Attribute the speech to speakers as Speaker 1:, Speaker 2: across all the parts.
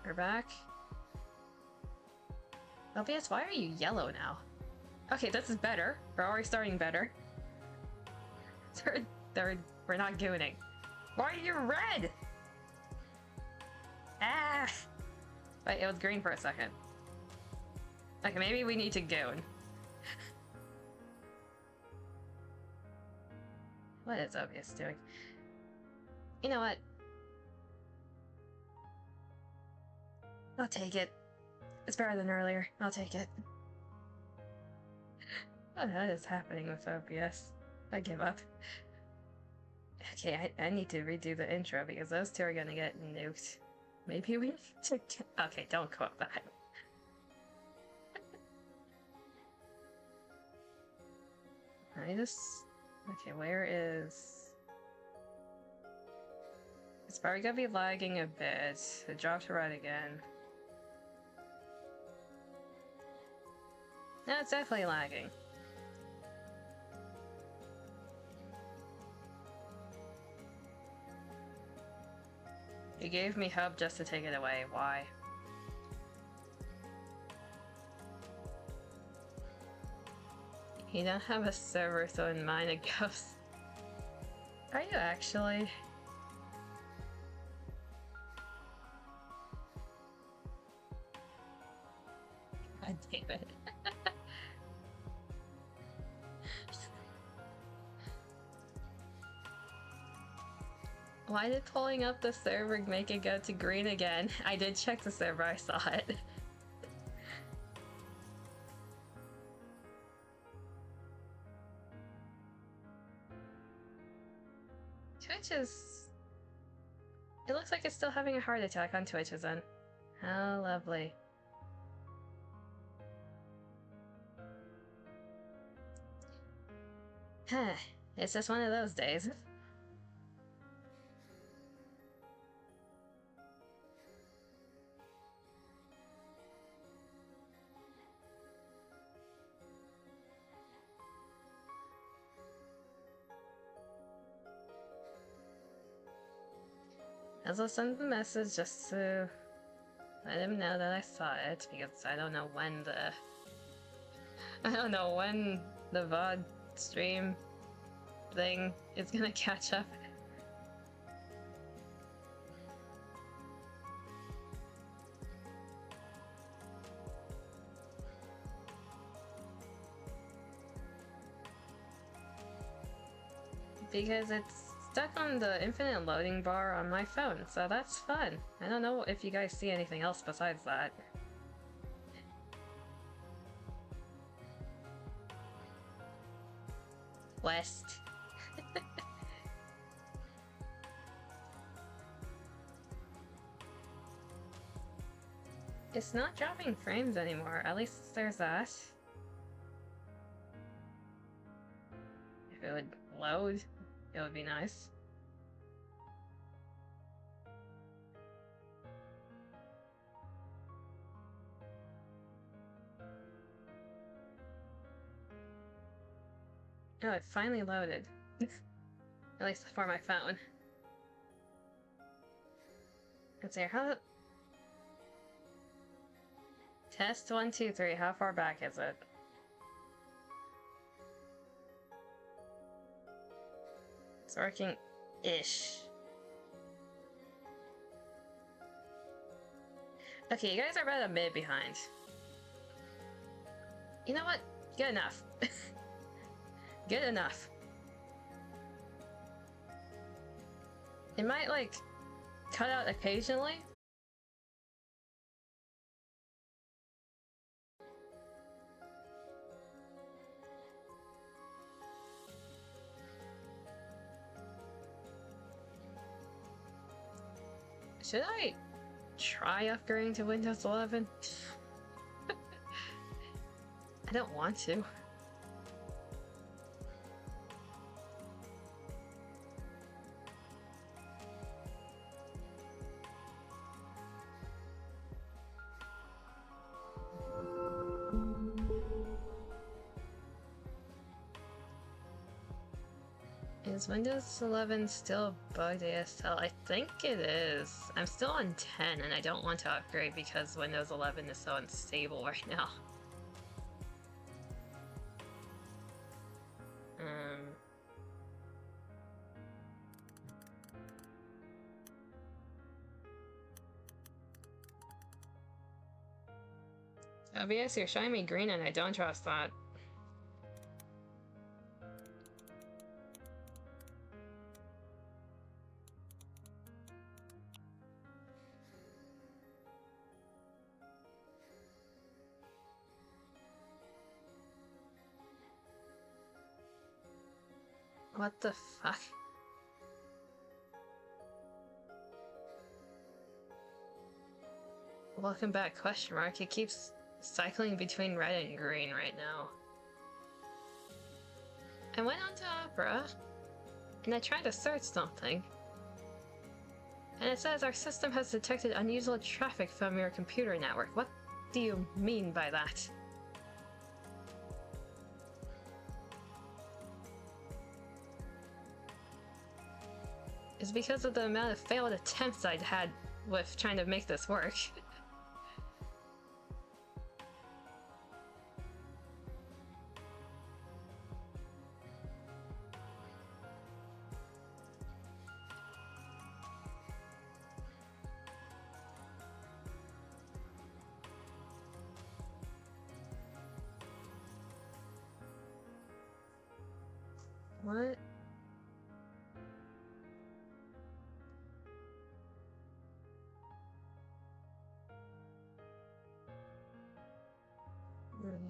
Speaker 1: We're back. LBS, why are you yellow now? Okay, this is better. We're already starting better. We're not gooning. Why are you red? Ah! Wait, it was green for a second. Okay, maybe we need to goon. What is Obvious doing? You know what? I'll take it. It's better than earlier. I'll take it. What is happening with OBS? I give up. Okay, I need to redo the intro because those two are gonna get nuked. Maybe we need to get... Okay, don't quote that. I just... Okay, where is... It's probably gonna be lagging a bit. It dropped to red again. No, it's definitely lagging. He gave me hub just to take it away. Why? You don't have a server, so in mine it goes. Are you actually? God damn it. Why did pulling up the server make it go to green again? I did check the server, I saw it. Twitch is... It looks like it's still having a heart attack on Twitch, isn't it? How lovely. Huh. It's just one of those days. I'll send the message just to let him know that I saw it, because I don't know when the... I don't know when the VOD stream thing is gonna catch up. Because it's stuck on the infinite loading bar on my phone, so that's fun. I don't know if you guys see anything else besides that. West. It's not dropping frames anymore, at least there's that. If it would load, it would be nice. Oh, it finally loaded. At least for my phone. Let's see, how... Test 1, 2, 3, how far back is it? It's working-ish. Okay, you guys are about a minute behind. You know what? Good enough. Good enough. It might, like, cut out occasionally. Should I try upgrading to Windows 11? I don't want to. Is Windows 11 still bugged ASL? I think it is. I'm still on 10 and I don't want to upgrade because Windows 11 is so unstable right now. OBS, you're showing me green and I don't trust that. What the fuck? Welcome back, question mark. It keeps cycling between red and green right now. I went onto Opera and I tried to search something. And it says our system has detected unusual traffic from your computer network. What do you mean by that? It's because of the amount of failed attempts I'd had with trying to make this work. What?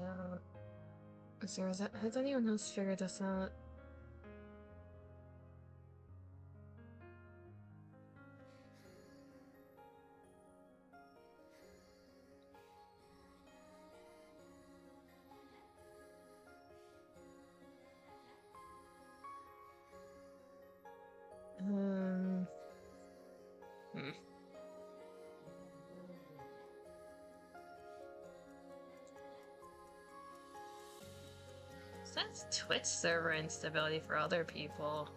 Speaker 1: No. Has anyone else figured this out? That's Twitch server instability for other people.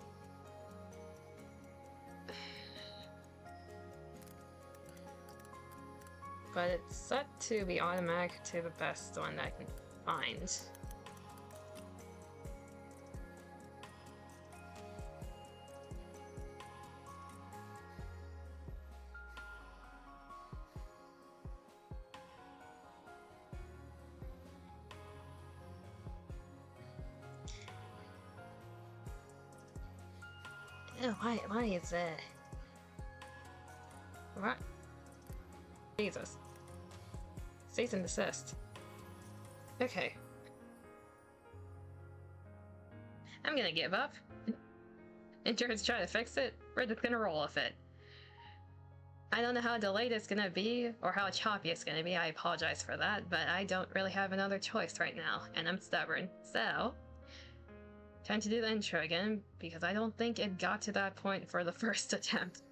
Speaker 1: But it's set to be automatic to the best one that I can find. Oh, why is that? What? Jesus. Cease and desist. Okay. I'm gonna give up. Insurance try to fix it. We're just gonna roll with it. I don't know how delayed it's gonna be or how choppy it's gonna be. I apologize for that, but I don't really have another choice right now, and I'm stubborn. So, time to do the intro again, because I don't think it got to that point for the first attempt.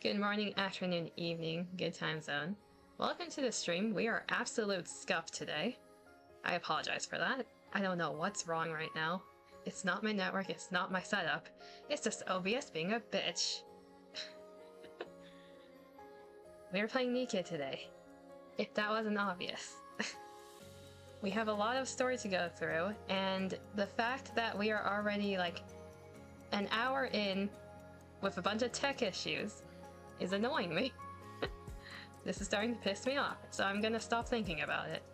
Speaker 1: Good morning, afternoon, evening, good time zone. Welcome to the stream. We are absolute scuff today. I apologize for that. I don't know what's wrong right now. It's not my network, it's not my setup. It's just OBS being a bitch. We are playing NIKKE today, if that wasn't obvious. We have a lot of story to go through, and the fact that we are already like an hour in with a bunch of tech issues is annoying me. This is starting to piss me off, so I'm gonna stop thinking about it.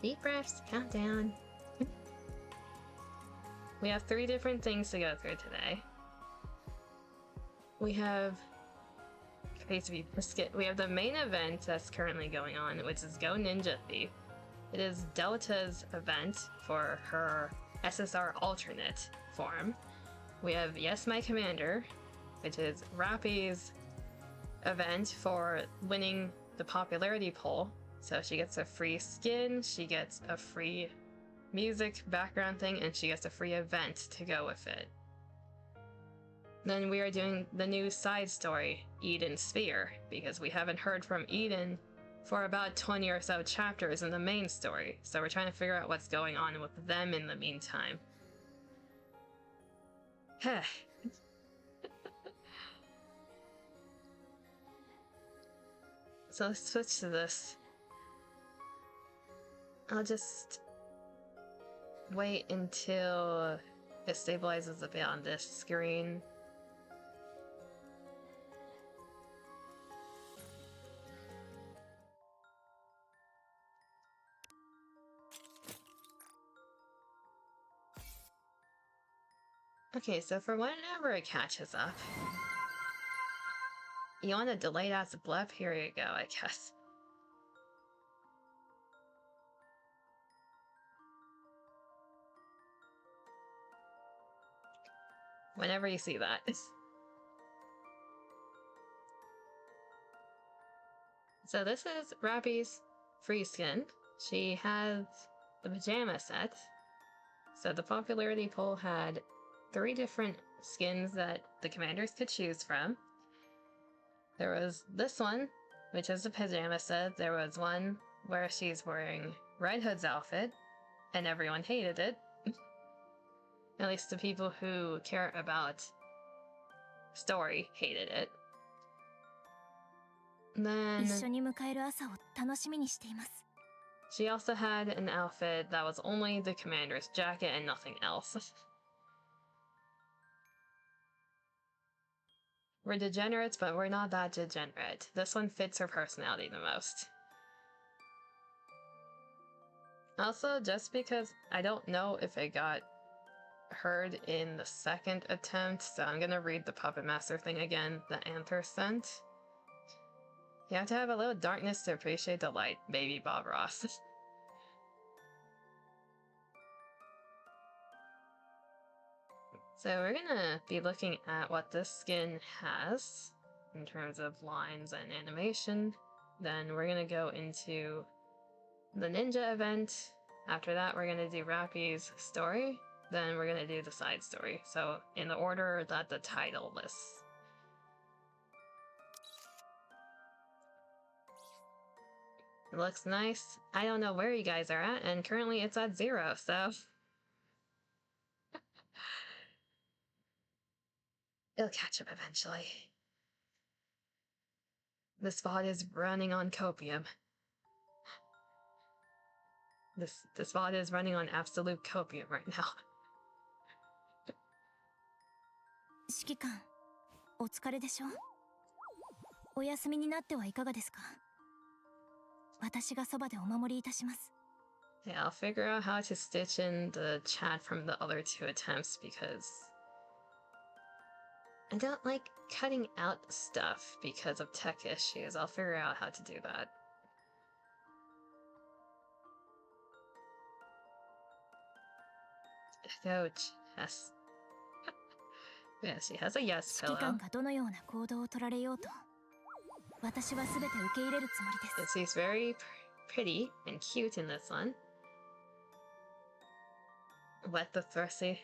Speaker 1: Deep breaths, count down. We have 3 different things to go through today. We have we have the main event that's currently going on, which is Go Ninja Thief. It is Delta's event for her SSR alternate form. We have Yes My Commander, which is Rappy's event for winning the popularity poll. So she gets a free skin, she gets a free music background thing, and she gets a free event to go with it. Then we are doing the new side story, Eden Sphere, because we haven't heard from Eden for about 20 or so chapters in the main story, so we're trying to figure out what's going on with them in the meantime. So let's switch to this. I'll just wait until it stabilizes a bit on this screen. Okay, so for whenever it catches up, you want a delayed ass blep? Here you go, I guess. Whenever you see that. So this is Rappy's free skin. She has the pajama set. So the popularity poll had 3 different skins that the commanders could choose from. There was this one, which is the pajama set. There was one where she's wearing Red Hood's outfit, and everyone hated it. At least the people who care about story hated it. Then she also had an outfit that was only the commander's jacket and nothing else. We're degenerates, but we're not that degenerate. This one fits her personality the most. Also, just because I don't know if it got heard in the second attempt, so I'm gonna read the Puppet Master thing again that Anther sent. You have to have a little darkness to appreciate the light, baby Bob Ross. So we're gonna be looking at what this skin has in terms of lines and animation. Then we're gonna go into the ninja event. After that, we're gonna do Rappy's story. Then we're gonna do the side story. So in the order that the title lists. It looks nice. I don't know where you guys are at, and currently it's at 0, so... It'll catch up eventually. This VOD is running on copium. This VOD is running on absolute copium right now.
Speaker 2: 指揮官、お疲れでしょ。お休みになってはいかがですか。私がそばでお守りいたします。
Speaker 1: Yeah, I'll figure out how to stitch in the chat from the other 2 attempts because I don't like cutting out stuff because of tech issues. I'll figure out how to do that. Oh, yes. Yeah, she has a yes pillow.
Speaker 2: 指揮官がどのような行動を取られようと、私はすべて受け入れるつもりです。
Speaker 1: She's very pretty and cute in this one. Wet the Thrusty.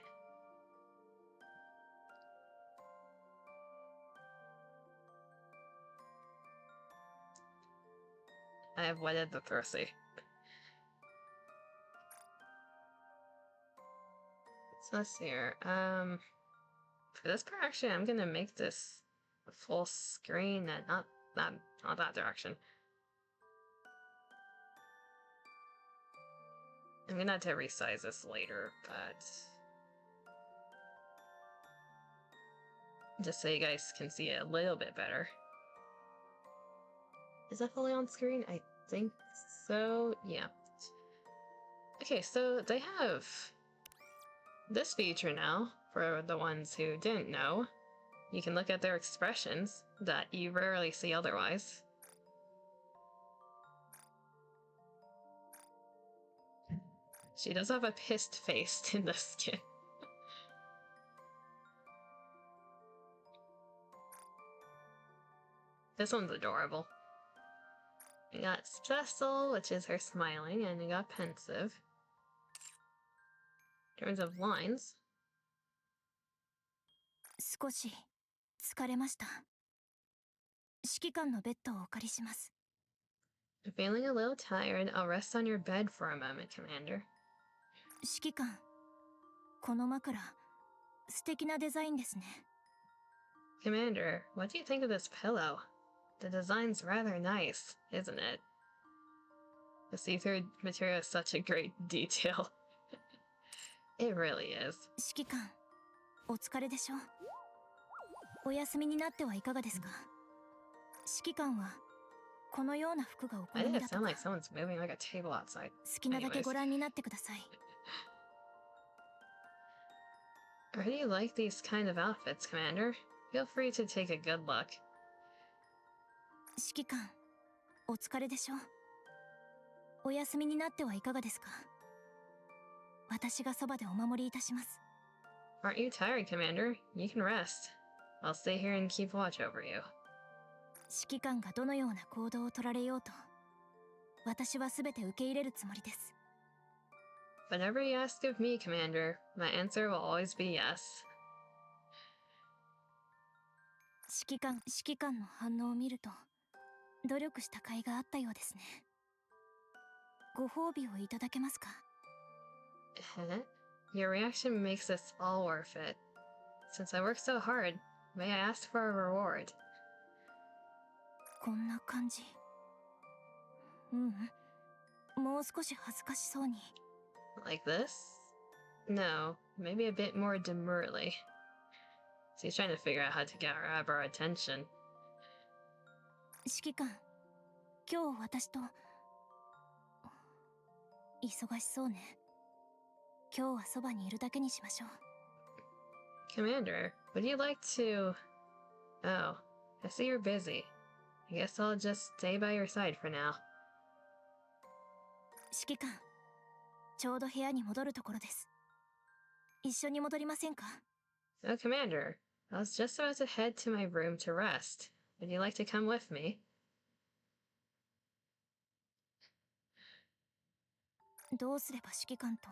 Speaker 1: I have wetted the Thrusty. So let's see here. For this part, actually, I'm gonna make this full screen and not that direction. I'm gonna have to resize this later, but just so you guys can see it a little bit better. Is that fully on screen? I think so, yeah. Okay, so they have this feature now, for the ones who didn't know. You can look at their expressions that you rarely see otherwise. She does have a pissed face in the skin. This one's adorable. We got Cecil, which is her smiling, and we got pensive. In terms of lines.
Speaker 2: 少し疲れました。指揮官のベッドをお借りします。
Speaker 1: Feeling a little tired, I'll rest on your bed for a moment, Commander.
Speaker 2: 指揮官、この枕、素敵なデザインですね。
Speaker 1: Commander, what do you think of this pillow? The design's rather nice, isn't it? The see-through material is such a great detail. It really is.
Speaker 2: 指揮官、お疲れでしょう。お休みになってはいかがですか。指揮官はこのような服がお好
Speaker 1: I
Speaker 2: み
Speaker 1: think
Speaker 2: だ
Speaker 1: it
Speaker 2: と
Speaker 1: sounds
Speaker 2: か。
Speaker 1: like someone's moving like a table outside.
Speaker 2: 好きなだけご覧になってください。
Speaker 1: I really like these kind of outfits, Commander. Feel free to take a good look.
Speaker 2: 指揮官、お疲れでしょう。お休みになってはいかがですか。私がそばでお守りいたします。
Speaker 1: Aren't you tired, Commander? You can rest. I'll stay here and keep watch over you.
Speaker 2: 指揮官がどのような行動を取られようと、私は全て受け入れるつもりです。
Speaker 1: Whatever you ask of me, Commander, my answer will always be yes.
Speaker 2: 指揮官の反応を見ると、努力した甲斐があったようですね。ご褒美をいただけますか。
Speaker 1: Your reaction makes this all worth it. Since I worked so hard, may I ask for a reward?
Speaker 2: こんな感じ。もう少し恥ずかしそうに。
Speaker 1: Like this? No, maybe a bit more demurely. So he's trying to figure out how to grab our attention.
Speaker 2: 指揮官、今日私と忙しそうね。今日はそばにいるだけにしましょう。
Speaker 1: Commander, would you like to... Oh, I see you're busy. I guess I'll just stay by your side for now.
Speaker 2: 指揮官、ちょうど部屋に戻るところです。一緒に戻りませんか。
Speaker 1: Oh, Commander, I was just about to head to my room to rest. Would you like to come with me?
Speaker 2: どうすれば指揮官と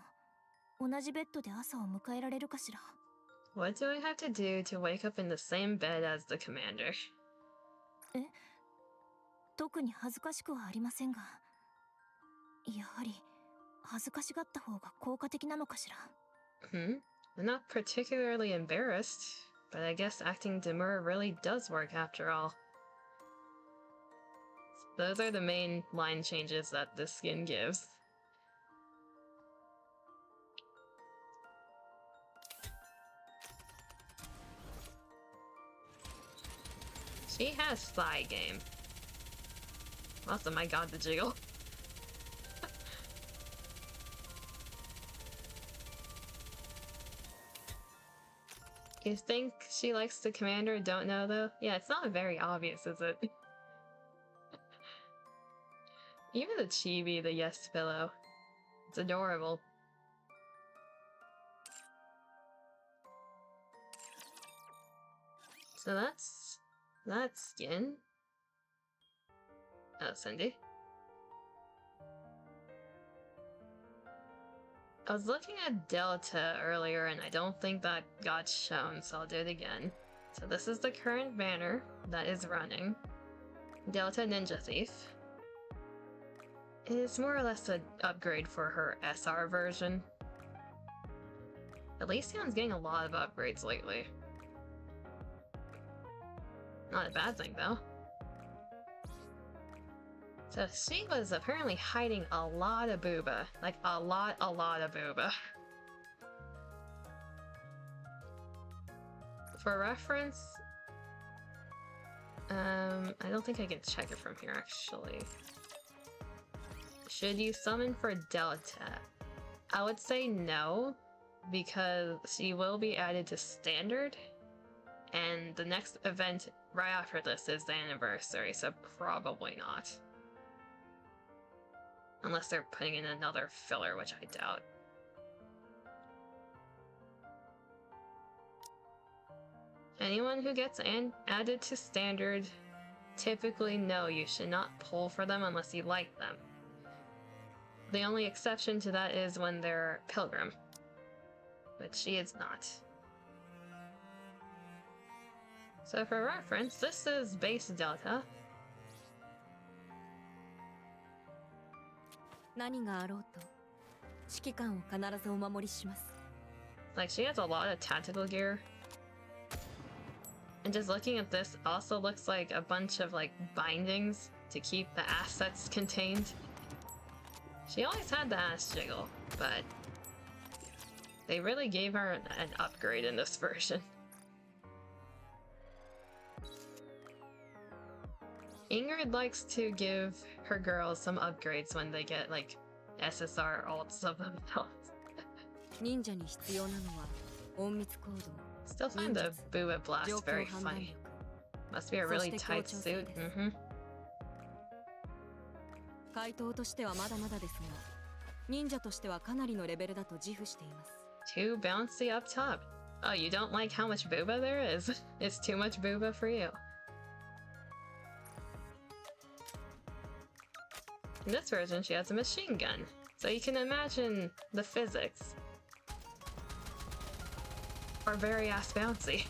Speaker 2: 同じベッドで朝を迎えられるかしら。
Speaker 1: What do I have to do to wake up in the same bed as the Commander?
Speaker 2: 特に恥ずかしくはありませんが、やはり恥ずかしがった方が効果的なのかしら。
Speaker 1: I'm not particularly embarrassed, but I guess acting demure really does work after all. Those are the main line changes that this skin gives. She has thigh game. Also, my god, the jiggle. You think she likes the Commander, don't know though? Yeah, it's not very obvious, is it? Even the chibi, the yes pillow. It's adorable. So that's skin. Oh, Cindy. I was looking at Delta earlier and I don't think that got shown, so I'll do it again. So this is the current banner that is running. Delta Ninja Thief. It is more or less an upgrade for her SR version. Elysion's getting a lot of upgrades lately. Not a bad thing though. So she was apparently hiding a lot of booba. Like a lot of booba. For reference, I don't think I can check it from here actually. Should you summon for Delta? I would say no, because she will be added to Standard, and the next event right after this is the anniversary, so probably not. Unless they're putting in another filler, which I doubt. Anyone who gets added to Standard, typically no, you should not pull for them unless you like them. The only exception to that is when they're Pilgrim, but she is not. So for reference, this is base Delta.
Speaker 3: 何があろうと指揮官を必ずお守りします。
Speaker 1: Like, she has a lot of tactical gear. And just looking at this also looks like a bunch of, like, bindings to keep the assets contained. She always had the ass jiggle, but they really gave her an upgrade in this version. Ingrid likes to give her girls some upgrades when they get, like, SSR ults of themselves.
Speaker 3: 忍者に必要なのは隠密行動。
Speaker 1: Still find the Bua Blast very funny. Must be a really tight suit.
Speaker 3: 怪盗としてはまだまだですが、忍者としてはかなりのレベルだと自負しています。
Speaker 1: Too bouncy up top. Oh, you don't like how much booba there is? It's too much booba for you. In this version, she has a machine gun, so you can imagine the physics are very ass bouncy.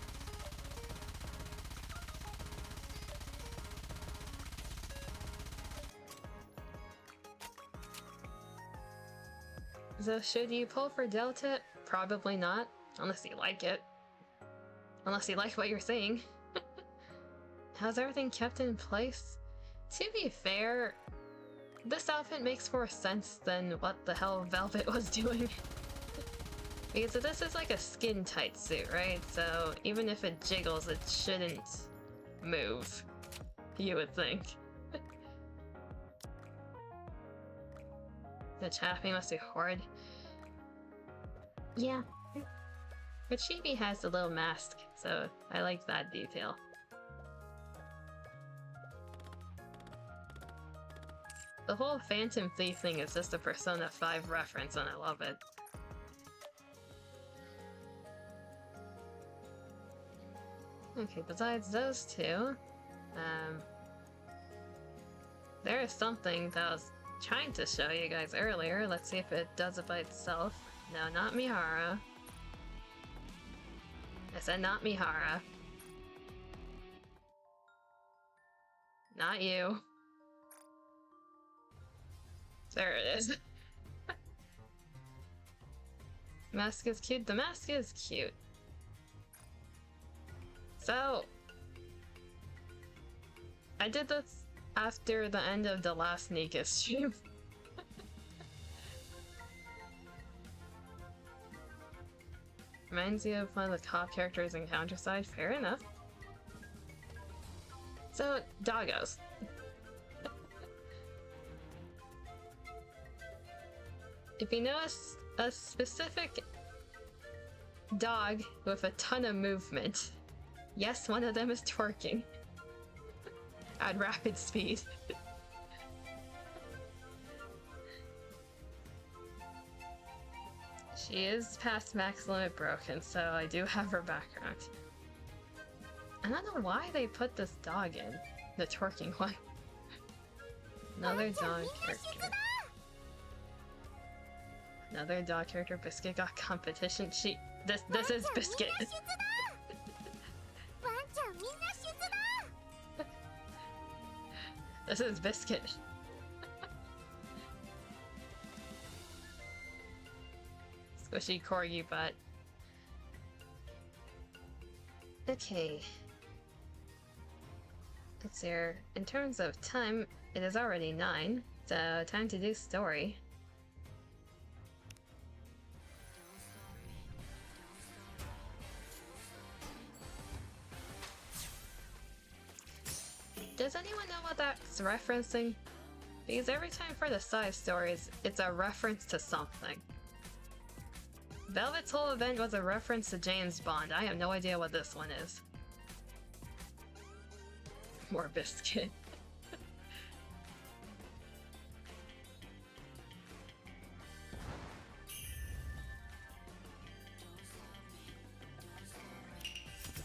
Speaker 1: So should you pull for Delta? Probably not, unless you like it. Unless you like what you're seeing. How's everything kept in place? To be fair, this outfit makes more sense than what the hell Velvet was doing. Because this is like a skin-tight suit, right? So even if it jiggles, it shouldn't move, you would think. The chapping must be horrid. Yeah. But Chibi has the little mask, so I like that detail. The whole Phantom Thief thing is just a Persona 5 reference, and I love it. Okay, besides those two, there is something that I was trying to show you guys earlier. Let's see if it does it by itself. No, not Mihara. I said not Mihara. Not you. There it is. Mask is cute. The mask is cute. So, I did this after the end of the last NIKKE stream. Reminds you of one of the top characters in Counterside. Fair enough. So, doggos. If you notice a specific dog with a ton of movement, yes, one of them is twerking at rapid speed. She is past max limit broken, so I do have her background. I don't know why they put this dog in, the twerking one. Another dog character. Another dog character. Biscuit got competition. This is Biscuit. This is Biscuit. Squishy corgi butt. Okay. Let's see here. In terms of time, it is already 9, so time to do story. Does anyone know what that's referencing? Because every time for the side stories, it's a reference to something. Velvet's whole event was a reference to James Bond. I have no idea what this one is. More Biscuit.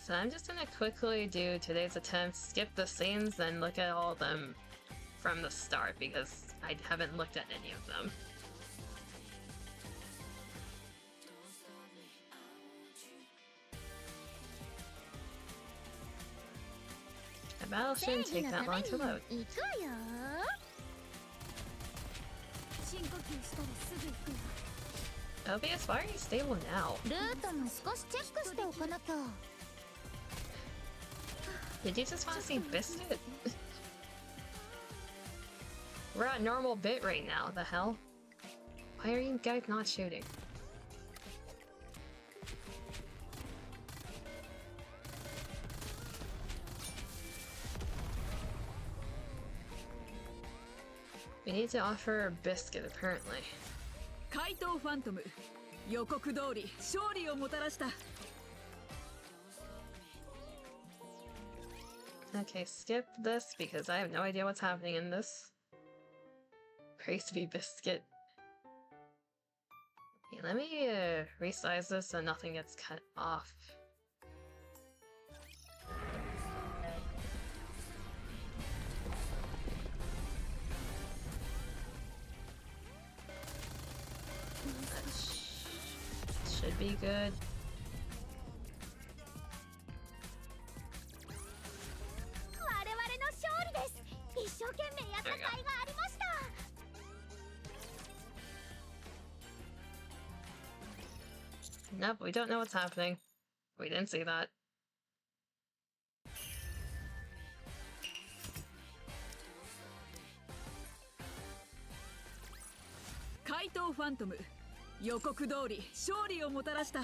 Speaker 1: So I'm just gonna quickly do today's attempt, skip the scenes, then look at all of them from the start because I haven't looked at any of them. The battle shouldn't take that long to load. OBS, why are you stable now?
Speaker 2: ルートも少しチェックしておかなきゃ。
Speaker 1: Did you just want to see Biscuit? We're at normal bit right now, the hell? Why are you guys not shooting? We need to offer a biscuit, apparently.
Speaker 3: 怪盗ファントム、予告通り勝利をもたらした。
Speaker 1: Okay, skip this because I have no idea what's happening in this. Praise be biscuit. Okay, let me resize this so nothing gets cut off. That should be good. Nope, we don't know what's happening. We didn't see that.
Speaker 3: 怪盗ファントム、予告通り勝利をもたらした。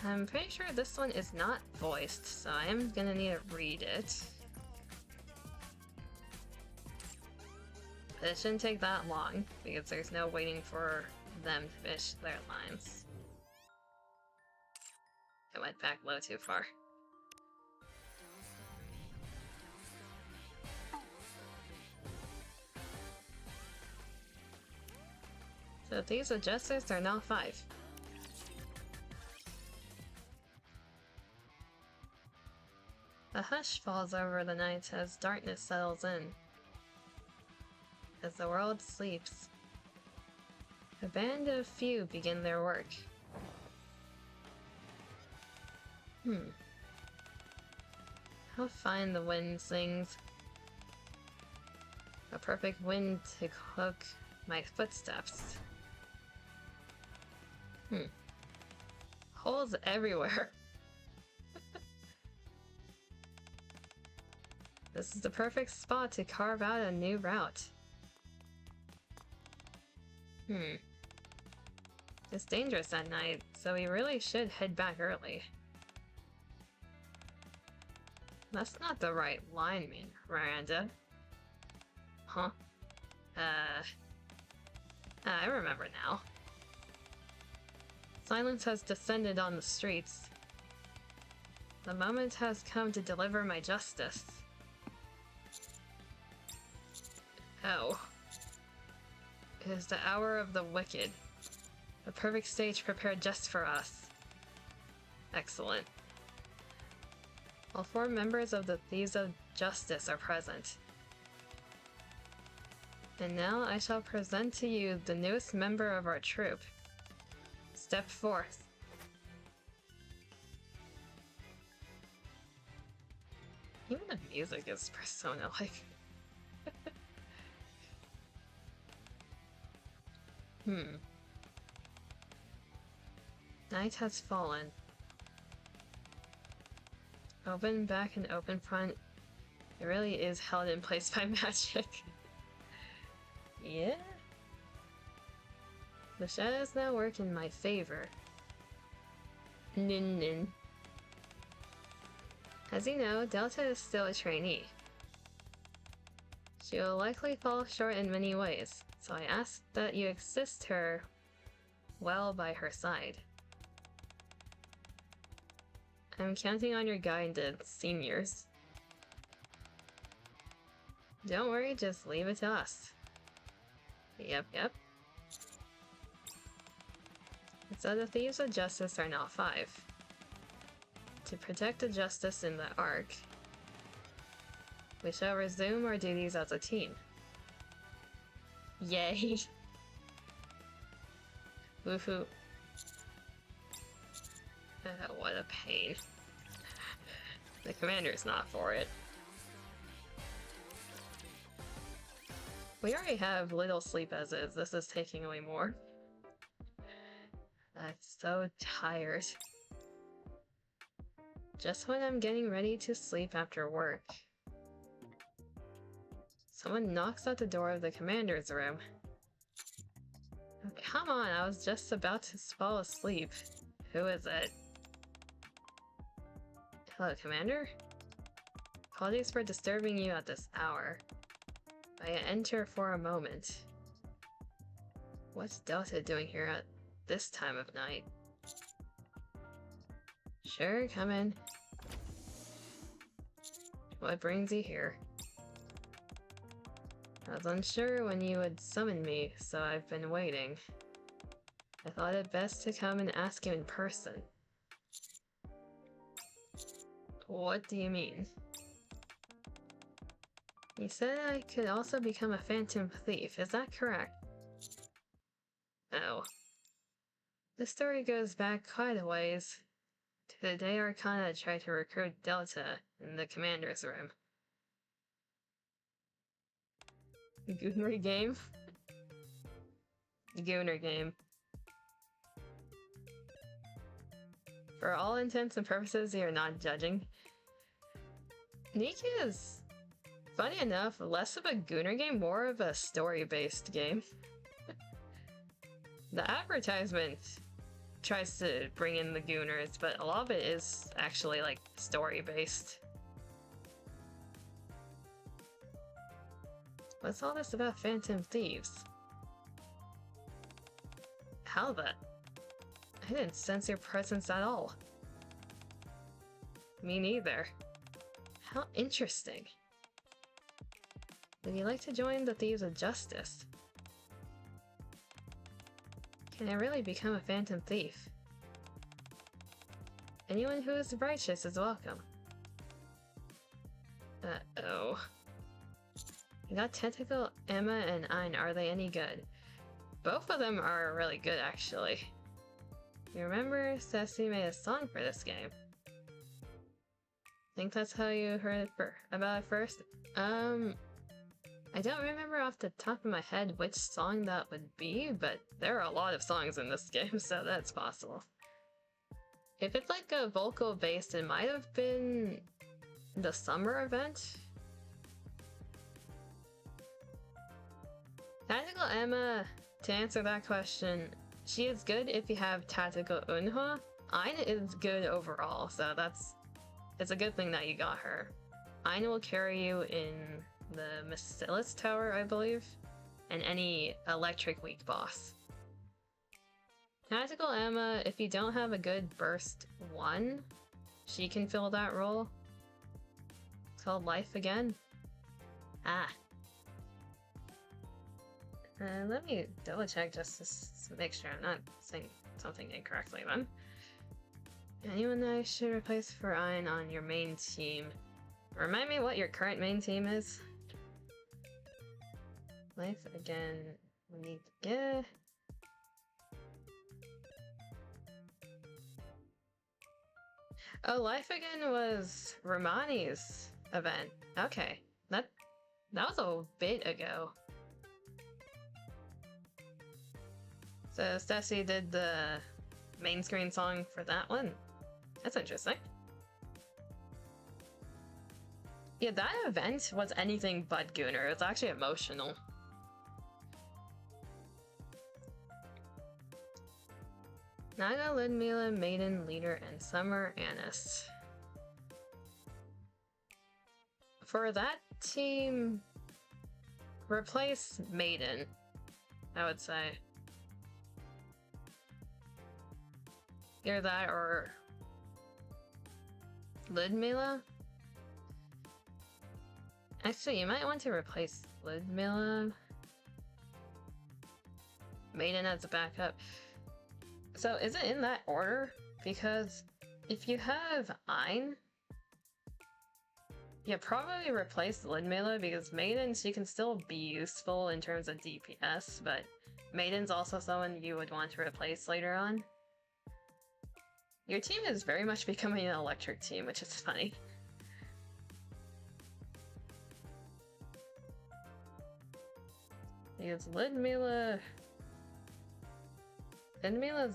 Speaker 1: I'm pretty sure this one is not voiced, so I am gonna need to read it. But it shouldn't take that long, because there's no waiting for them to finish their lines. I went back low too far. So these adjusters are now 5. A hush falls over the night as darkness settles in. As the world sleeps, a band of few begin their work. How fine the wind sings. A perfect wind to cloak my footsteps. Holes everywhere. This is the perfect spot to carve out a new route. It's dangerous at night, so we really should head back early. That's not the right line, Miranda. Huh? I remember now. Silence has descended on the streets. The moment has come to deliver my justice. Oh. It is the hour of the wicked. A perfect stage prepared just for us. Excellent. All 4 members of the Thieves of Justice are present. And now I shall present to you the newest member of our troupe. Step forth. Even the music is Persona-like. Night has fallen. Open back and open front. It really is held in place by magic. Yeah? The shadows now work in my favor. Nin. As you know, Delta is still a trainee. She will likely fall short in many ways, so I ask that you assist her well by her side. I'm counting on your guidance, seniors. Don't worry, just leave it to us. Yep. So the Thieves of Justice are now 5. To protect the justice in the Ark, we shall resume our duties as a team. Yay! Woohoo. What a pain. The commander's not for it. We already have little sleep as is. This is taking away more. I'm so tired. Just when I'm getting ready to sleep after work. Someone knocks at the door of the commander's room. Oh, come on, I was just about to fall asleep. Who is it? Hello, Commander? Apologies for disturbing you at this hour. I enter for a moment. What's Delta doing here at this time of night? Sure, come in. What brings you here? I was unsure when you would summon me, so I've been waiting. I thought it best to come and ask you in person. What do you mean? You said I could also become a phantom thief, is that correct? Oh. The story goes back quite a ways, to the day Arcana tried to recruit Delta in the commander's room. Gooner game? Gooner game. For all intents and purposes, you're not judging. NIKKE is, funny enough, less of a Gooner game, more of a story-based game. The advertisement tries to bring in the Gooners, but a lot of it is actually, like, story-based. What's all this about phantom thieves? How the... I didn't sense your presence at all. Me neither. How interesting. Would you like to join the Thieves of Justice? Can I really become a phantom thief? Anyone who is righteous is welcome. Uh-oh. I got Tentacle, Emma, and Ein. Are they any good? Both of them are really good, actually. You remember Ceci made a song for this game? Think that's how you heard about it first? I don't remember off the top of my head which song that would be, but there are a lot of songs in this game, so that's possible. If it's like a vocal based, it might have been the summer event. Tactical Emma, to answer that question, she is good if you have Tactical Unha. Ein is good overall, so it's a good thing that you got her. Ein will carry you in the Massilis Tower, I believe, and any electric weak boss. Tactical Emma, if you don't have a good burst 1, she can fill that role. It's called Life Again. Ah. Let me double check just to make sure I'm not saying something incorrectly then. Anyone I should replace for Ein on your main team? Remind me what your current main team is? Life Again, we need to get... Oh, Life Again was Romani's event. Okay, that was a bit ago. So Ceci did the main screen song for that one. That's interesting. Yeah, that event was anything but Gooner. It's actually emotional. Naga, Ludmilla, Maiden, Leader, and Summer Annis. For that team, replace Maiden, I would say. Either that or Ludmilla. Actually, you might want to replace Ludmilla. Maiden as a backup. So is it in that order? Because if you have Ein, you probably replace Ludmilla because Maiden, she can still be useful in terms of DPS, but Maiden's also someone you would want to replace later on. Your team is very much becoming an electric team, which is funny. Because Ludmila's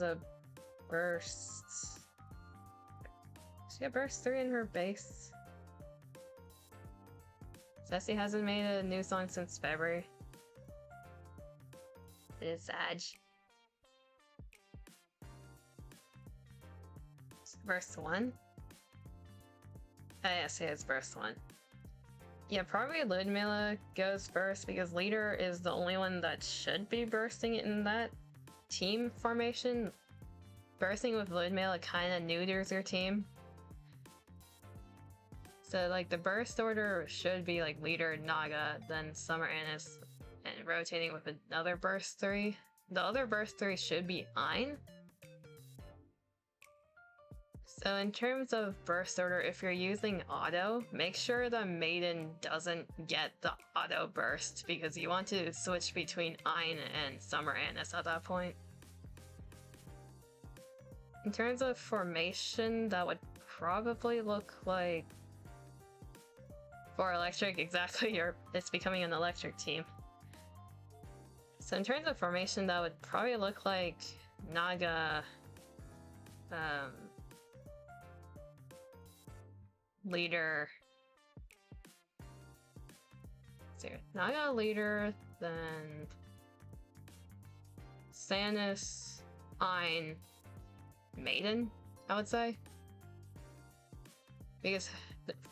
Speaker 1: a burst. She got burst 3 in her base. Ceci hasn't made a new song since February. It is sad. Burst 1? Ah, yes, it is burst 1. Yeah, probably Ludmilla goes first because leader is the only one that should be bursting in that team formation. Bursting with Ludmilla kind of neuters your team. So like the burst order should be like leader Naga, then Summer Annis, and rotating with another burst 3. The other burst 3 should be Ein. So in terms of burst order, if you're using auto, make sure the maiden doesn't get the auto burst because you want to switch between Ein and Summer Annis at that point. In terms of formation, that would probably look like for electric, exactly, it's becoming an electric team. So in terms of formation, that would probably look like Naga, leader. So Naga leader, then Sanis, Ein, Maiden, I would say. Because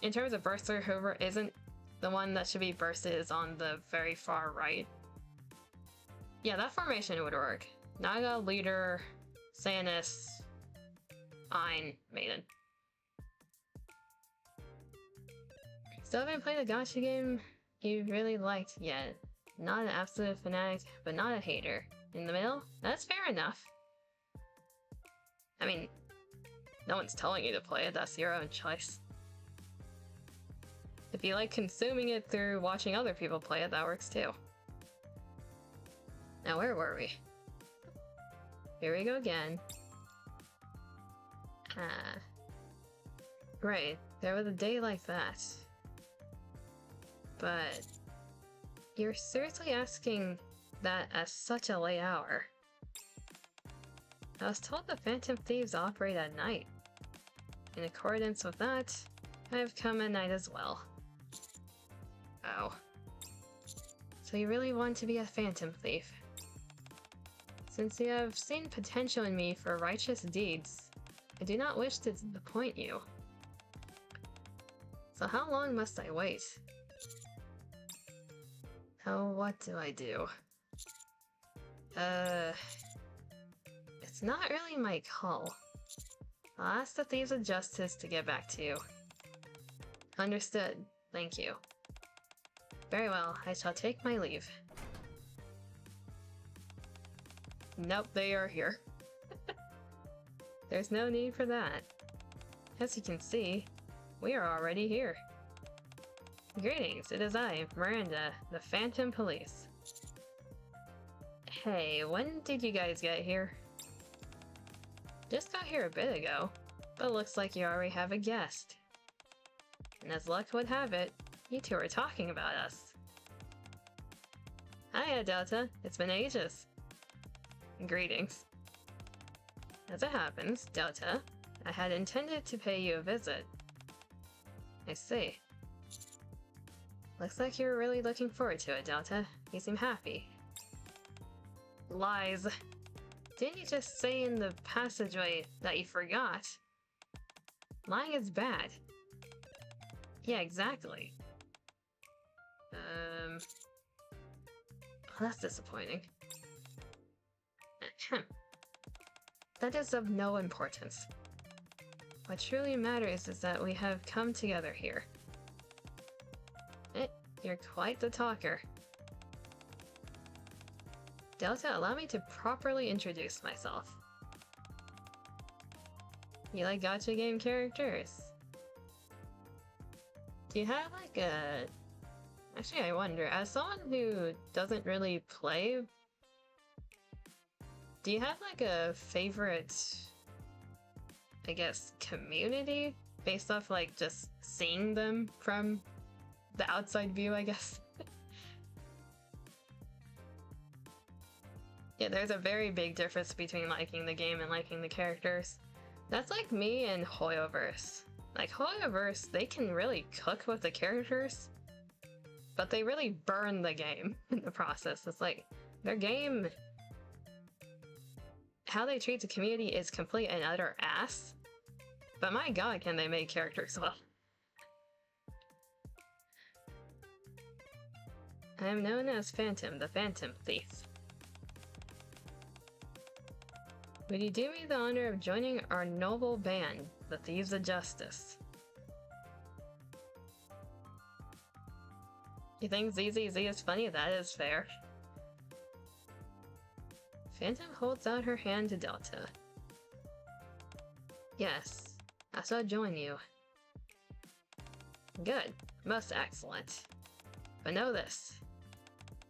Speaker 1: in terms of burster, whoever isn't the one that should be bursted is on the very far right. Yeah, that formation would work. Naga, leader, Sanis, Ein, Maiden. Still haven't played a gacha game you really liked yet. Not an absolute fanatic, but not a hater. In the middle? That's fair enough. I mean, no one's telling you to play it, that's your own choice. If you like consuming it through watching other people play it, that works too. Now where were we? Here we go again. Right, there was a day like that. But you're seriously asking that at such a late hour. I was told the Phantom Thieves operate at night. In accordance with that, I have come at night as well. Oh. So you really want to be a Phantom Thief? Since you have seen potential in me for righteous deeds, I do not wish to disappoint you. So how long must I wait? Oh, what do I do? It's not really my call. I'll ask the Thieves of Justice to get back to you. Understood. Thank you. Very well, I shall take my leave. Nope, they are here. There's no need for that. As you can see, we are already here. Greetings, it is I, Miranda, the Phantom Police. Hey, when did you guys get here? Just got here a bit ago, but looks like you already have a guest. And as luck would have it, you two are talking about us. Hiya, Delta. It's been ages. Greetings. As it happens, Delta, I had intended to pay you a visit. I see. Looks like you're really looking forward to it, Delta. You seem happy. Lies. Didn't you just say in the passageway that you forgot? Lying is bad. Yeah, exactly. Well, that's disappointing. That is of no importance. What truly matters is that we have come together here. You're quite the talker. Delta, allow me to properly introduce myself. You like gacha game characters? Do you have like a... Actually, I wonder, as someone who doesn't really play, do you have like a favorite, I guess, community? Based off like just seeing them from the outside view, I guess. Yeah, there's a very big difference between liking the game and liking the characters. That's like me and Hoyoverse. Like, Hoyoverse, they can really cook with the characters, but they really burn the game in the process. It's like, their game, how they treat the community is complete and utter ass, but my god, can they make characters well. I am known as Phantom, the Phantom Thief. Would you do me the honor of joining our noble band, the Thieves of Justice? You think ZZZ is funny? That is fair. Phantom holds out her hand to Delta. Yes, I shall join you. Good, most excellent. But know this.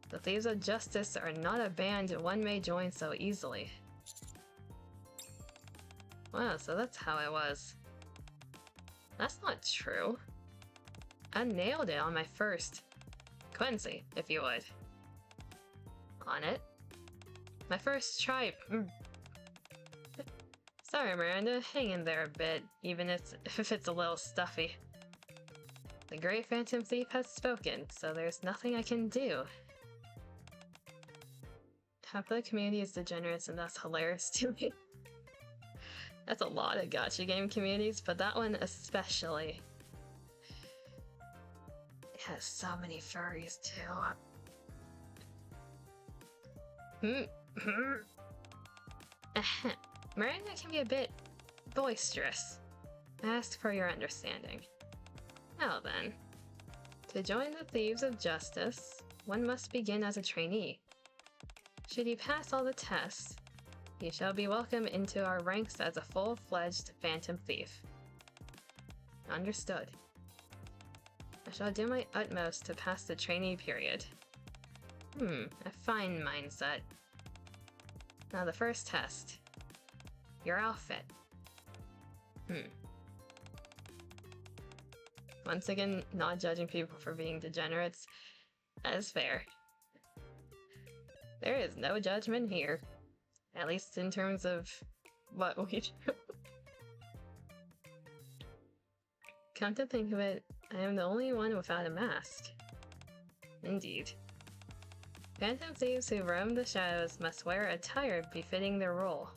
Speaker 1: The Thieves of Justice are not a band one may join so easily. Wow, so that's how it was. That's not true. I nailed it on my first Quincy, if you would. On it. My first try. Sorry, Miranda, hang in there a bit, even if it's a little stuffy. The Great Phantom Thief has spoken, so there's nothing I can do. Half the community is degenerates, and that's hilarious to me. That's a lot of gacha game communities, but that one especially. It has so many furries too. Miranda can be a bit boisterous. I ask for your understanding. Now then, to join the Thieves of Justice, one must begin as a trainee. Should you pass all the tests, you shall be welcomed into our ranks as a full-fledged Phantom Thief. Understood. I shall do my utmost to pass the trainee period. A fine mindset. Now the first test. Your outfit. Once again, not judging people for being degenerates. That is fair. There is no judgment here. At least in terms of what we do. Come to think of it, I am the only one without a mask. Indeed. Phantom thieves who roam the shadows must wear attire befitting their role.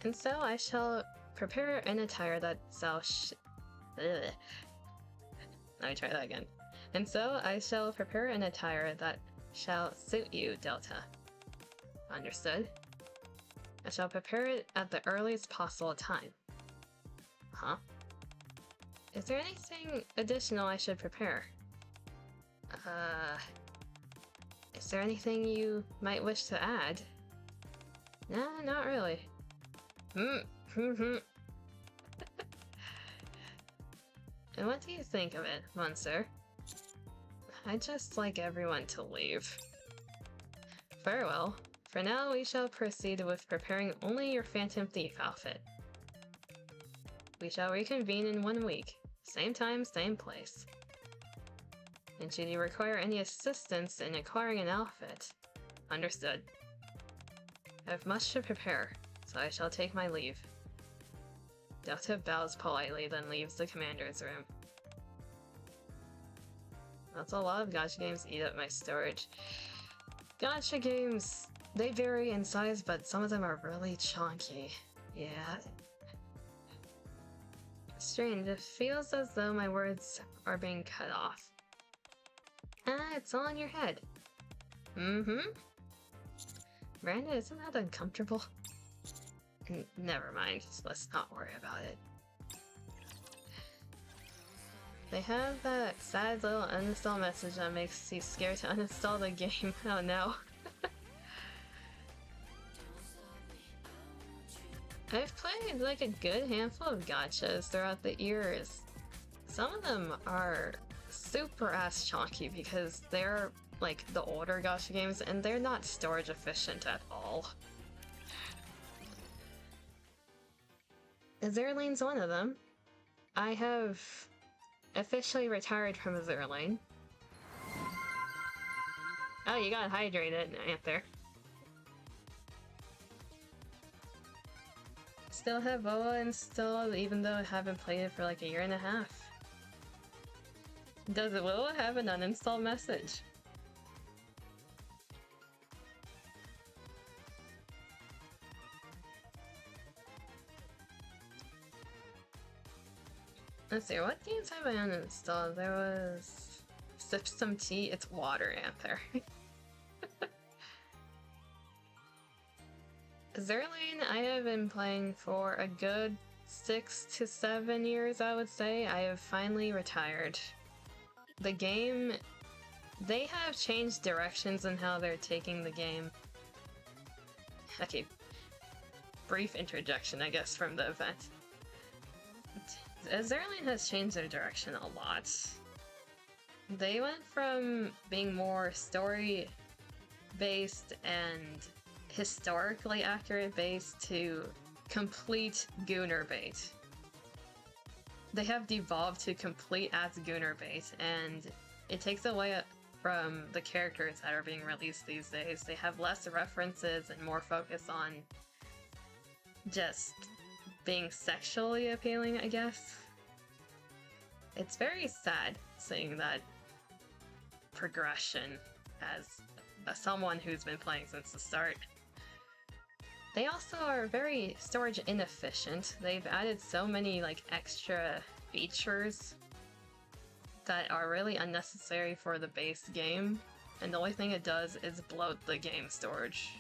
Speaker 1: And so I shall prepare an attire that shall Let me try that again. And so I shall prepare an attire that shall suit you, Delta. Understood? I shall prepare it at the earliest possible time. Huh? Is there anything additional I should prepare? Is there anything you might wish to add? Nah, not really. And what do you think of it, Monsieur? I'd just like everyone to leave. Very well. For now, we shall proceed with preparing only your Phantom Thief outfit. We shall reconvene in 1 week. Same time, same place. And should you require any assistance in acquiring an outfit? Understood. I have much to prepare, so I shall take my leave. Delta bows politely, then leaves the commander's room. That's a lot of gacha games eat up my storage. Gacha games, they vary in size, but some of them are really chunky. Yeah. Strange, it feels as though my words are being cut off. It's all in your head. Miranda, isn't that uncomfortable? Never mind, let's not worry about it. They have that sad little uninstall message that makes you scared to uninstall the game. Oh no. I've played like a good handful of gachas throughout the years. Some of them are super ass chunky because they're like the older gacha games and they're not storage efficient at all. Zerlane's one of them. I have officially retired from Zerlane. Oh, you got hydrated, Anther. Still have Boa installed, even though I haven't played it for like a year and a half. Does Willow have an uninstall message? Let's see, what games have I uninstalled? There was Sip Some Tea. It's water, Anther. Zerlane, I have been playing for a good 6 to 7 years, I would say. I have finally retired. The game, they have changed directions in how they're taking the game. Okay, brief interjection, I guess, from the event. Zerlane has changed their direction a lot. They went from being more story-based and historically accurate based to complete Gooner bait. They have devolved to complete as Gooner bait, and it takes away from the characters that are being released these days. They have less references and more focus on just being sexually appealing, I guess. It's very sad seeing that progression as someone who's been playing since the start. They also are very storage inefficient. They've added so many like extra features that are really unnecessary for the base game, and the only thing it does is bloat the game storage.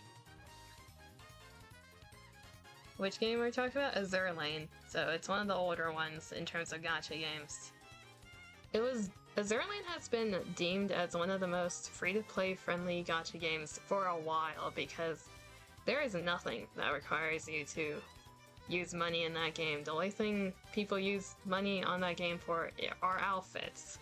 Speaker 1: Which game we're talking about? Zerlane. So it's one of the older ones in terms of gacha games. Zerlane has been deemed as one of the most free-to-play friendly gacha games for a while because there is nothing that requires you to use money in that game. The only thing people use money on that game for are outfits.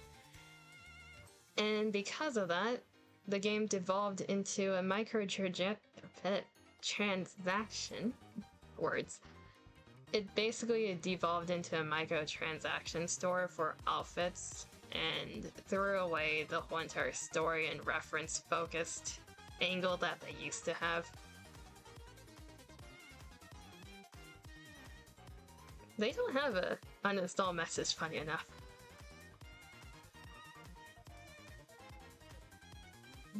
Speaker 1: And because of that, the game devolved into a microtransaction. Words. It basically devolved into a microtransaction store for outfits and threw away the whole entire story and reference focused angle that they used to have. They don't have a uninstall message, funny enough.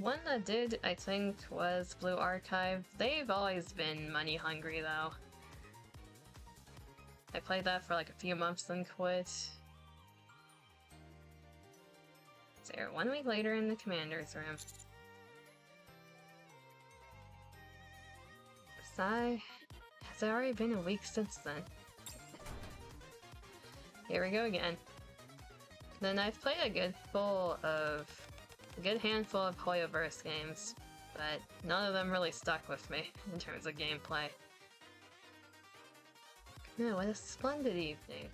Speaker 1: One that did, I think, was Blue Archive. They've always been money hungry though. I played that for like a few months and quit. So 1 week later in the commander's room. Sigh. Has it already been a week since then? Here we go again. Then I've played a good handful of Hoyoverse games, but none of them really stuck with me in terms of gameplay. Oh, what a splendid evening.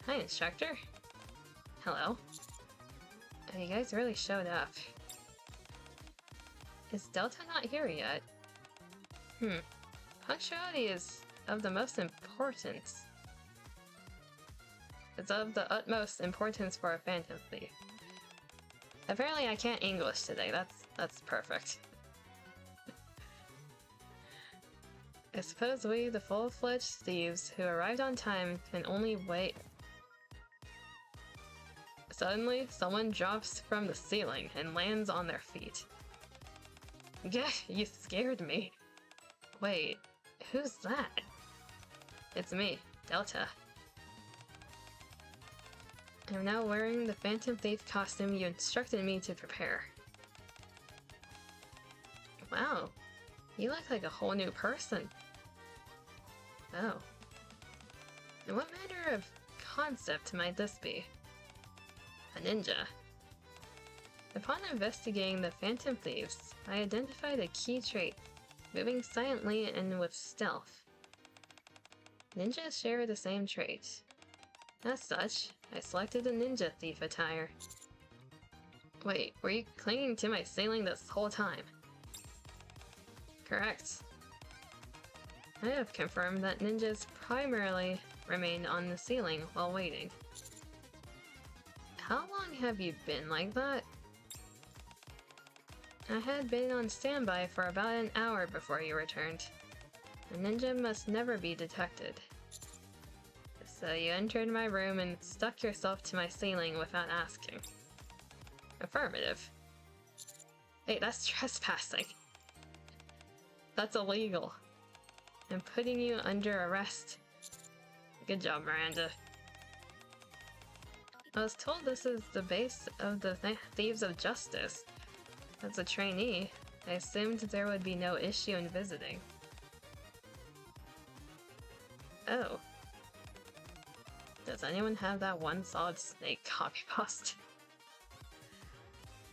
Speaker 1: Hi, instructor. Hello. Oh, you guys really showed up. Is Delta not here yet? Punctuality is of the most importance. It's of the utmost importance for a Phantom Thief. Apparently I can't English today, that's perfect. I suppose we, the full-fledged thieves who arrived on time, can only wait. Suddenly, someone drops from the ceiling and lands on their feet. Gah, you scared me. Wait, who's that? It's me, Delta. I'm now wearing the Phantom Thief costume you instructed me to prepare. Wow, you look like a whole new person. Oh. And what manner of concept might this be? A ninja. Upon investigating the Phantom Thieves, I identified a key trait, moving silently and with stealth. Ninjas share the same trait. As such, I selected the ninja thief attire. Wait, were you clinging to my ceiling this whole time? Correct. I have confirmed that ninjas primarily remain on the ceiling while waiting. How long have you been like that? I had been on standby for about an hour before you returned. A ninja must never be detected. So you entered my room and stuck yourself to my ceiling without asking. Affirmative. Hey, that's trespassing. That's illegal. I'm putting you under arrest. Good job, Miranda. I was told this is the base of the Thieves of Justice. As a trainee, I assumed there would be no issue in visiting. Oh. Does anyone have that one Solid Snake copy post?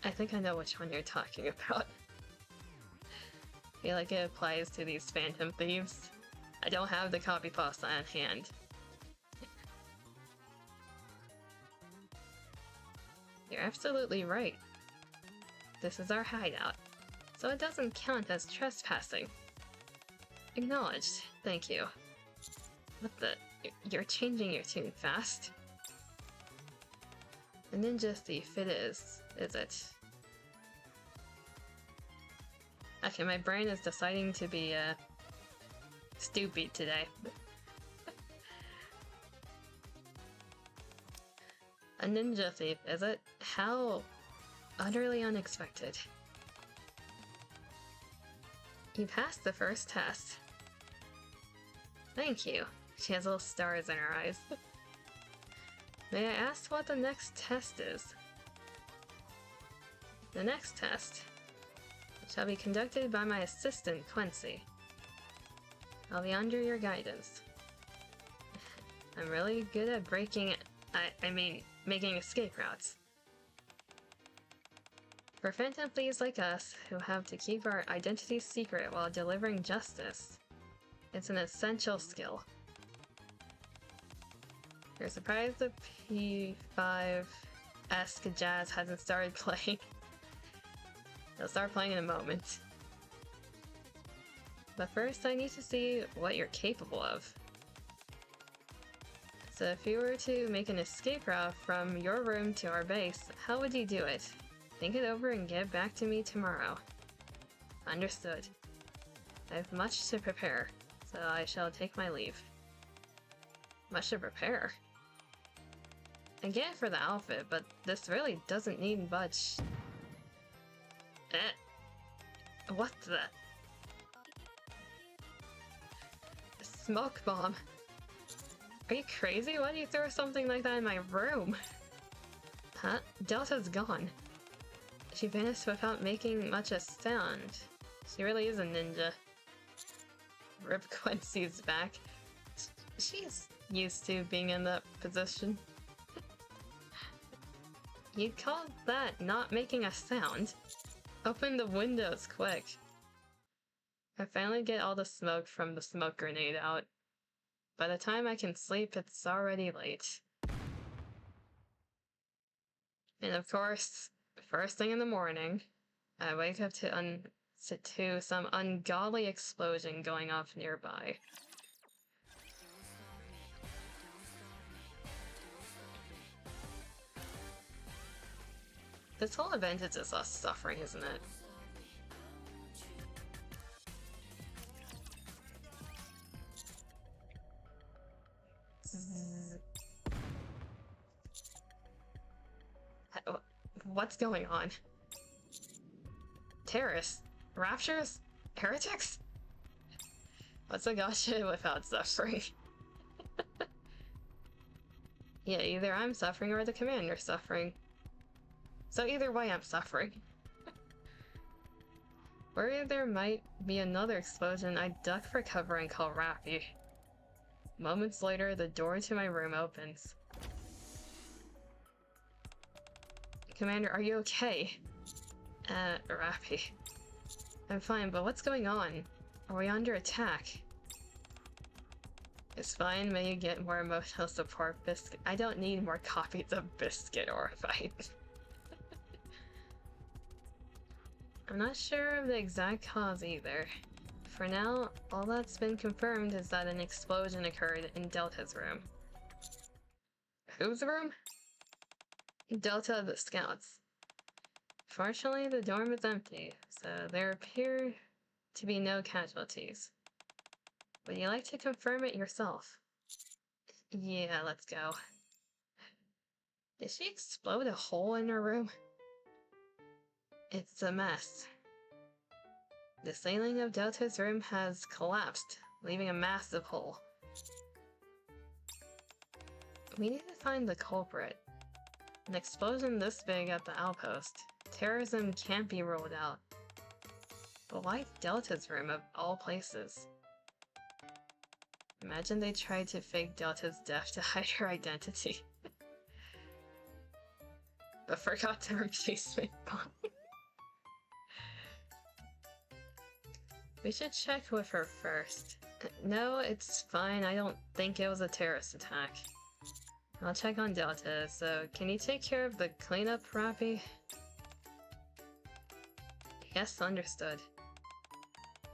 Speaker 1: I think I know which one you're talking about. I feel like it applies to these Phantom Thieves. I don't have the copy pasta on hand. You're absolutely right. This is our hideout, so it doesn't count as trespassing. Acknowledged. Thank you. What the? You're changing your tune fast. A ninja thief it is it? Okay, my brain is deciding to be, stupid today. A ninja thief, is it? How utterly unexpected. You passed the first test. Thank you. She has little stars in her eyes. May I ask what the next test is? The next test shall be conducted by my assistant, Quincy. I'll be under your guidance. I'm really good at making escape routes. For phantom thieves like us, who have to keep our identities secret while delivering justice, it's an essential skill. You're surprised the P5-esque jazz hasn't started playing. It'll start playing in a moment. But first, I need to see what you're capable of. So if you were to make an escape route from your room to our base, how would you do it? Think it over and get back to me tomorrow. Understood. I have much to prepare, so I shall take my leave. Much to prepare? I get it for the outfit, but this really doesn't need much. What the? A smoke bomb. Are you crazy? Why do you throw something like that in my room? Huh? Delta's gone. She vanished without making much a sound. She really is a ninja. Rip Quincy's back. She's used to being in that position. You'd call that not making a sound? Open the windows, quick. I finally get all the smoke from the smoke grenade out. By the time I can sleep, it's already late. And of course, first thing in the morning, I wake up to some ungodly explosion going off nearby. This whole event is just us suffering, isn't it? What's going on? Terrorists? Raptures? Heretics? What's a gacha without suffering? Yeah, either I'm suffering or the commander's suffering. So either way, I'm suffering. Worried there might be another explosion, I duck for cover and call Rappy. Moments later, the door to my room opens. Commander, are you okay? Rappy. I'm fine, but what's going on? Are we under attack? It's fine, may you get more emotional support, Biscuit. I don't need more copies of Biscuit or Fight. I'm not sure of the exact cause either. For now, all that's been confirmed is that an explosion occurred in Delta's room. Whose room? Delta the Scouts. Fortunately, the dorm is empty, so there appear to be no casualties. Would you like to confirm it yourself? Yeah, let's go. Did she explode a hole in her room? It's a mess. The ceiling of Delta's room has collapsed, leaving a massive hole. We need to find the culprit. An explosion this big at the outpost. Terrorism can't be ruled out. But why Delta's room of all places? Imagine they tried to fake Delta's death to hide her identity. But forgot to replace my body. We should check with her first. No, it's fine. I don't think it was a terrorist attack. I'll check on Delta, so can you take care of the cleanup, Rappy? Yes, understood.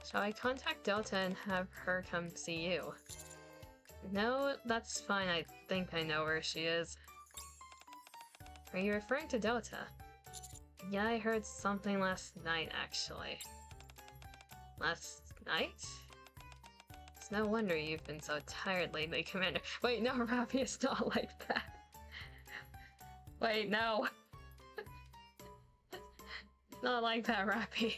Speaker 1: Shall I contact Delta and have her come see you? No, that's fine. I think I know where she is. Are you referring to Delta? Yeah, I heard something last night, actually. Last night? It's no wonder you've been so tired lately, Commander. Wait, no, Rappy, it's not like that. Wait, no. It's not like that, Rappy.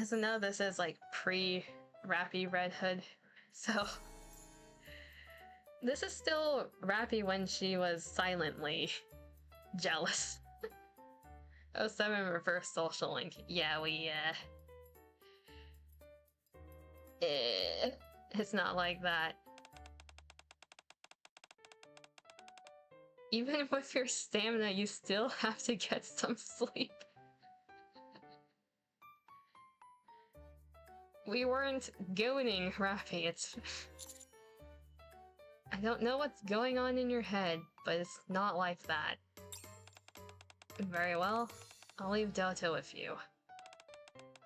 Speaker 1: So now this is like pre-Rappy Red Hood, so... This is still Rappy when she was silently jealous. 07 reverse social link. Yeah, it's not like that. Even with your stamina, you still have to get some sleep. We weren't goading Rappy, it's... I don't know what's going on in your head, but it's not like that. Very well, I'll leave Delta with you.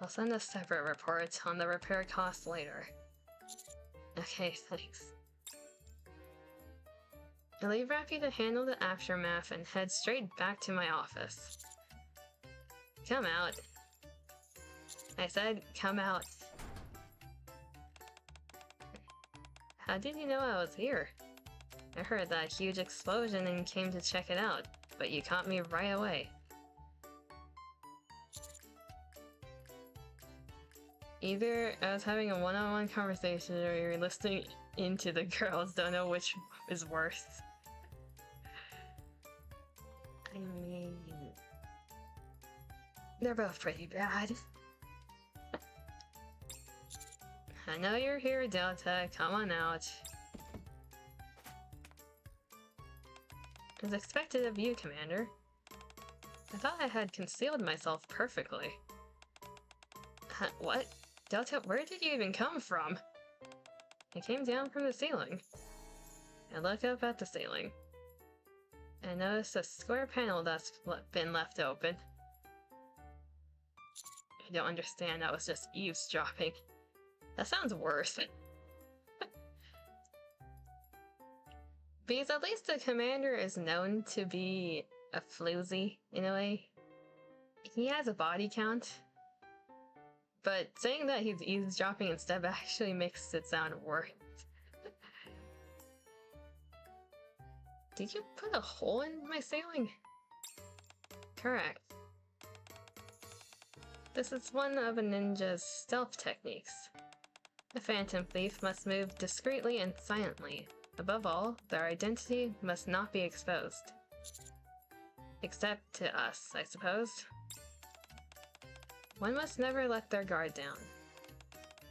Speaker 1: I'll send a separate report on the repair costs later. Okay, thanks. I'll leave Rappy to handle the aftermath and head straight back to my office. Come out. I said, come out. How did you know I was here? I heard that huge explosion and came to check it out, but you caught me right away. Either I was having a one-on-one conversation or you're listening into the girls, don't know which is worse. I mean... they're both pretty bad. I know you're here, Delta. Come on out. As expected of you, Commander. I thought I had concealed myself perfectly. What? Delta, where did you even come from? I came down from the ceiling. I look up at the ceiling. I noticed a square panel that's been left open. I don't understand, that was just eavesdropping. That sounds worse. Because at least the commander is known to be a floozy, in a way. He has a body count. But saying that he's eavesdropping instead actually makes it sound worse. Did you put a hole in my ceiling? Correct. This is one of a ninja's stealth techniques. The Phantom Thief must move discreetly and silently. Above all, their identity must not be exposed. Except to us, I suppose. One must never let their guard down.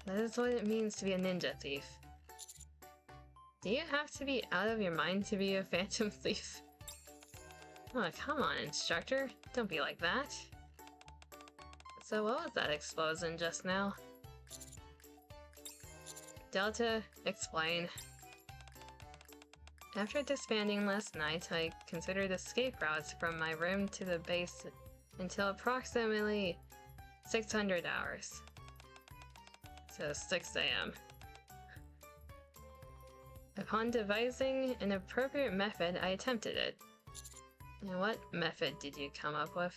Speaker 1: That is what it means to be a ninja thief. Do you have to be out of your mind to be a Phantom Thief? Oh, come on, instructor. Don't be like that. So what was that explosion just now? Delta, explain. After disbanding last night, I considered escape routes from my room to the base until approximately 600 hours. So 6 AM. Upon devising an appropriate method, I attempted it. And what method did you come up with?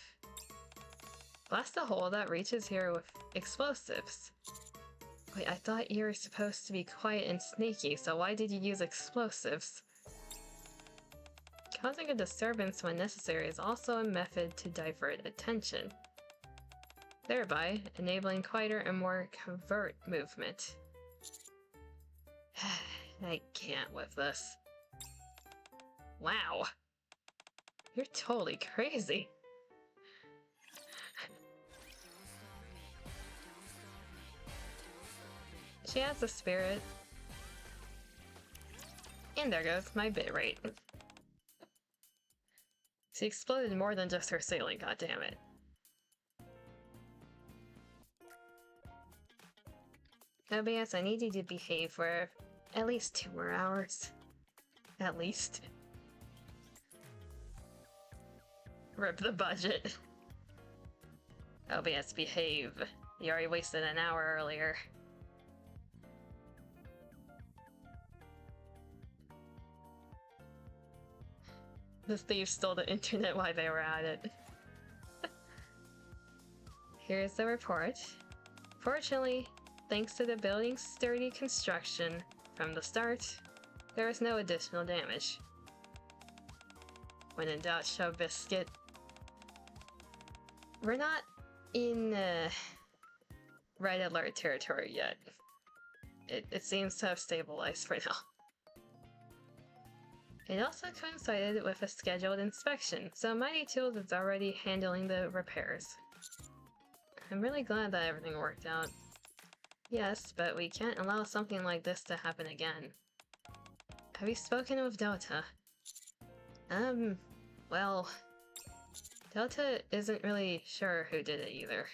Speaker 1: Blast a hole that reaches here with explosives. Wait, I thought you were supposed to be quiet and sneaky, so why did you use explosives? Causing a disturbance when necessary is also a method to divert attention, thereby enabling quieter and more covert movement. I can't with this. Wow. You're totally crazy. She has the spirit. And there goes my bitrate. She exploded more than just her ceiling, goddammit. OBS, I need you to behave for at least 2 more hours. At least. Rip the budget. OBS, behave. You already wasted an hour earlier. The thieves stole the internet while they were at it. Here's the report. Fortunately, thanks to the building's sturdy construction from the start, there was no additional damage. When in doubt, show biscuit. We're not in red alert territory yet. It seems to have stabilized for now. It also coincided with a scheduled inspection, so Mighty Tools is already handling the repairs. I'm really glad that everything worked out. Yes, but we can't allow something like this to happen again. Have you spoken with Delta? Well... Delta isn't really sure who did it either.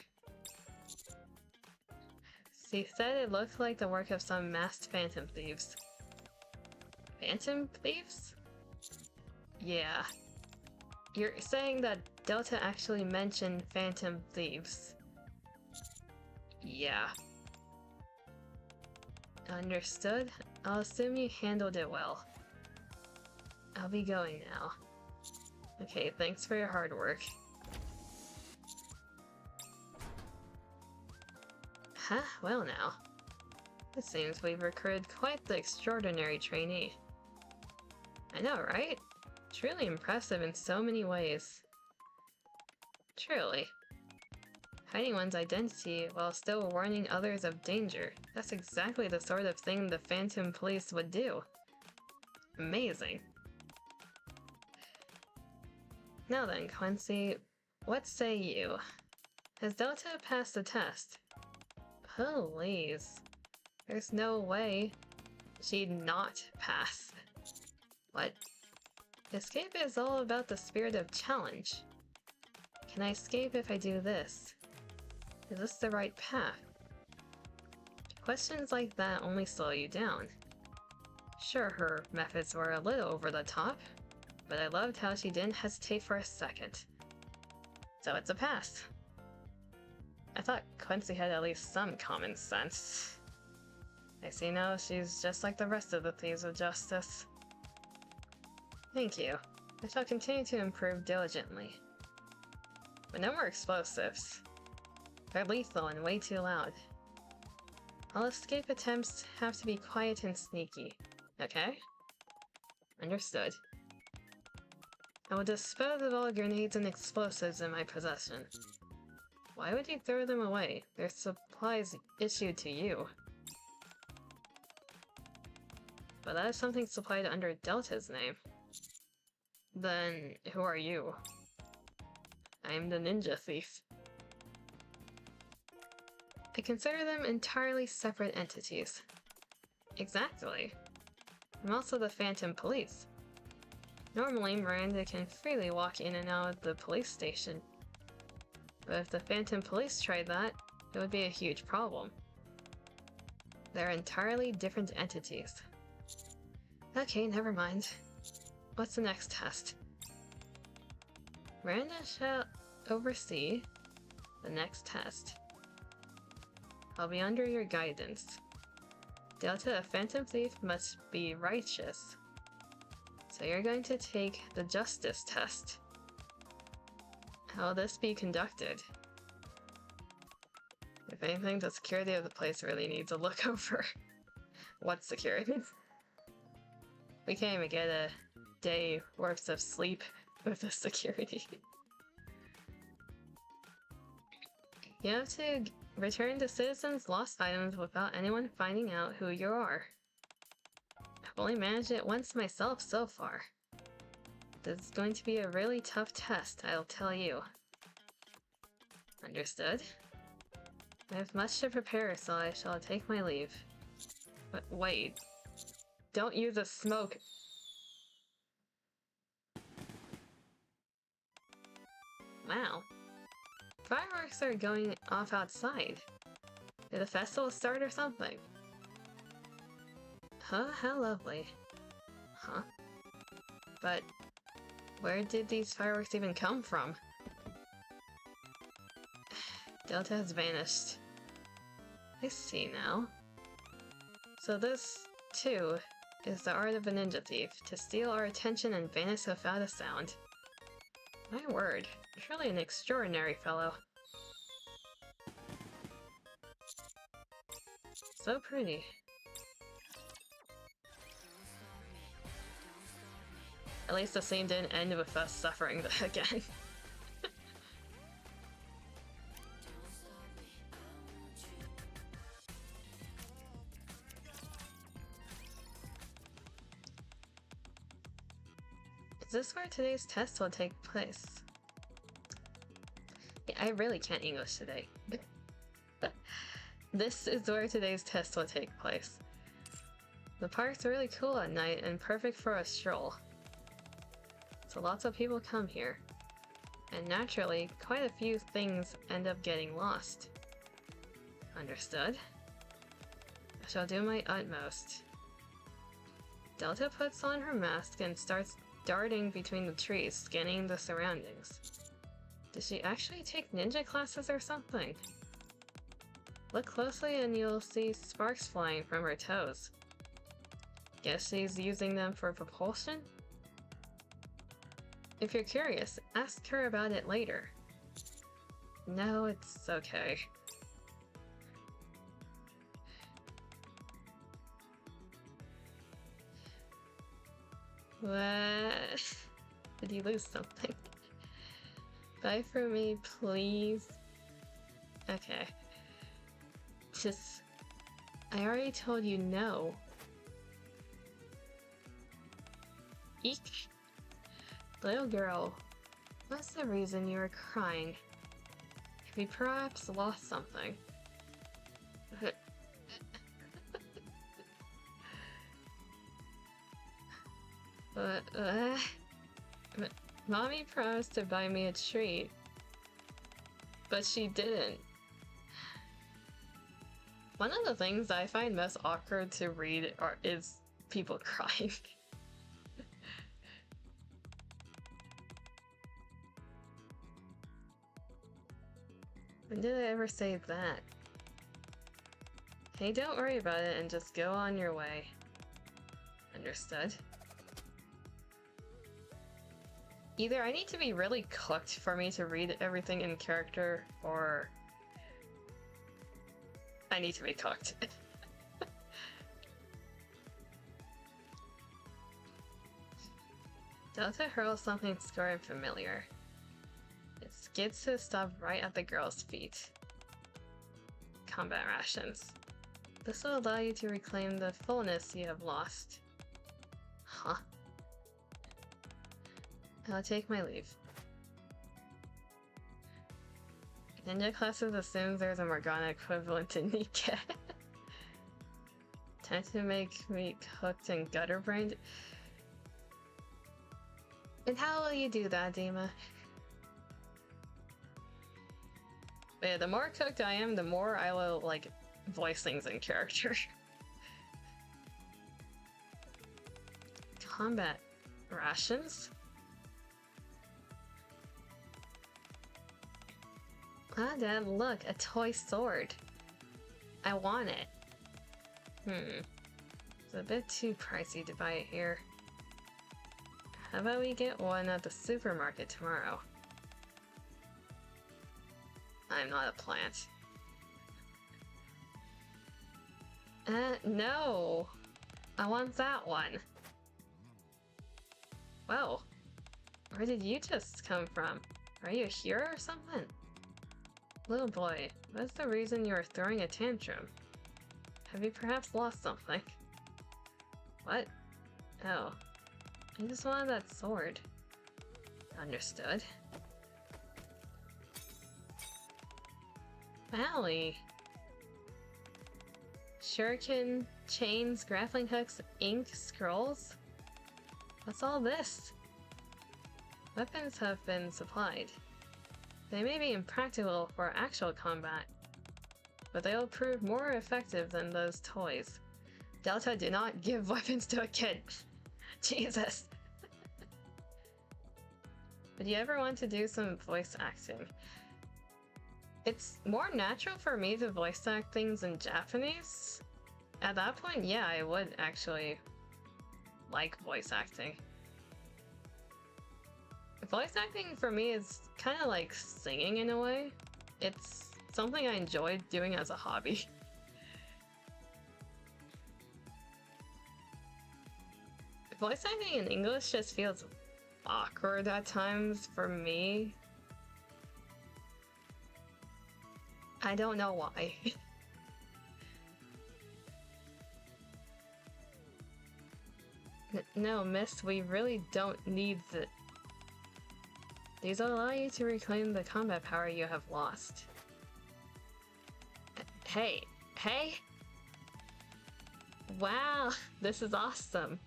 Speaker 1: She said it looked like the work of some masked phantom thieves. Phantom thieves? Yeah. You're saying that Delta actually mentioned phantom thieves? Yeah. Understood. I'll assume you handled it well. I'll be going now. Okay, thanks for your hard work. Huh? Well now. It seems we've recruited quite the extraordinary trainee. I know, right? Truly impressive in so many ways. Truly. Hiding one's identity while still warning others of danger. That's exactly the sort of thing the Phantom Police would do. Amazing. Now then, Quincy, what say you? Has Delta passed the test? Please. There's no way she'd not pass. What? Escape is all about the spirit of challenge. Can I escape if I do this? Is this the right path? Questions like that only slow you down. Sure, her methods were a little over the top, but I loved how she didn't hesitate for a second. So it's a pass. I thought Quincy had at least some common sense. I see now she's just like the rest of the thieves of justice. Thank you. I shall continue to improve diligently. But no more explosives. They're lethal and way too loud. All escape attempts have to be quiet and sneaky, okay? Understood. I will dispose of all grenades and explosives in my possession. Why would you throw them away? They're supplies issued to you. But that is something supplied under Delta's name. Then, who are you? I am the ninja thief. I consider them entirely separate entities. Exactly. I'm also the Phantom Police. Normally, Miranda can freely walk in and out of the police station. But if the Phantom Police tried that, it would be a huge problem. They're entirely different entities. Okay, never mind. What's the next test? Miranda shall oversee the next test. I'll be under your guidance. Delta, a phantom thief must be righteous. So you're going to take the justice test. How will this be conducted? If anything, the security of the place really needs a look over. What security? We can't even get a day worth of sleep with the security. You have to return the citizens' lost items without anyone finding out who you are. I've only managed it once myself so far. This is going to be a really tough test, I'll tell you. Understood? I have much to prepare, so I shall take my leave. But wait. Don't use the smoke. Wow. Fireworks are going off outside. Did the festival start or something? Huh? How lovely. Huh? But where did these fireworks even come from? Delta has vanished. I see now. So this, too, is the art of a ninja thief, to steal our attention and vanish without a sound. My word, truly an extraordinary fellow. So pretty. At least the scene didn't end with us suffering again. Is this where today's test will take place? Yeah, I really can't English today. This is where today's test will take place. The park's really cool at night and perfect for a stroll. So lots of people come here. And naturally, quite a few things end up getting lost. Understood? I shall do my utmost. Delta puts on her mask and starts darting between the trees, scanning the surroundings. Did she actually take ninja classes or something? Look closely and you'll see sparks flying from her toes. Guess she's using them for propulsion? If you're curious, ask her about it later. No, it's okay. What? Did you lose something? Buy for me, please. Okay. Just... I already told you no. Eek. Little girl, what's the reason you are crying? Have you perhaps lost something? Mommy promised to buy me a treat, but she didn't. One of the things I find most awkward to read is people crying. When did I ever say that? Hey, don't worry about it and just go on your way. Understood? Either I need to be really cooked for me to read everything in character, or I need to be cooked. Delta hurls something square and familiar. It skids to a stop right at the girl's feet. Combat rations. This will allow you to reclaim the fullness you have lost. Huh? I'll take my leave. Ninja classes assumes there's a Morgana equivalent to NIKKE. Time to make me cooked and gutter-brained. And how will you do that, Dima? Yeah, the more cooked I am, the more I will, like, voice things in character. Combat rations? Ah, Dad, look, a toy sword. I want it. It's a bit too pricey to buy it here. How about we get one at the supermarket tomorrow? I'm not a plant. No! I want that one. Whoa. Where did you just come from? Are you a hero or something? Little boy, what's the reason you are throwing a tantrum? Have you perhaps lost something? What? Oh. I just wanted that sword. Understood. Valley. Shuriken, chains, grappling hooks, ink, scrolls? What's all this? Weapons have been supplied. They may be impractical for actual combat, but they will prove more effective than those toys. Delta, do not give weapons to a kid. Jesus. Would you ever want to do some voice acting? It's more natural for me to voice act things in Japanese. At that point, yeah, I would actually like voice acting. Voice acting for me is kind of like singing in a way. It's something I enjoy doing as a hobby. Voice acting in English just feels awkward at times for me. I don't know why. No, miss, we really don't need the... These will allow you to reclaim the combat power you have lost. Hey! Hey! Wow, this is awesome!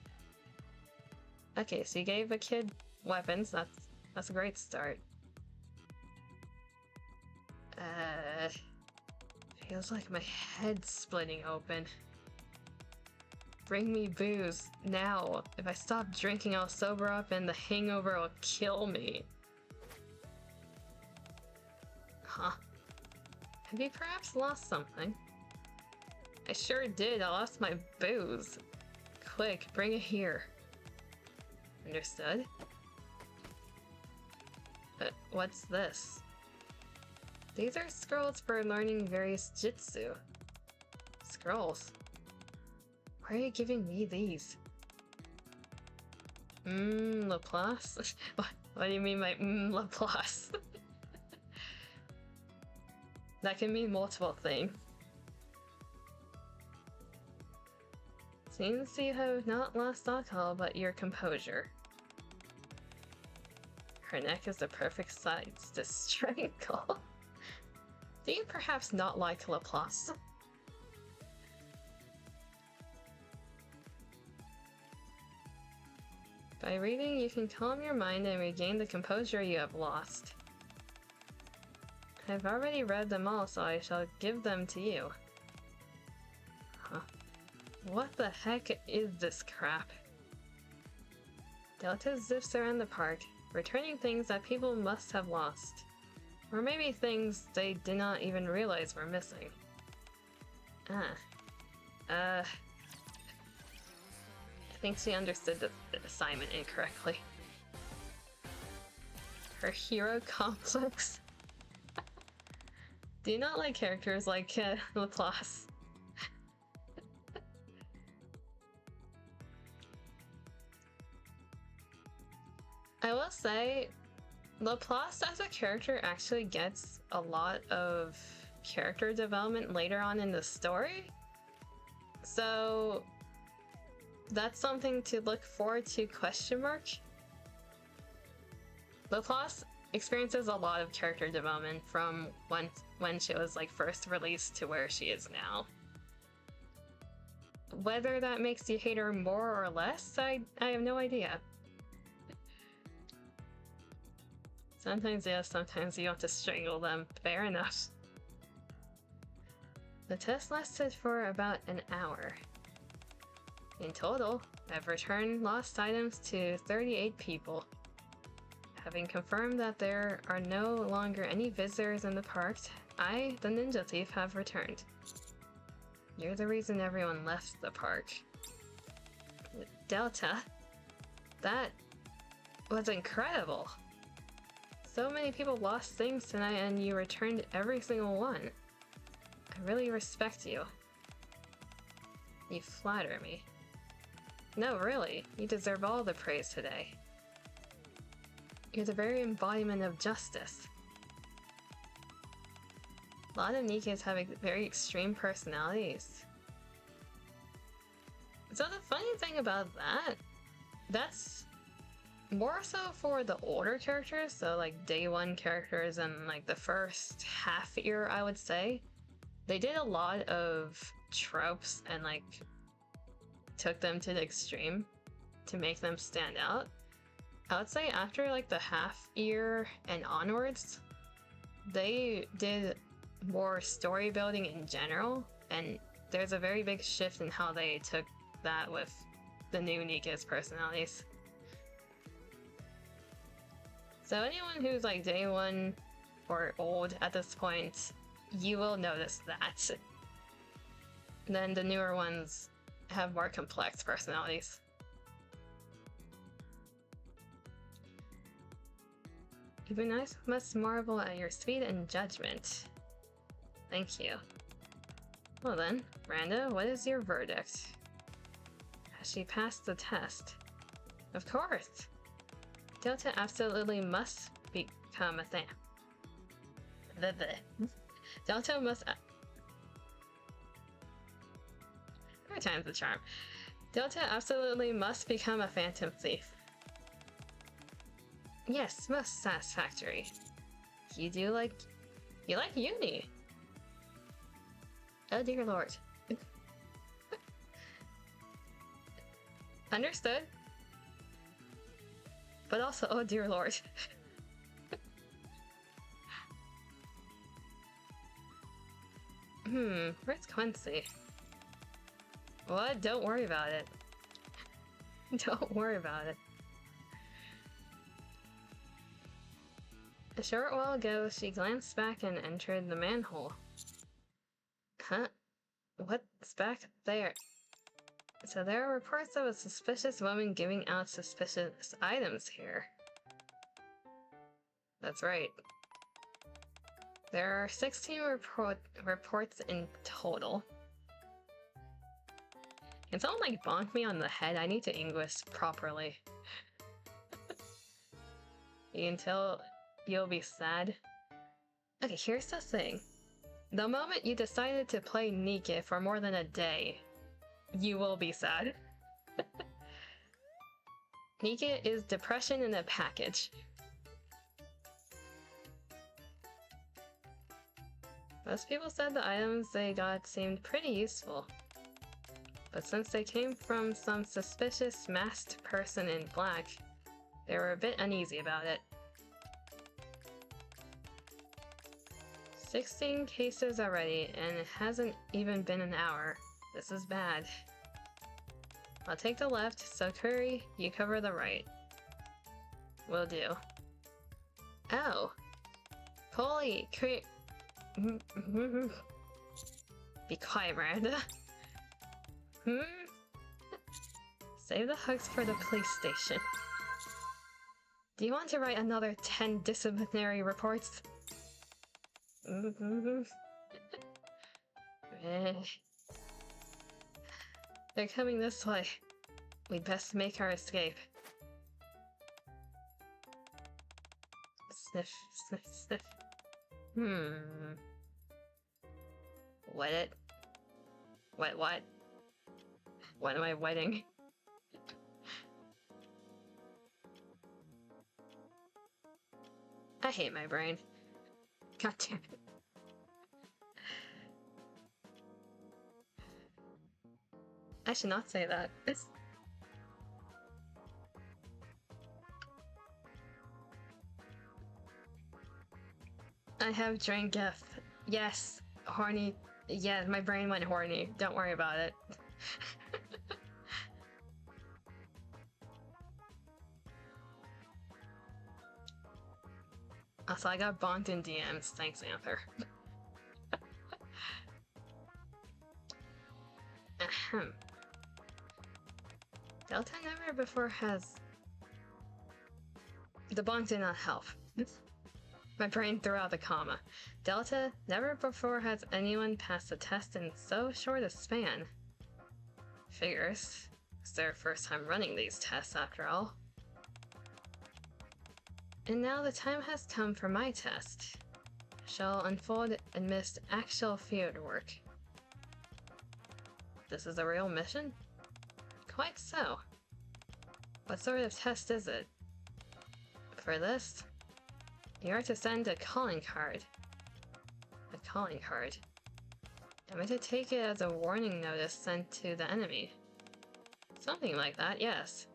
Speaker 1: Okay, so you gave a kid weapons, that's a great start. Feels like my head's splitting open. Bring me booze, now. If I stop drinking, I'll sober up and the hangover will kill me. Huh. Have you perhaps lost something? I sure did, I lost my booze. Quick, bring it here. Understood? But what's this? These are scrolls for learning various jutsu. Scrolls? Why are you giving me these? Laplace? What do you mean by Laplace? That can mean multiple things. Seems you have not lost alcohol, but your composure. Her neck is the perfect size to strangle. Do you perhaps not like Laplace? By reading, you can calm your mind and regain the composure you have lost. I've already read them all, so I shall give them to you. Huh. What the heck is this crap? Delta zips around the park, returning things that people must have lost. Or maybe things they did not even realize were missing. I think she understood the assignment incorrectly. Her hero complex? Do you not like characters like Laplace? I will say, Laplace as a character actually gets a lot of character development later on in the story. So that's something to look forward to, question mark. Laplace experiences a lot of character development from when she was like first released to where she is now. Whether that makes you hate her more or less, I have no idea. Sometimes yes, sometimes you want to strangle them. Fair enough. The test lasted for about an hour. In total, I've returned lost items to 38 people. Having confirmed that there are no longer any visitors in the park, I, the ninja thief, have returned. You're the reason everyone left the park. Delta, that was incredible. So many people lost things tonight and you returned every single one. I really respect you. You flatter me. No, really, you deserve all the praise today. You're the very embodiment of justice. A lot of NIKKEs have very extreme personalities. So the funny thing about that's more so for the older characters, so like day one characters and like the first half year, I would say. They did a lot of tropes and like took them to the extreme to make them stand out. I would say after like the half year and onwards, they did more story building in general, and there's a very big shift in how they took that with the new NIKKE's personalities. So anyone who's like day one or old at this point, you will notice that. Then the newer ones have more complex personalities. Even I must marvel at your speed and judgment. Thank you. Well then, Randa, what is your verdict? Has she passed the test? Of course! Delta absolutely must become a thing. Delta must... Every time's the charm. Delta absolutely must become a phantom thief. Yes, most satisfactory. You like Uni. Oh dear lord. Understood. But also, oh dear lord. Where's Quincy? What? Don't worry about it. Don't worry about it. A short while ago, she glanced back and entered the manhole. Huh? What's back there? So there are reports of a suspicious woman giving out suspicious items here. That's right. There are 16 reports in total. Can someone like bonk me on the head? I need to English properly. Until you'll be sad. Okay, here's the thing. The moment you decided to play NIKKE for more than a day, you will be sad. NIKKE is depression in a package. Most people said the items they got seemed pretty useful. But since they came from some suspicious masked person in black, they were a bit uneasy about it. 16 cases already, and it hasn't even been an hour. This is bad. I'll take the left, so Curry, you cover the right. Will do. Oh! Holy cre- Be quiet, Miranda. Save the hugs for the police station. Do you want to write another 10 disciplinary reports? They're coming this way. We'd best make our escape. Sniff, sniff, sniff. Wet it? Wet what? What am I wetting? I hate my brain. God damn it. I should not say that. I have drank F. Yes. Horny. Yeah, my brain went horny. Don't worry about it. Also, I got bonked in DMs. Thanks, Anther. Ahem. Delta never before has... The bonk did not help. My brain threw out the comma. Delta, never before has anyone passed the test in so short a span. Figures. It's their first time running these tests, after all. And now the time has come for my test. Shall unfold amidst actual field work. This is a real mission? Quite so. What sort of test is it? For this, you are to send a calling card. A calling card. Am I to take it as a warning notice sent to the enemy? Something like that, yes.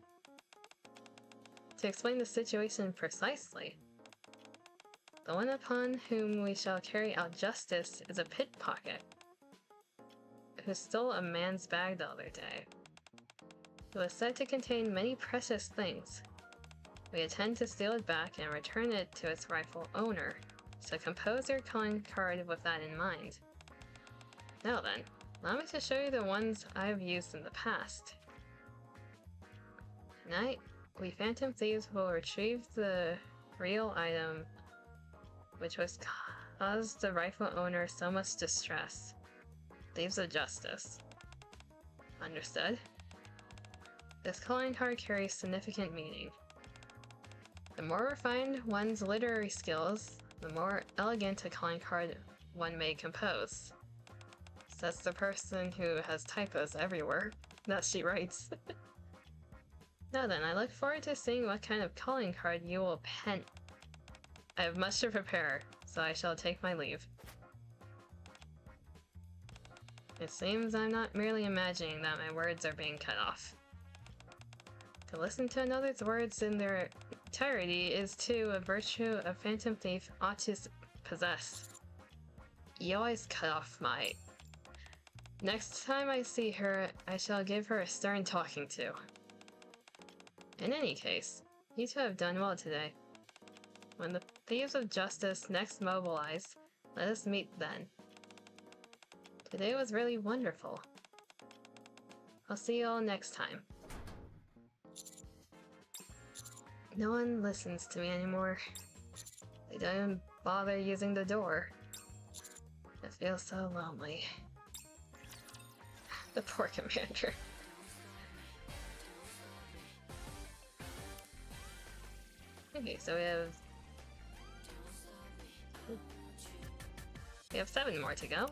Speaker 1: To explain the situation precisely, the one upon whom we shall carry out justice is a pickpocket, who stole a man's bag the other day. It was said to contain many precious things. We intend to steal it back and return it to its rightful owner, so compose your calling card with that in mind. Now then, allow me to show you the ones I've used in the past. Tonight, we Phantom Thieves will retrieve the real item which was caused the rightful owner so much distress. Thieves of Justice. Understood? This calling card carries significant meaning. The more refined one's literary skills, the more elegant a calling card one may compose. Says the person who has typos everywhere that she writes. Now then, I look forward to seeing what kind of calling card you will pen. I have much to prepare, so I shall take my leave. It seems I'm not merely imagining that my words are being cut off. To listen to another's words in their entirety is too a virtue a Phantom Thief ought to possess. You always cut off my... Next time I see her, I shall give her a stern talking to. In any case, you two have done well today. When the Thieves of Justice next mobilize, let us meet then. Today was really wonderful. I'll see you all next time. No one listens to me anymore. They don't even bother using the door. It feels so lonely. The poor commander. Okay, so we have 7 more to go.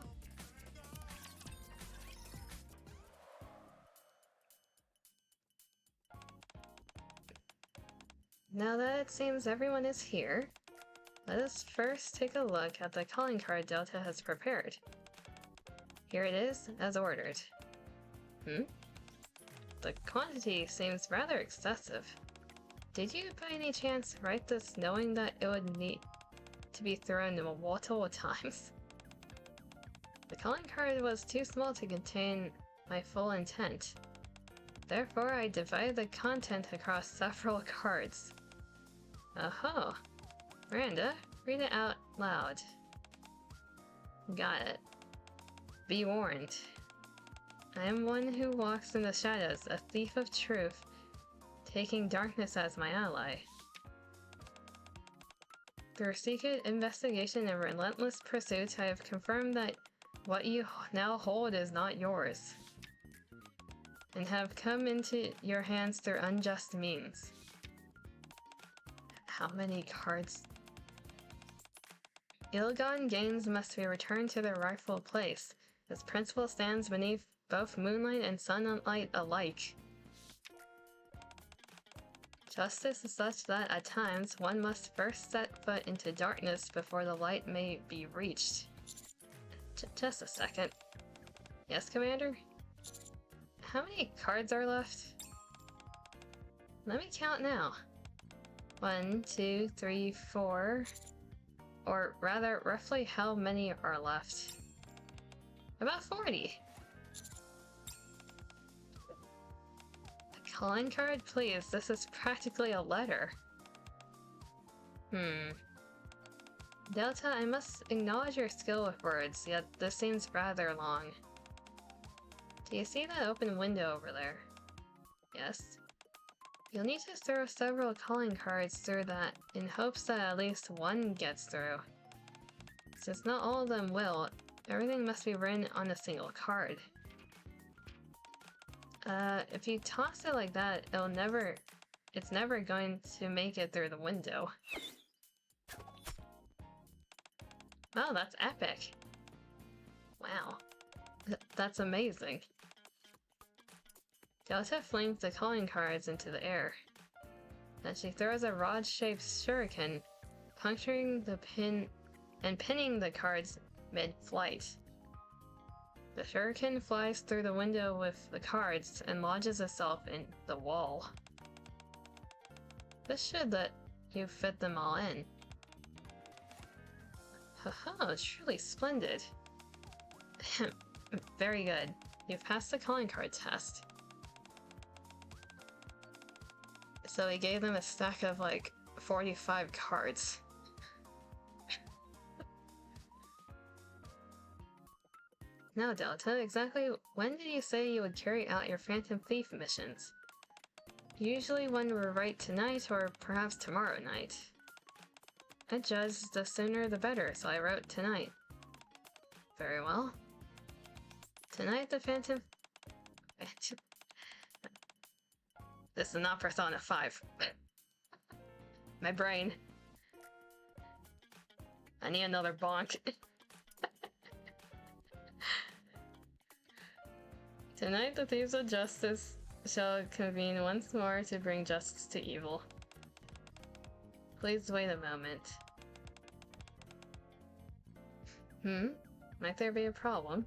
Speaker 1: Now that it seems everyone is here, let us first take a look at the calling card Delta has prepared. Here it is, as ordered. The quantity seems rather excessive. Did you by any chance write this knowing that it would need to be thrown multiple times? The calling card was too small to contain my full intent. Therefore, I divided the content across several cards. Oh, Miranda, read it out loud. Got it. Be warned. I am one who walks in the shadows, a thief of truth, taking darkness as my ally. Through secret investigation and relentless pursuit, I have confirmed that what you now hold is not yours, and have come into your hands through unjust means. How many cards? Ill-gotten gains must be returned to their rightful place. This principle stands beneath both moonlight and sunlight alike. Justice is such that at times one must first set foot into darkness before the light may be reached. Just a second. Yes, Commander? How many cards are left? Let me count now. 1, 2, 3, 4. Or rather, roughly how many are left? About 40. A calling card, please. This is practically a letter. Delta, I must acknowledge your skill with words, yet this seems rather long. Do you see that open window over there? Yes. You'll need to throw several calling cards through that in hopes that at least one gets through. Since not all of them will, everything must be written on a single card. If you toss it like that, it's never going to make it through the window. Oh, that's epic. Wow. That's amazing. Delta flings the calling cards into the air. Then she throws a rod-shaped shuriken, puncturing the pin and pinning the cards mid-flight. The shuriken flies through the window with the cards and lodges itself in the wall. This should let you fit them all in. Haha, truly splendid. Very good. You've passed the calling card test. So he gave them a stack of like 45 cards. Now, Delta, exactly when did you say you would carry out your Phantom Thief missions? Usually when we're right tonight, or perhaps tomorrow night. I judged the sooner the better, so I wrote tonight. Very well. Tonight the Phantom... This is not Persona 5. My brain. I need another bonk. Tonight the Thieves of Justice shall convene once more to bring justice to evil. Please wait a moment. Might there be a problem?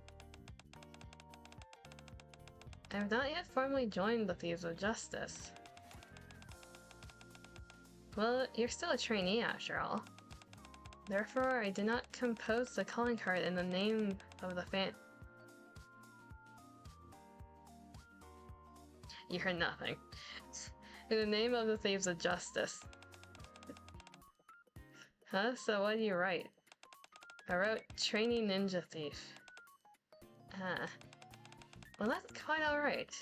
Speaker 1: I have not yet formally joined the Thieves of Justice. Well, you're still a trainee after all. Therefore, I did not compose the calling card in the name of the You heard nothing. In the name of the Thieves of Justice. Huh? So what do you write? I wrote Trainee Ninja Thief. Well, that's quite alright.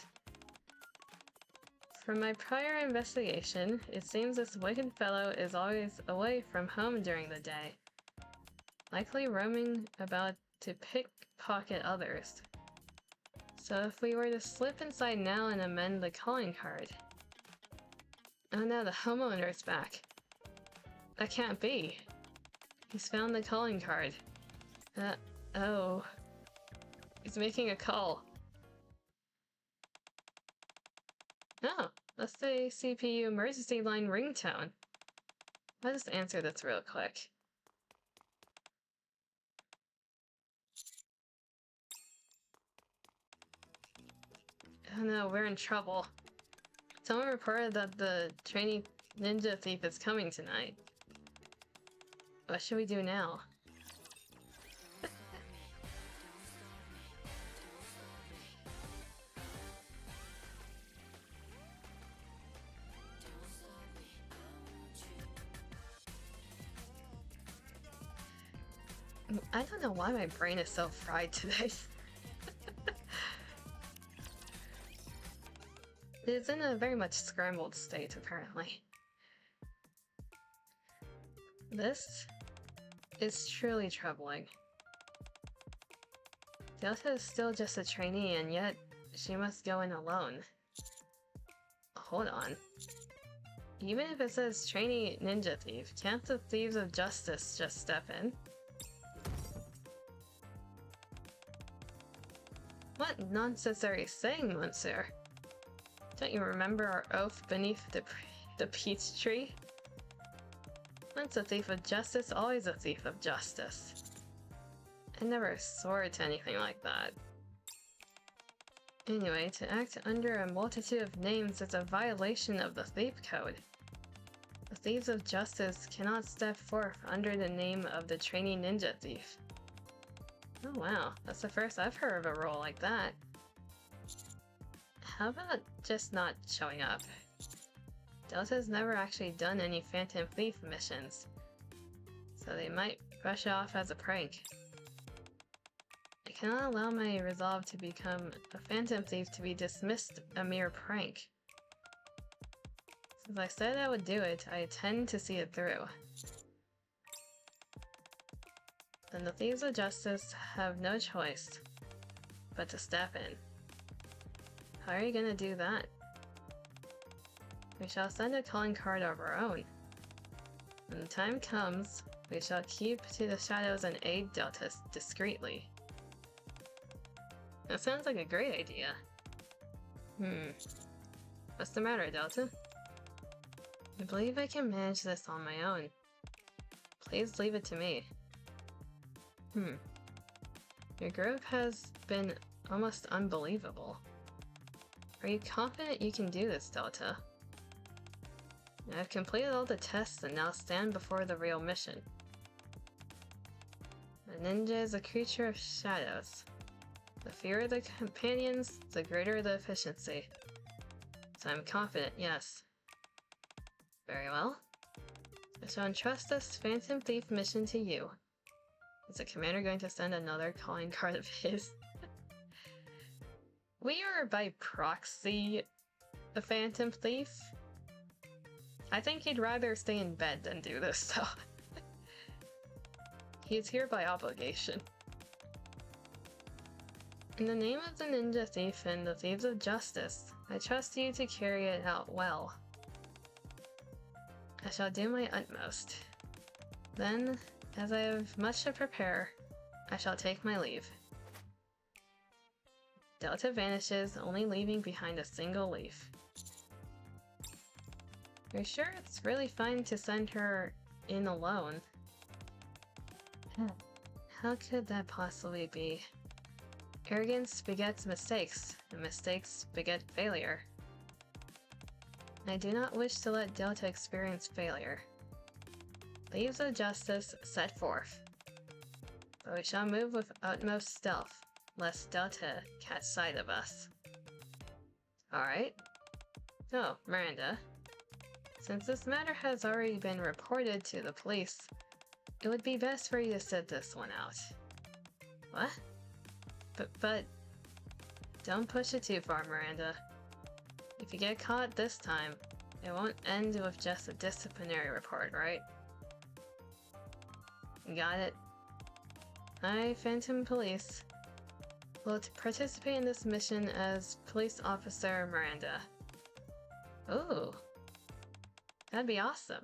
Speaker 1: From my prior investigation, it seems this wicked fellow is always away from home during the day. Likely roaming about to pickpocket others. So if we were to slip inside now and amend the calling card... Oh no, the homeowner's back. That can't be. He's found the calling card. Oh. He's making a call. Oh, that's the CPU emergency line ringtone. I'll just answer this real quick. Oh no, we're in trouble. Someone reported that the trainee ninja thief is coming tonight. What should we do now? I don't know why my brain is so fried today. It's in a very much scrambled state, apparently. This is truly troubling. Delta is still just a trainee, and yet she must go in alone. Hold on. Even if it says trainee ninja thief, can't the Thieves of Justice just step in? What nonsense are you saying, Monsieur? Don't you remember our oath beneath the peach tree? Once a thief of justice, always a thief of justice. I never swore to anything like that. Anyway, to act under a multitude of names is a violation of the thief code. The Thieves of Justice cannot step forth under the name of the trainee ninja thief. Oh wow, that's the first I've heard of a rule like that. How about just not showing up? Delta's never actually done any Phantom Thief missions, so they might brush it off as a prank. I cannot allow my resolve to become a phantom thief to be dismissed a mere prank. Since I said I would do it, I intend to see it through. And the Thieves of Justice have no choice but to step in. How are you gonna do that? We shall send a calling card of our own. When the time comes, we shall keep to the shadows and aid Delta discreetly. That sounds like a great idea. What's the matter, Delta? I believe I can manage this on my own. Please leave it to me. Your group has been almost unbelievable. Are you confident you can do this, Delta? I've completed all the tests and now stand before the real mission. A ninja is a creature of shadows. The fewer the companions, the greater the efficiency. So I'm confident, yes. Very well. I shall entrust this Phantom Thief mission to you. Is the commander going to send another calling card of his? We are by proxy a Phantom Thief. I think he'd rather stay in bed than do this, though. He's here by obligation. In the name of the Ninja Thief and the Thieves of Justice, I trust you to carry it out well. I shall do my utmost. Then, as I have much to prepare, I shall take my leave. Delta vanishes, only leaving behind a single leaf. Are you sure it's really fine to send her in alone? How could that possibly be? Arrogance begets mistakes, and mistakes beget failure. I do not wish to let Delta experience failure. Thieves of Justice, set forth. But we shall move with utmost stealth, lest Delta catch sight of us. Alright. Oh, Miranda. Since this matter has already been reported to the police, it would be best for you to sit this one out. What? But don't push it too far, Miranda. If you get caught this time, it won't end with just a disciplinary report, right? Got it. I, Phantom Police, will participate in this mission as Police Officer Miranda. Ooh. That'd be awesome.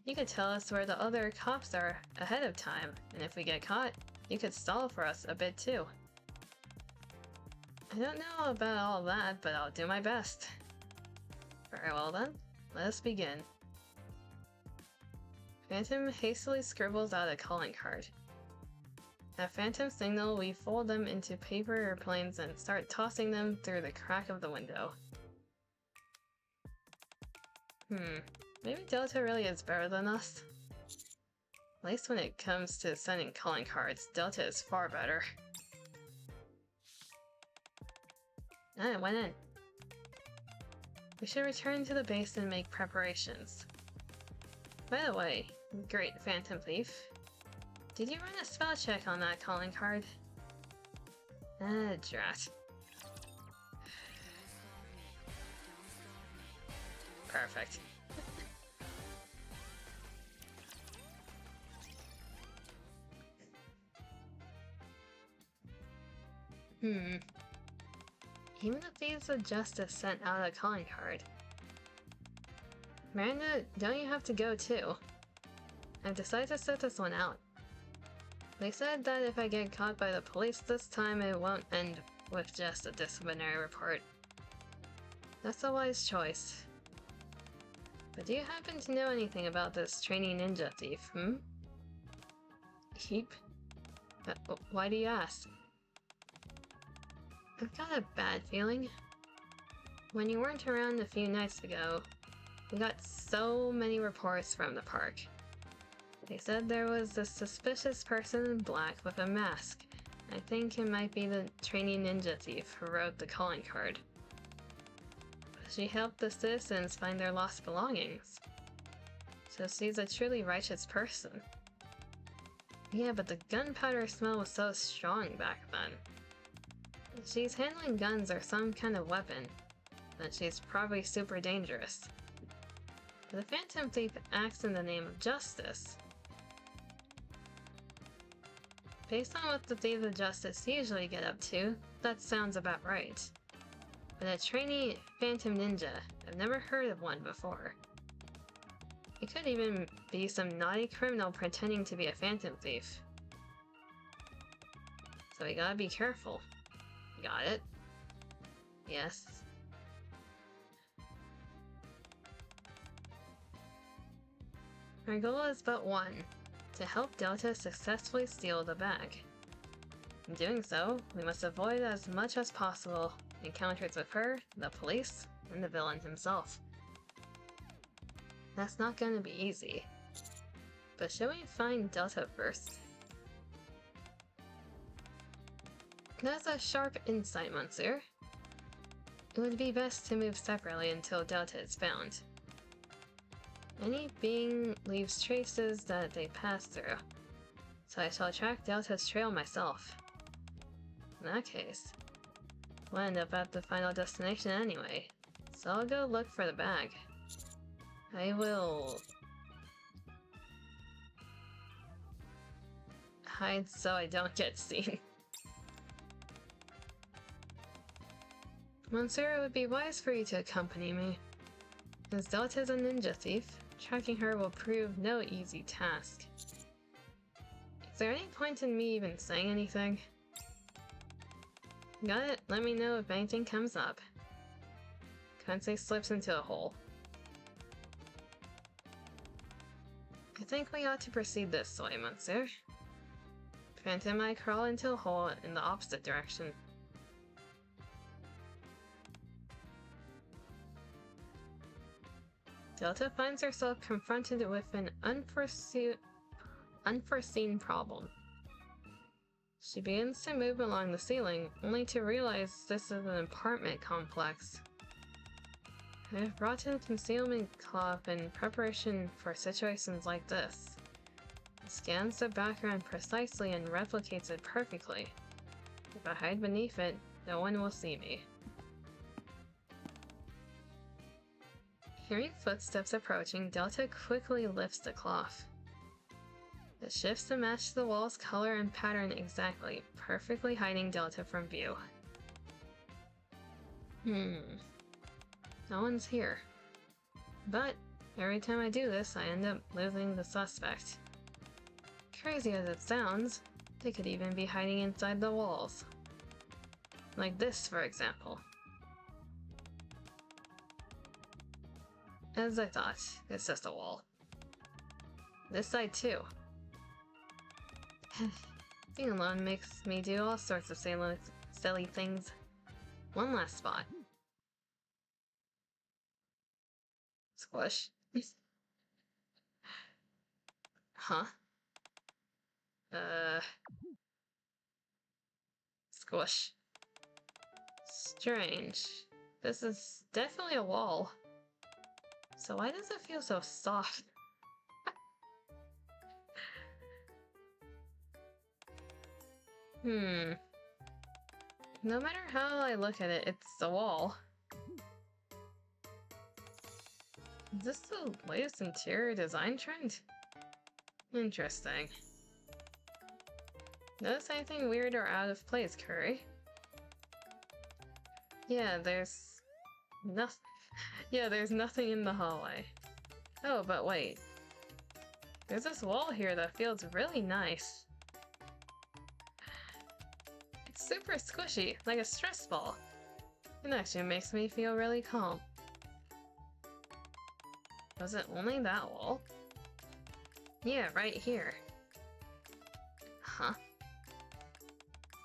Speaker 1: You could tell us where the other cops are ahead of time, and if we get caught, you could stall for us a bit too. I don't know about all that, but I'll do my best. Very well then, let us begin. Phantom hastily scribbles out a calling card. At Phantom's signal, we fold them into paper airplanes and start tossing them through the crack of the window. Maybe Delta really is better than us. At least when it comes to sending calling cards, Delta is far better. Ah, it went in. We should return to the base and make preparations. By the way, great Phantom Thief, did you run a spell check on that calling card? Ah, drat. Perfect. Even the Thieves of Justice sent out a calling card. Miranda, don't you have to go too? I've decided to sit this one out. They said that if I get caught by the police this time, it won't end with just a disciplinary report. That's a wise choice. But do you happen to know anything about this trainee ninja thief, Heap? Why do you ask? I've got a bad feeling. When you weren't around a few nights ago, we got so many reports from the park. They said there was a suspicious person in black with a mask. I think it might be the trainee ninja thief who wrote the calling card. She helped the citizens find their lost belongings. So she's a truly righteous person. Yeah, but the gunpowder smell was so strong back then. If she's handling guns or some kind of weapon, then she's probably super dangerous. But the Phantom Thief acts in the name of justice. Based on what the Thieves of Justice usually get up to, that sounds about right. But a trainee Phantom Ninja, I've never heard of one before. It could even be some naughty criminal pretending to be a Phantom Thief. So we gotta be careful. Got it? Yes. Our goal is but one, to help Delta successfully steal the bag. In doing so, we must avoid as much as possible encounters with her, the police, and the villain himself. That's not gonna be easy. But should we find Delta first? That's a sharp insight, Monsieur. It would be best to move separately until Delta is found. Any being leaves traces that they pass through, so I shall track Delta's trail myself. In that case, we'll end up at the final destination anyway, so I'll go look for the bag. I will hide so I don't get seen. Monsieur, it would be wise for you to accompany me. As Delta's a ninja thief, tracking her will prove no easy task. Is there any point in me even saying anything? Got it, let me know if anything comes up. Kansei slips into a hole. I think we ought to proceed this way, Monsieur. Phantom I crawl into a hole in the opposite direction. Delta finds herself confronted with an unforeseen problem. She begins to move along the ceiling, only to realize this is an apartment complex. I have brought in a concealment cloth in preparation for situations like this. It scans the background precisely and replicates it perfectly. If I hide beneath it, no one will see me. Hearing footsteps approaching, Delta quickly lifts the cloth. It shifts to match the wall's color and pattern exactly, perfectly hiding Delta from view. No one's here. But every time I do this, I end up losing the suspect. Crazy as it sounds, they could even be hiding inside the walls. Like this, for example. As I thought, it's just a wall. This side too. Being alone makes me do all sorts of silly things. One last spot. Squish. Huh? Squish. Strange. This is definitely a wall. So why does it feel so soft? No matter how I look at it, it's a wall. Is this the latest interior design trend? Interesting. Notice anything weird or out of place, Curry? Yeah, there's nothing. Yeah, there's nothing in the hallway. Oh, but wait. There's this wall here that feels really nice. It's super squishy, like a stress ball. It actually makes me feel really calm. Was it only that wall? Yeah, right here. Huh?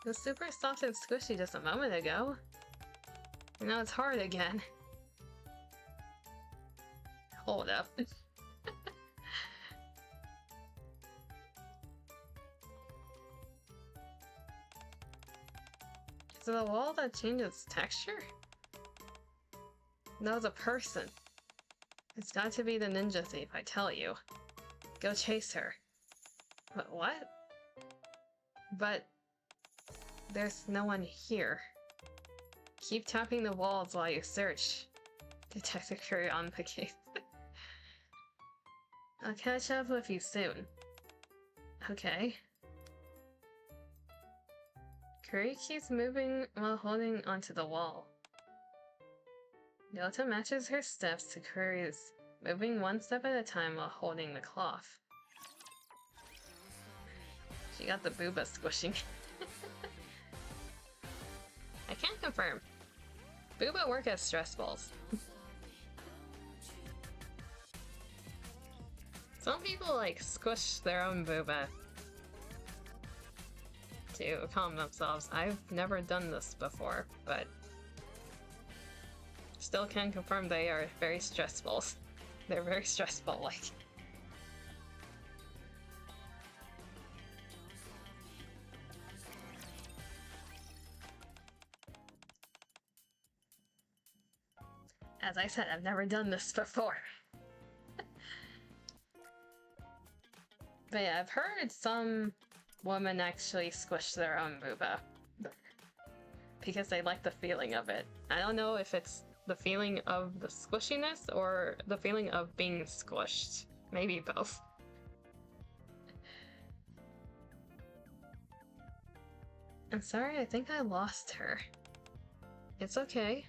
Speaker 1: It was super soft and squishy just a moment ago. And now it's hard again. Hold up. Is it a wall that changes texture? That was a person. It's got to be the ninja thief, I tell you. Go chase her. But what? But there's no one here. Keep tapping the walls while you search. Detective Curry on the case. I'll catch up with you soon. Okay. Curry keeps moving while holding onto the wall. Delta matches her steps to Curry's, moving one step at a time while holding the cloth. She got the booba squishing. I can't confirm. Booba work as stress balls. Some people like squish their own booba to calm themselves. I've never done this before, but still can confirm they are very stressful. They're very stressful-like. As I said, I've never done this before. But yeah, I've heard some women actually squish their own booba because they like the feeling of it. I don't know if it's the feeling of the squishiness or the feeling of being squished. Maybe both. I'm sorry, I think I lost her. It's okay.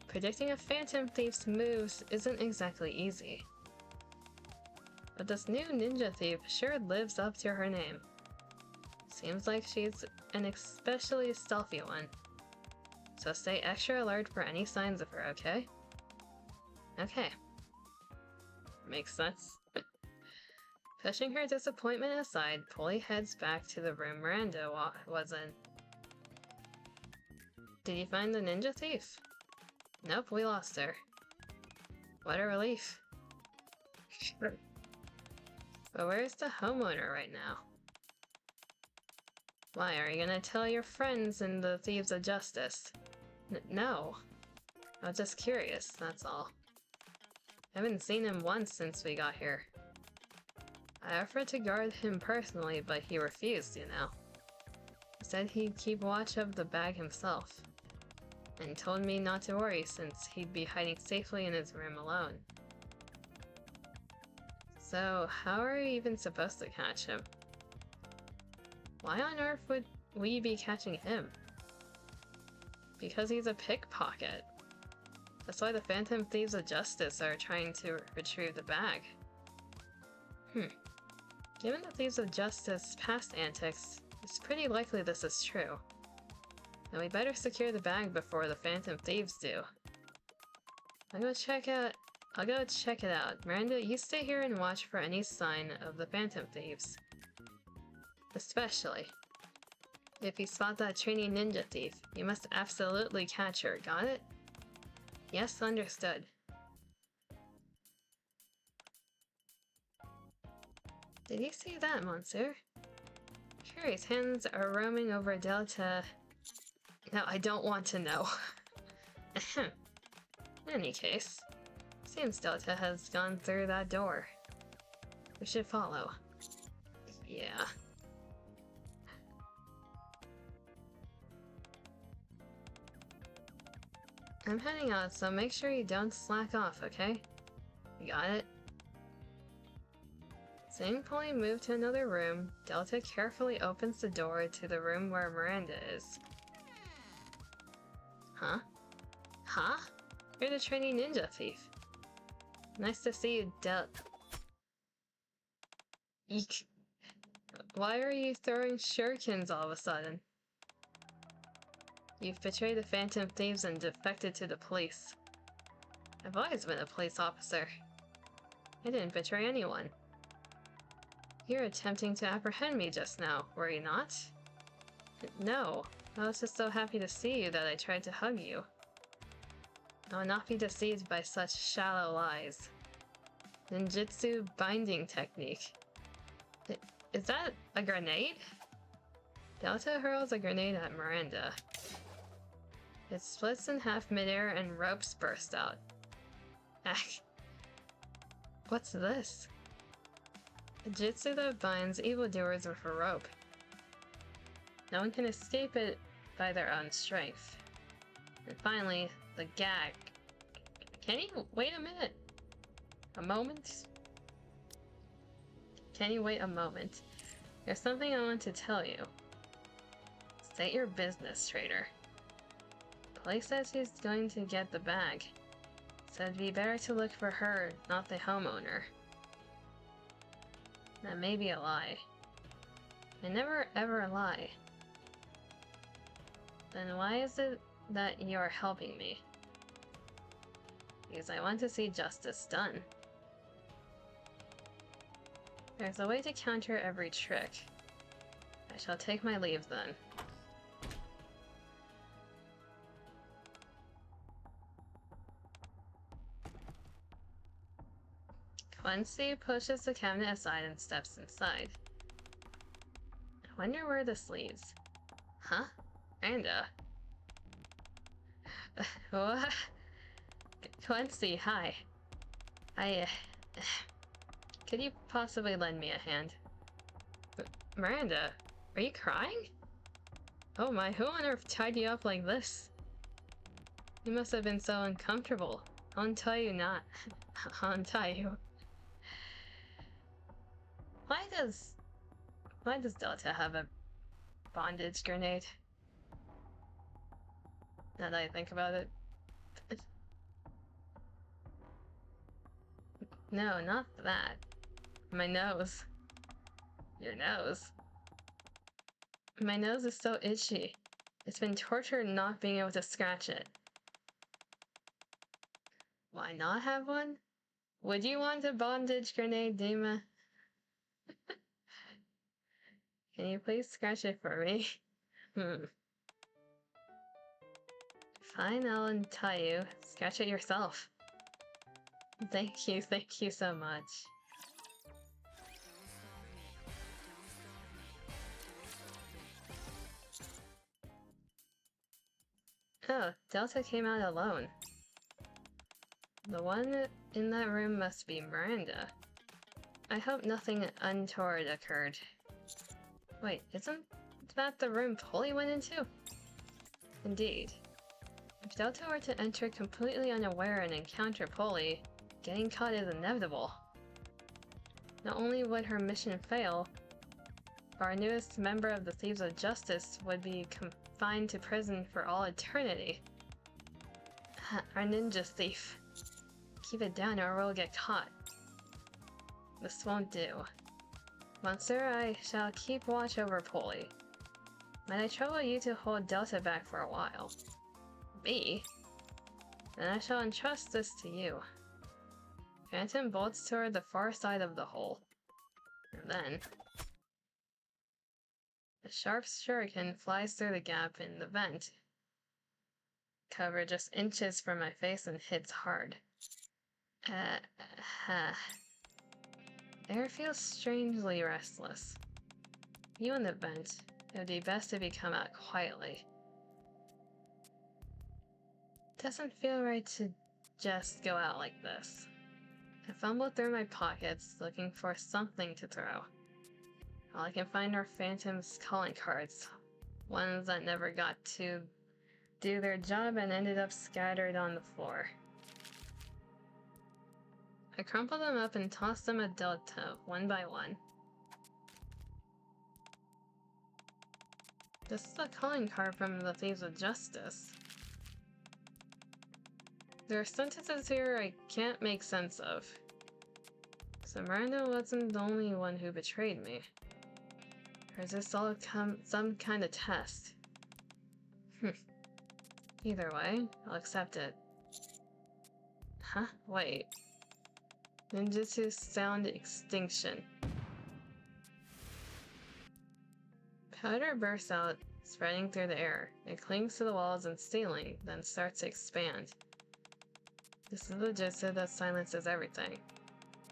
Speaker 1: Predicting a Phantom Thief's moves isn't exactly easy. But this new ninja thief sure lives up to her name. Seems like she's an especially stealthy one. So stay extra alert for any signs of her, okay? Okay. Makes sense. Pushing her disappointment aside, Polly heads back to the room Miranda was in. Did you find the ninja thief? Nope, we lost her. What a relief. But where's the homeowner right now? Why, are you gonna tell your friends in the Thieves of Justice? No. I was just curious, that's all. I haven't seen him once since we got here. I offered to guard him personally, but he refused, you know. He said he'd keep watch of the bag himself, and told me not to worry since he'd be hiding safely in his room alone. So, how are we even supposed to catch him? Why on earth would we be catching him? Because he's a pickpocket. That's why the Phantom Thieves of Justice are trying to retrieve the bag. Given the Thieves of Justice's past antics, it's pretty likely this is true. And we better secure the bag before the Phantom Thieves do. I'll go check it out. Miranda, you stay here and watch for any sign of the Phantom Thieves. Especially if you spot that trainee ninja thief, you must absolutely catch her, got it? Yes, understood. Did you see that, Monsieur? Curry's hands are roaming over Delta. No, I don't want to know. In any case, seems Delta has gone through that door. We should follow. Yeah. I'm heading out, so make sure you don't slack off, okay? You got it? Seeing Polly move to another room, Delta carefully opens the door to the room where Miranda is. Huh? Huh? You're the trainee ninja thief. Nice to see you, Eek. Why are you throwing shurikens all of a sudden? You've betrayed the Phantom Thieves and defected to the police. I've always been a police officer. I didn't betray anyone. You were attempting to apprehend me just now, were you not? No, I was just so happy to see you that I tried to hug you. I will not be deceived by such shallow lies. Ninjutsu binding technique. Is that a grenade? Delta hurls a grenade at Miranda. It splits in half midair and ropes burst out. What's this? A jutsu that binds evildoers with a rope. No one can escape it by their own strength. And finally, the gag. Can you wait a minute? A moment? Can you wait a moment? There's something I want to tell you. State your business, trader. Police says he's going to get the bag. So it'd be better to look for her, not the homeowner. That may be a lie. I never ever lie. Then why is it that you are helping me? Because I want to see justice done. There's a way to counter every trick. I shall take my leave then. Quincy pushes the cabinet aside and steps inside. I wonder where this leads. Huh? Miranda? What? Quincy, hi. Could you possibly lend me a hand? Miranda, are you crying? Oh my, who on earth tied you up like this? You must have been so uncomfortable. I'll untie you not. I'll untie you. Why does Delta have a bondage grenade? Now that I think about it. No, not that. My nose. Your nose. My nose is so itchy. It's been torture not being able to scratch it. Why not have one? Would you want a bondage grenade, Dima? Can you please scratch it for me? Fine, I'll untie you. Scratch it yourself. Thank you so much. Oh, Delta came out alone. The one in that room must be Miranda. I hope nothing untoward occurred. Wait, isn't that the room Polly went into? Indeed. If Delta were to enter completely unaware and encounter Polly, getting caught is inevitable. Not only would her mission fail, but our newest member of the Thieves of Justice would be confined to prison for all eternity. Our ninja thief. Keep it down or we'll get caught. This won't do. Monster, I shall keep watch over Polly. Might I trouble you to hold Delta back for a while? Me? Then I shall entrust this to you. Phantom bolts toward the far side of the hole. And then... a sharp shuriken flies through the gap in the vent. Cover just inches from my face and hits hard. Air feels strangely restless. You in the vent. It would be best if you come out quietly. Doesn't feel right to just go out like this. I fumble through my pockets, looking for something to throw. All I can find are Phantom's calling cards. Ones that never got to do their job and ended up scattered on the floor. I crumple them up and toss them at Delta, one by one. This is a calling card from the Thieves of Justice. There are sentences here I can't make sense of. So Miranda wasn't the only one who betrayed me. Or is this all some kind of test? Either way, I'll accept it. Huh? Wait. Ninjutsu sound extinction. Powder bursts out, spreading through the air. It clings to the walls and ceiling, then starts to expand. This is the jutsu that silences everything.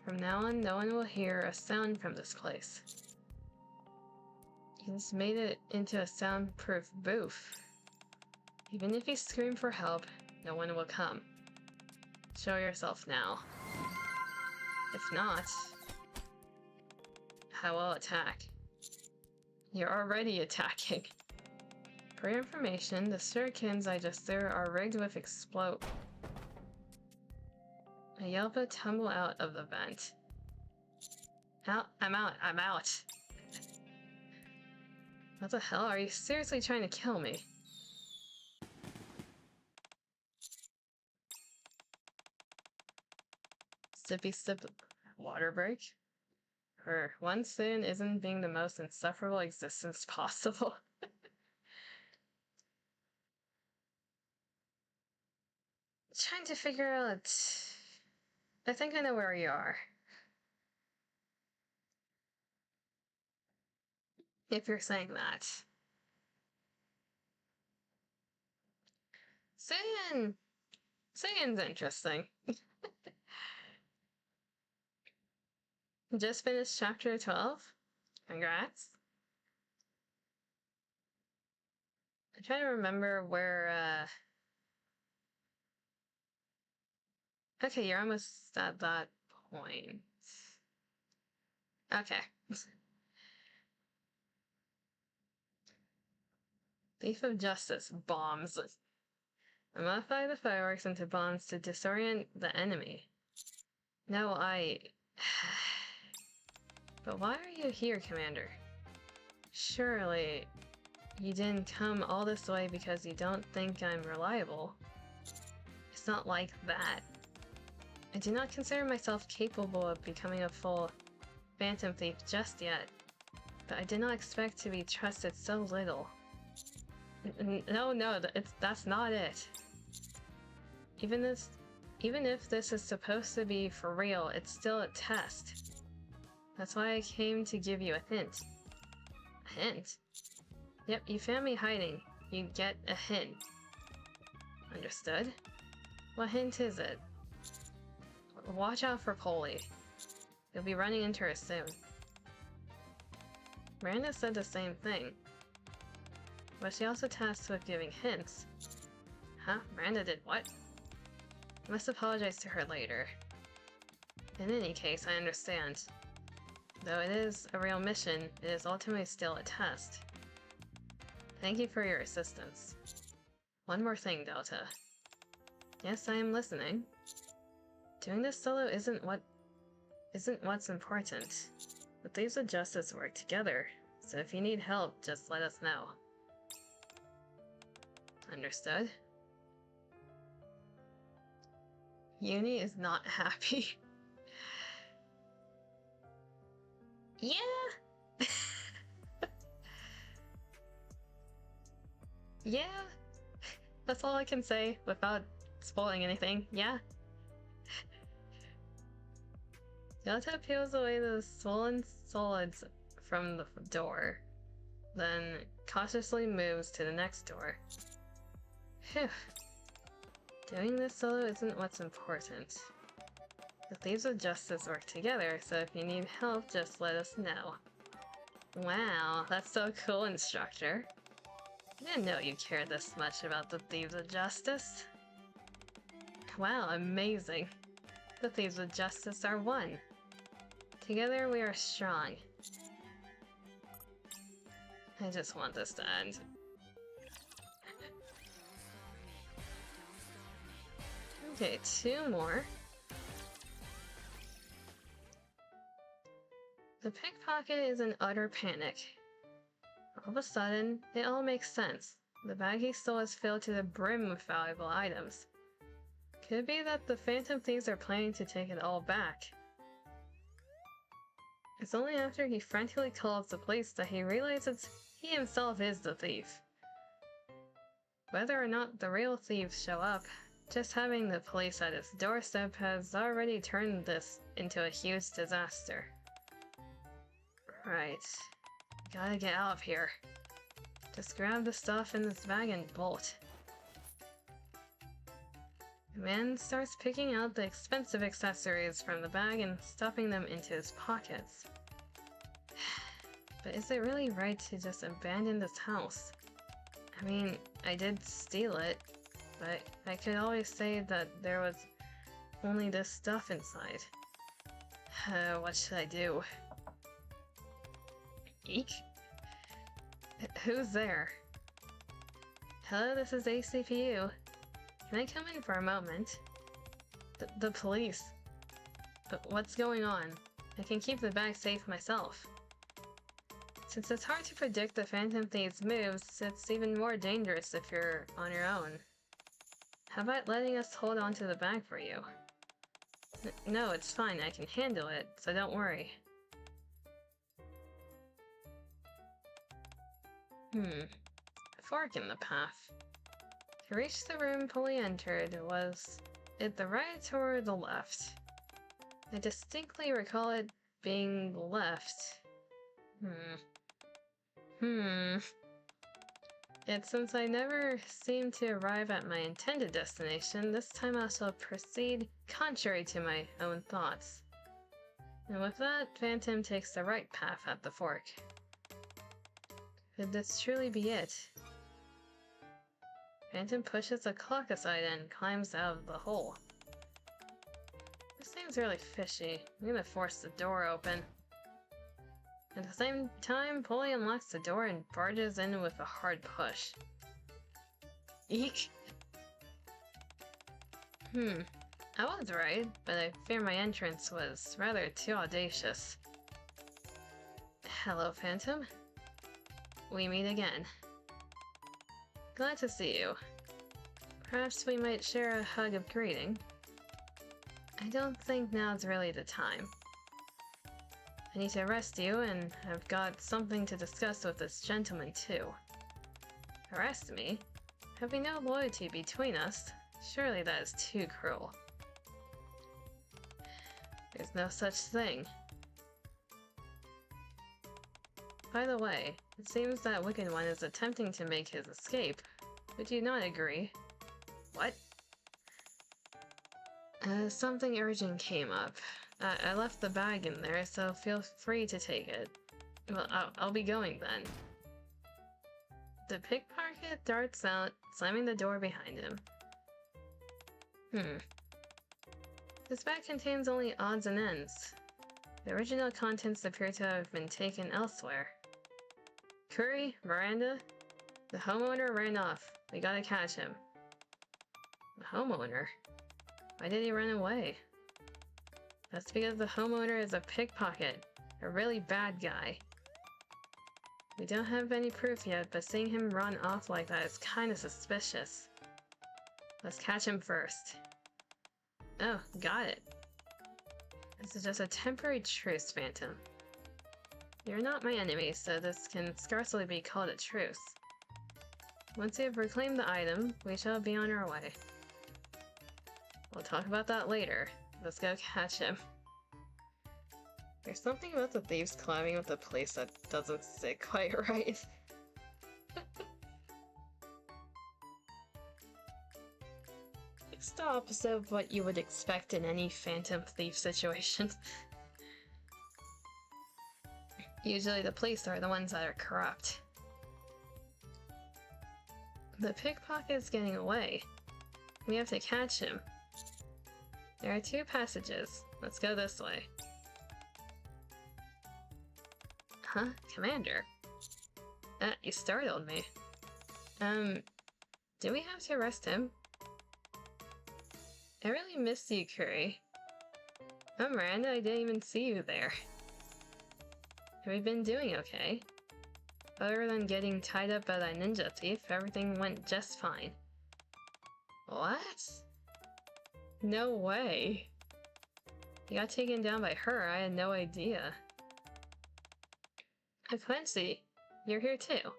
Speaker 1: From now on, no one will hear a sound from this place. He's made it into a soundproof booth. Even if you scream for help, no one will come. Show yourself now. If not, I will attack. You're already attacking. For your information, the shurikens I just threw are rigged with explode. A Yelpa tumble out of the vent. Out! I'm out! I'm out! What the hell? Are you seriously trying to kill me? Sippy sip water break? For one sin isn't being the most insufferable existence possible. Trying to figure out... I think I know where you are. If you're saying that. Saying's interesting. Just finished chapter 12? Congrats. I'm trying to remember where, Okay, you're almost at that point. Okay. Thief of Justice. Bombs. Modify the fireworks into bombs to disorient the enemy. No, But why are you here, Commander? Surely, you didn't come all this way because you don't think I'm reliable. It's not like that. I do not consider myself capable of becoming a full Phantom Thief just yet, but I did not expect to be trusted so little. No, that's not it. Even if this is supposed to be for real, it's still a test. That's why I came to give you a hint. A hint? Yep, you found me hiding. You get a hint. Understood? What hint is it? Watch out for Polly. You'll be running into her soon. Miranda said the same thing. But she also tasked with giving hints. Huh? Miranda did what? I must apologize to her later. In any case, I understand. Though it is a real mission, it is ultimately still a test. Thank you for your assistance. One more thing, Delta. Yes, I am listening. Doing this solo isn't what's important. The Thieves of Justice work together, so if you need help, just let us know. Understood? Uni is not happy. Yeah! Yeah! That's all I can say without spoiling anything, yeah? Delta peels away the swollen solids from the door, then cautiously moves to the next door. Phew. Doing this solo isn't what's important. The Thieves of Justice work together, so if you need help, just let us know. Wow, that's so cool, instructor. I didn't know you cared this much about the Thieves of Justice. Wow, amazing. The Thieves of Justice are one. Together we are strong. I just want this to end. Okay, 2 more. The pickpocket is in utter panic. All of a sudden, it all makes sense. The bag he stole is filled to the brim with valuable items. Could it be that the Phantom Thieves are planning to take it all back? It's only after he frantically calls the police that he realizes he himself is the thief. Whether or not the real thieves show up, just having the police at his doorstep has already turned this into a huge disaster. Right. Gotta get out of here. Just grab the stuff in this bag and bolt. The man starts picking out the expensive accessories from the bag and stuffing them into his pockets. But is it really right to just abandon this house? I mean, I did steal it, but I could always say that there was only this stuff inside. What should I do? Eek? Who's there? Hello, this is ACPU. Can I come in for a moment? The police. But what's going on? I can keep the bag safe myself. Since it's hard to predict the Phantom Thief's moves, it's even more dangerous if you're on your own. How about letting us hold on to the bag for you? No, it's fine. I can handle it, so don't worry. A fork in the path. To reach the room Polly entered, was it the right or the left? I distinctly recall it being left. Yet since I never seem to arrive at my intended destination, this time I shall proceed contrary to my own thoughts. And with that, Phantom takes the right path at the fork. Could this truly be it? Phantom pushes the clock aside and climbs out of the hole. This seems really fishy. I'm gonna force the door open. At the same time, Polly unlocks the door and barges in with a hard push. Eek! I was right, but I fear my entrance was rather too audacious. Hello, Phantom. We meet again. Glad to see you. Perhaps we might share a hug of greeting. I don't think now's really the time. I need to arrest you, and I've got something to discuss with this gentleman too. Arrest me? Having no loyalty between us? Surely that is too cruel. There's no such thing. By the way, it seems that Wicked One is attempting to make his escape. Would you not agree? What? Something urgent came up. I left the bag in there, so feel free to take it. Well, I'll be going then. The pickpocket darts out, slamming the door behind him. This bag contains only odds and ends. The original contents appear to have been taken elsewhere. Curry, Miranda, the homeowner ran off. We gotta catch him. The homeowner? Why did he run away? That's because the homeowner is a pickpocket, a really bad guy. We don't have any proof yet, but seeing him run off like that is kinda suspicious. Let's catch him first. Oh, got it. This is just a temporary truce, Phantom. You're not my enemy, so this can scarcely be called a truce. Once you have reclaimed the item, we shall be on our way. We'll talk about that later. Let's go catch him. There's something about the thieves collabing with the police that doesn't sit quite right. It's the opposite of what you would expect in any Phantom Thief situation. Usually the police are the ones that are corrupt. The pickpocket's getting away. We have to catch him. There are 2 passages. Let's go this way. Huh? Commander? You startled me. Do we have to arrest him? I really missed you, Curry. Oh, Miranda, I didn't even see you there. Have you been doing okay? Other than getting tied up by that ninja thief, everything went just fine. What? No way. You got taken down by her, I had no idea. Quincy, you're here too.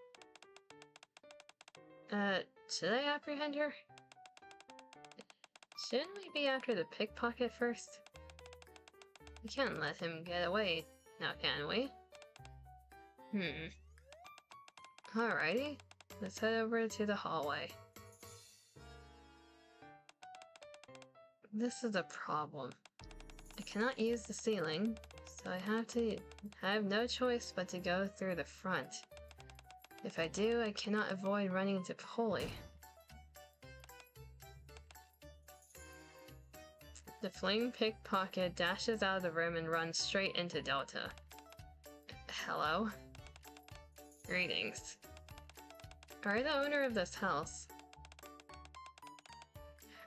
Speaker 1: Should I apprehend her? Shouldn't we be after the pickpocket first? We can't let him get away, now can we? Alrighty, let's head over to the hallway. This is a problem. I cannot use the ceiling, so I have no choice but to go through the front. If I do, I cannot avoid running into Polly. The fleeing pickpocket dashes out of the room and runs straight into Delta. Hello? Greetings. Are the owner of this house?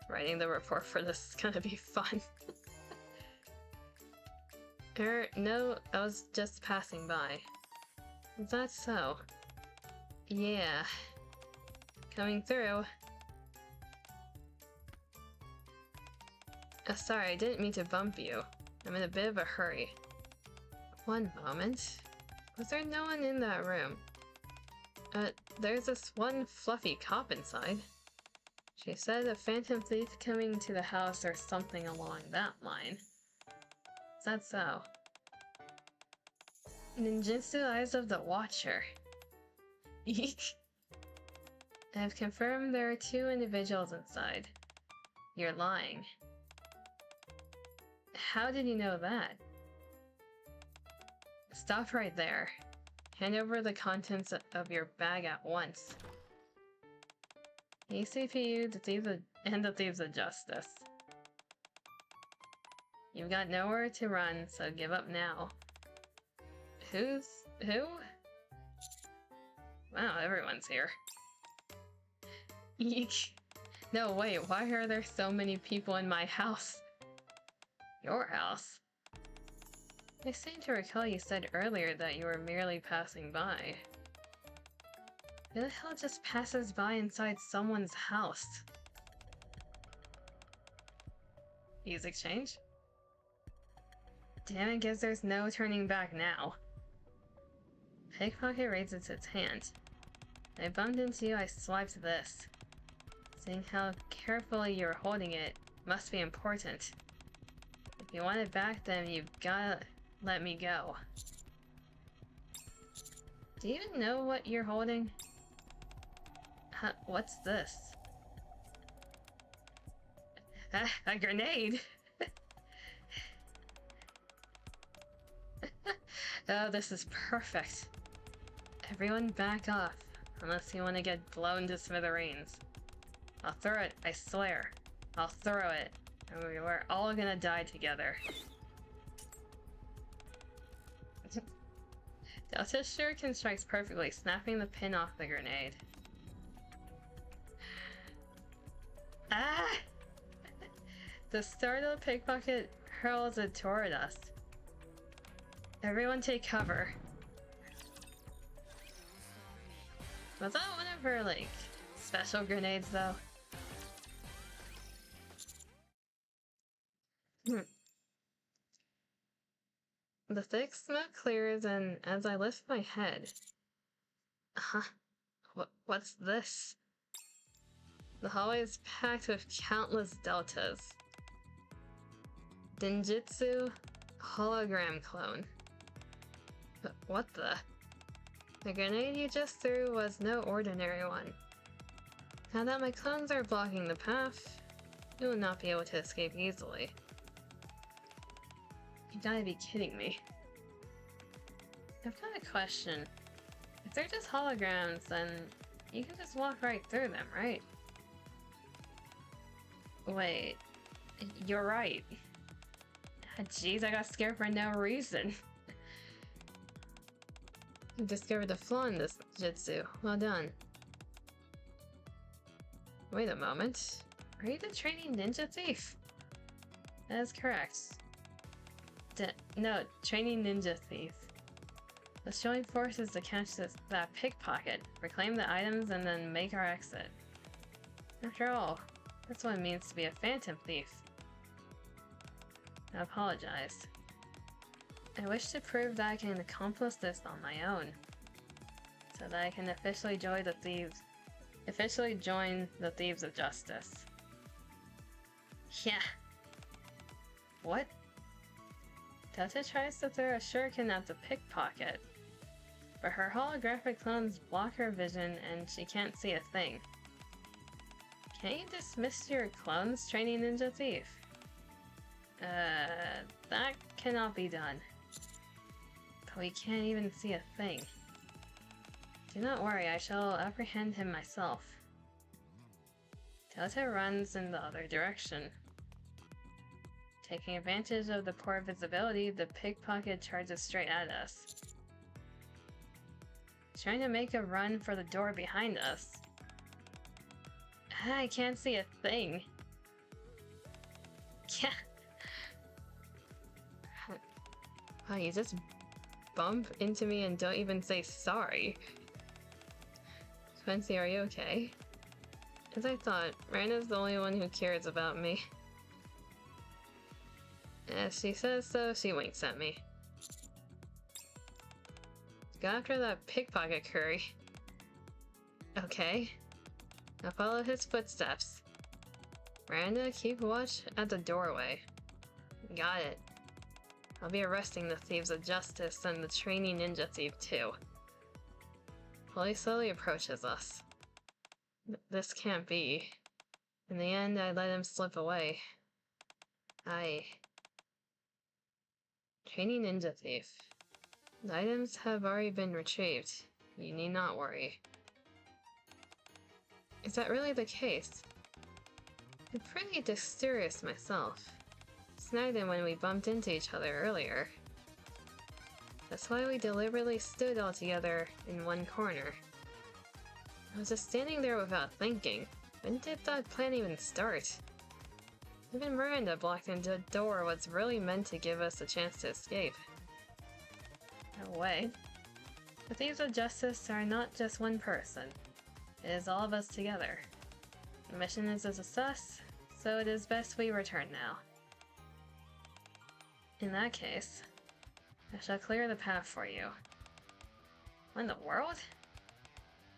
Speaker 1: Writing the report for this is gonna be fun. No, I was just passing by. Is that so? Yeah. Coming through. Sorry, I didn't mean to bump you. I'm in a bit of a hurry. One moment. Was there no one in that room? There's this one fluffy cop inside. She said a phantom thief coming to the house or something along that line. Is that so? Ninjutsu Eyes of the Watcher. Eek. I've confirmed there are 2 individuals inside. You're lying. How did you know that? Stop right there. Hand over the contents of your bag at once. ECPU, the Thieves of Justice. You've got nowhere to run, so give up now. Who? Wow, everyone's here. Eek. No, wait, why are there so many people in my house? Your house? I seem to recall you said earlier that you were merely passing by. Who the hell just passes by inside someone's house? Use exchange? Damn it, guess there's no turning back now. Pickpocket raises its hand. I bumped into you, I swiped this. Seeing how carefully you're holding it must be important. If you want it back, then you've gotta let me go. Do you even know what you're holding? What's this? A grenade! Oh, this is perfect. Everyone back off, unless you want to get blown to smithereens. I'll throw it, I swear. I'll throw it, and we're all gonna die together. Delta's shuriken strikes perfectly, snapping the pin off the grenade. Ah! The startled pickpocket hurls it toward us. Everyone take cover. Was that one of her, like, special grenades, though? The thick smoke clears, and as I lift my head... What's this? The hallway is packed with countless deltas. Ninjutsu hologram clone. But what the? The grenade you just threw was no ordinary one. Now that my clones are blocking the path, you will not be able to escape easily. You gotta be kidding me. I've got a question. If they're just holograms, then you can just walk right through them, right? Wait, you're right. Jeez, I got scared for no reason. You discovered a flaw in this jutsu. Well done. Wait a moment. Are you the training ninja thief? That is correct. No, training ninja thief. Let's join forces to catch that pickpocket, reclaim the items, and then make our exit. After all, that's what it means to be a phantom thief. I apologize. I wish to prove that I can accomplish this on my own, so that I can officially join the Thieves of Justice. Yeah. What? Delta tries to throw a shuriken at the pickpocket, but her holographic clones block her vision and she can't see a thing. Can't you dismiss your clones, training ninja thief? That cannot be done. But we can't even see a thing. Do not worry, I shall apprehend him myself. Delta runs in the other direction. Taking advantage of the poor visibility, the pickpocket charges straight at us. Trying to make a run for the door behind us. I can't see a thing. Yeah. Oh, you just bump into me and don't even say sorry. Quincy, are you okay? As I thought, Miranda's the only one who cares about me. As she says so, she winks at me. Go after that pickpocket curry. Okay. I'll follow his footsteps. Miranda, keep watch at the doorway. Got it. I'll be arresting the Thieves of Justice and the trainee ninja thief too. Polly slowly approaches us. This can't be. In the end, I let him slip away. Trainee ninja thief. The items have already been retrieved. You need not worry. Is that really the case? I'm pretty dexterous myself. Snagged him when we bumped into each other earlier. That's why we deliberately stood all together in one corner. I was just standing there without thinking. When did that plan even start? Even Miranda blocked into a door was really meant to give us a chance to escape. No way. The Thieves of Justice are not just one person. It is all of us together. The mission is a success, so it is best we return now. In that case, I shall clear the path for you. What in the world?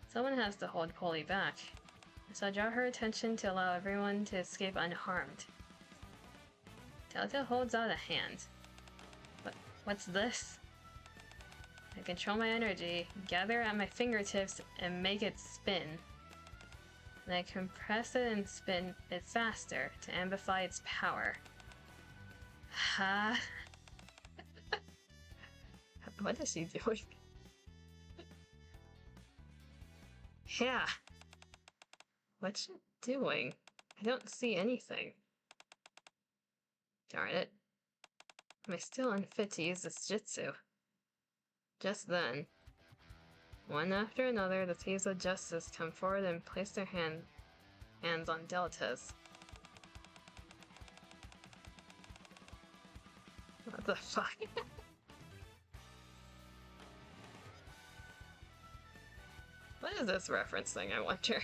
Speaker 1: Someone has to hold Polly back. I shall draw her attention to allow everyone to escape unharmed. Delta holds out a hand. What's this? I control my energy, gather at my fingertips, and make it spin. Then I compress it and spin it faster to amplify its power. Ha! What is she doing? Yeah! What's she doing? I don't see anything. Darn it. Am I still unfit to use this jutsu? Just then, one after another, the Thieves of Justice come forward and place their hands on Deltas. What the fuck? What is this referencing, I wonder?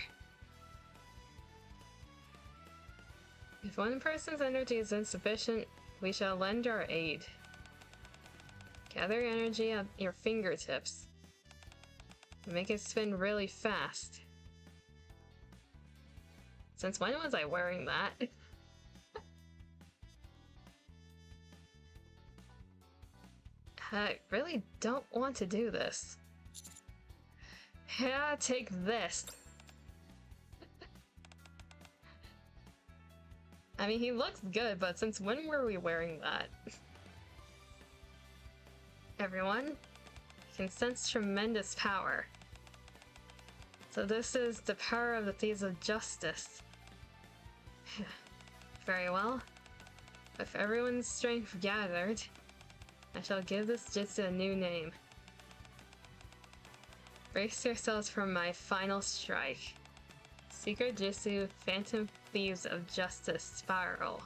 Speaker 1: If one person's energy is insufficient, we shall lend our aid. Gather energy at your fingertips. And make it spin really fast. Since when was I wearing that? I really don't want to do this. Yeah, take this. I mean, he looks good, but since when were we wearing that? Everyone can sense tremendous power. So this is the power of the Thieves of Justice. Very well. With everyone's strength gathered, I shall give this jutsu a new name. Brace yourselves for my final strike. Secret Jutsu Phantom Thieves of Justice Spiral.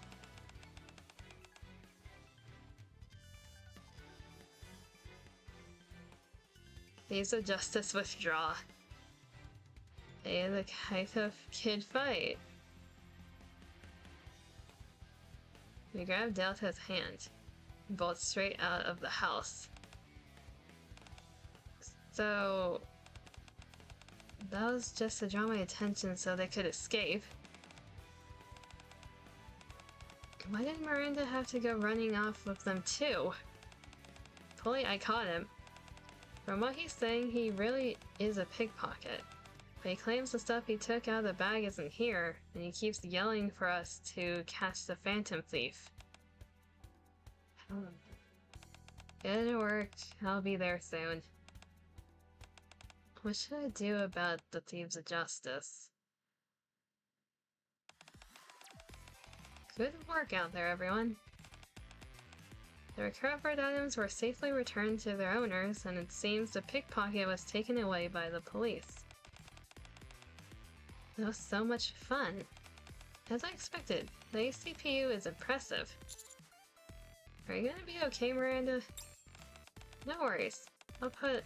Speaker 1: Thieves of Justice withdraw. They are the kind of kid fight. We grab Delta's hand and bolt straight out of the house. So that was just to draw my attention so they could escape. Why did Miranda have to go running off with them too? Fully, I caught him. From what he's saying, he really is a pickpocket. But he claims the stuff he took out of the bag isn't here, and he keeps yelling for us to catch the Phantom Thief. Good work. I'll be there soon. What should I do about the Thieves of Justice? Good work out there, everyone. The recovered items were safely returned to their owners, and it seems the pickpocket was taken away by the police. That was so much fun. As I expected, the ACPU is impressive. Are you gonna be okay, Miranda? No worries. I'll put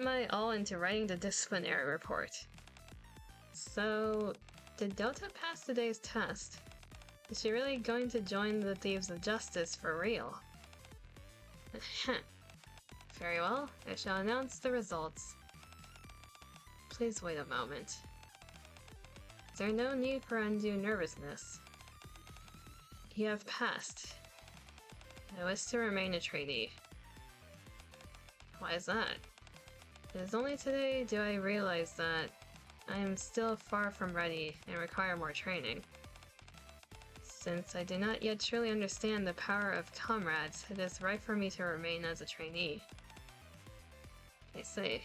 Speaker 1: my all into writing the disciplinary report. So, did Delta pass today's test? Is she really going to join the Thieves of Justice for real? Very well, I shall announce the results. Please wait a moment. Is there no need for undue nervousness? You have passed. I wish to remain a trainee. Why is that? It is only today do I realize that I am still far from ready and require more training. Since I do not yet truly understand the power of comrades, it is right for me to remain as a trainee. I see.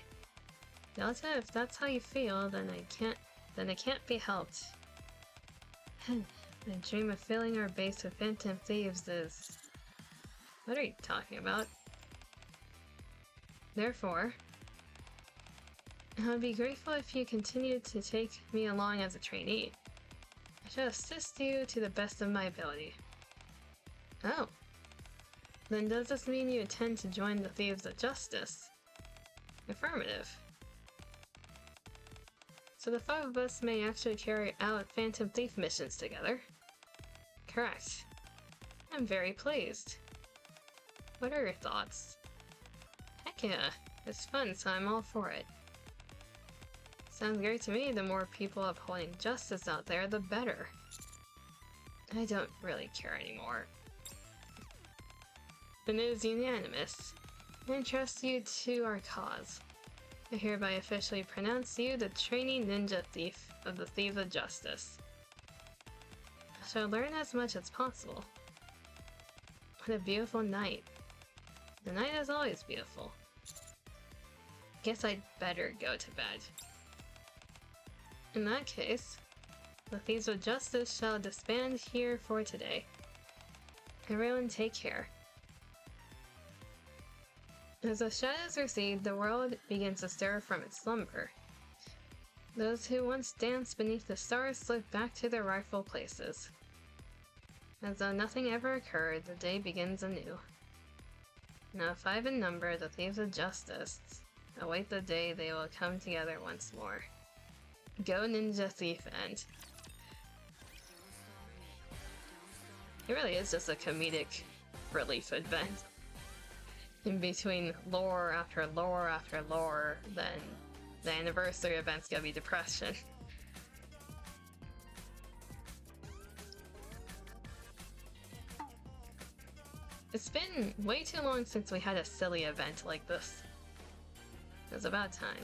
Speaker 1: Delta, if that's how you feel, then it can't be helped. The dream of filling our base with phantom thieves is... What are you talking about? Therefore, I would be grateful if you continued to take me along as a trainee. I shall assist you to the best of my ability. Oh. Then does this mean you intend to join the Thieves of Justice? Affirmative. So the 5 of us may actually carry out Phantom Thief missions together? Correct. I'm very pleased. What are your thoughts? Heck yeah, it's fun, so I'm all for it. Sounds great to me. The more people upholding justice out there, the better. I don't really care anymore. Then it is unanimous. I entrust you to our cause. I hereby officially pronounce you the trainee ninja thief of the Thieves of Justice. I shall learn as much as possible. What a beautiful night. The night is always beautiful. Guess I'd better go to bed. In that case, the Thieves of Justice shall disband here for today. Everyone take care. As the shadows recede, the world begins to stir from its slumber. Those who once danced beneath the stars slip back to their rightful places. As though nothing ever occurred, the day begins anew. Now 5 in number, the Thieves of Justice await the day they will come together once more. Go Ninja Thief End. It really is just a comedic relief event. In between lore after lore after lore, then the anniversary event's gonna be depression. It's been way too long since we had a silly event like this. It was about time.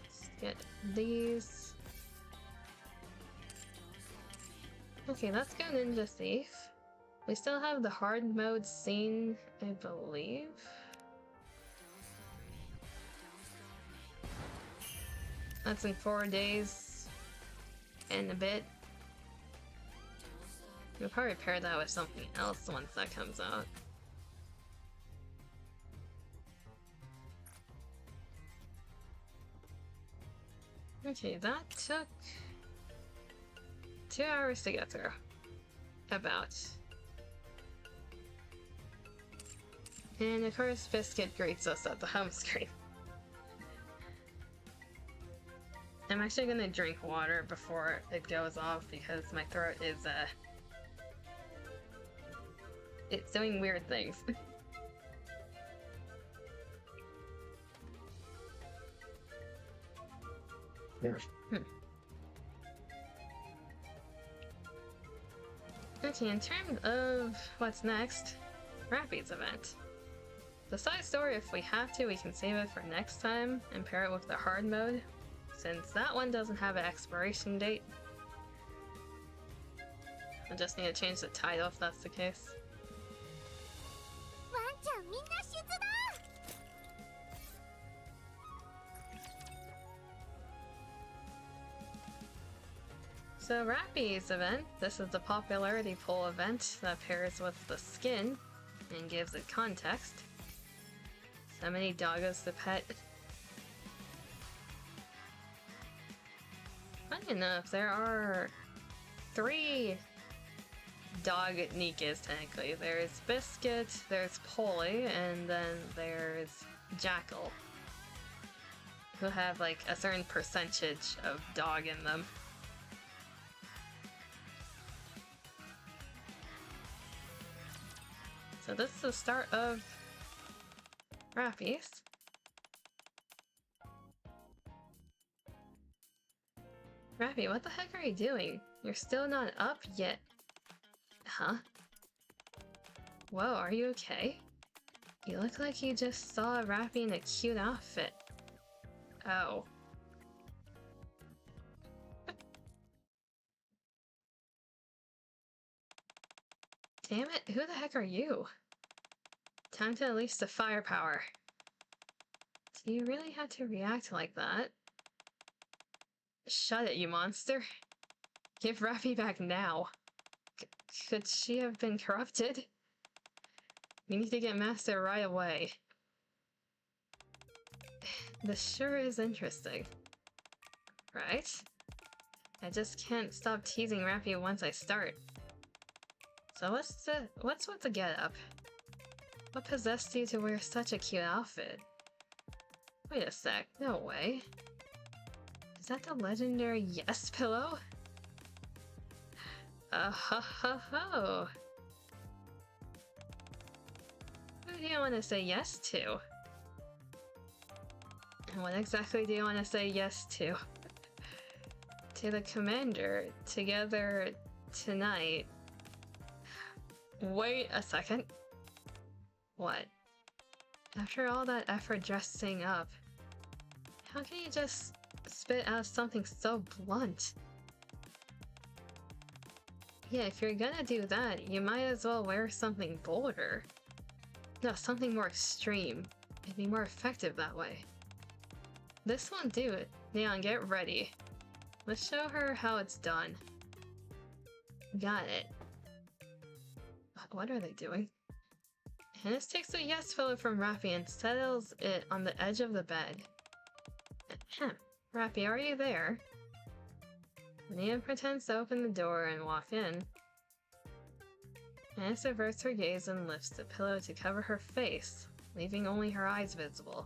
Speaker 1: Let's get these. Okay, let's go Ninja Thief. We still have the hard mode scene, I believe. That's in 4 days and a bit. We'll probably pair that with something else once that comes out. Okay, that took 2 hours to get through. About. And of course, Biscuit greets us at the home screen. I'm actually gonna drink water before it goes off because my throat is, it's doing weird things. Okay, in terms of what's next, Rappy's event. The side story, if we have to, we can save it for next time and pair it with the hard mode, since that one doesn't have an expiration date. I just need to change the title if that's the case. So Rappy's event, this is the popularity poll event that pairs with the skin and gives it context. So many doggos to pet. Funny enough, there are 3 dog NIKKEs technically. There's Biscuit, there's Polly, and then there's Jackal, who have like a certain percentage of dog in them. So this is the start of Rappy's. Rappy, what the heck are you doing? You're still not up yet. Huh? Whoa, are you okay? You look like you just saw Rappy in a cute outfit. Oh. Damn it, who the heck are you? Time to unleash the firepower. Do you really have to react like that? Shut it, you monster. Give Rappy back now. Could she have been corrupted? We need to get Master right away. This sure is interesting. Right? I just can't stop teasing Rappy once I start. So what's with the getup? What possessed you to wear such a cute outfit? Wait a sec, no way. Is that the legendary Yes pillow? Ho ho ho! Who do you want to say yes to? And what exactly do you want to say yes to? To the commander, together tonight. Wait a second. What? After all that effort dressing up, how can you just spit out something so blunt? Yeah, if you're gonna do that, you might as well wear something bolder. No, something more extreme. It'd be more effective that way. This won't do it. Neon, get ready. Let's show her how it's done. Got it. What are they doing? Hannes takes a yes pillow from Rappy and settles it on the edge of the bed. Ahem. Rappy, are you there? Neon pretends to open the door and walk in. Hannes averts her gaze and lifts the pillow to cover her face, leaving only her eyes visible.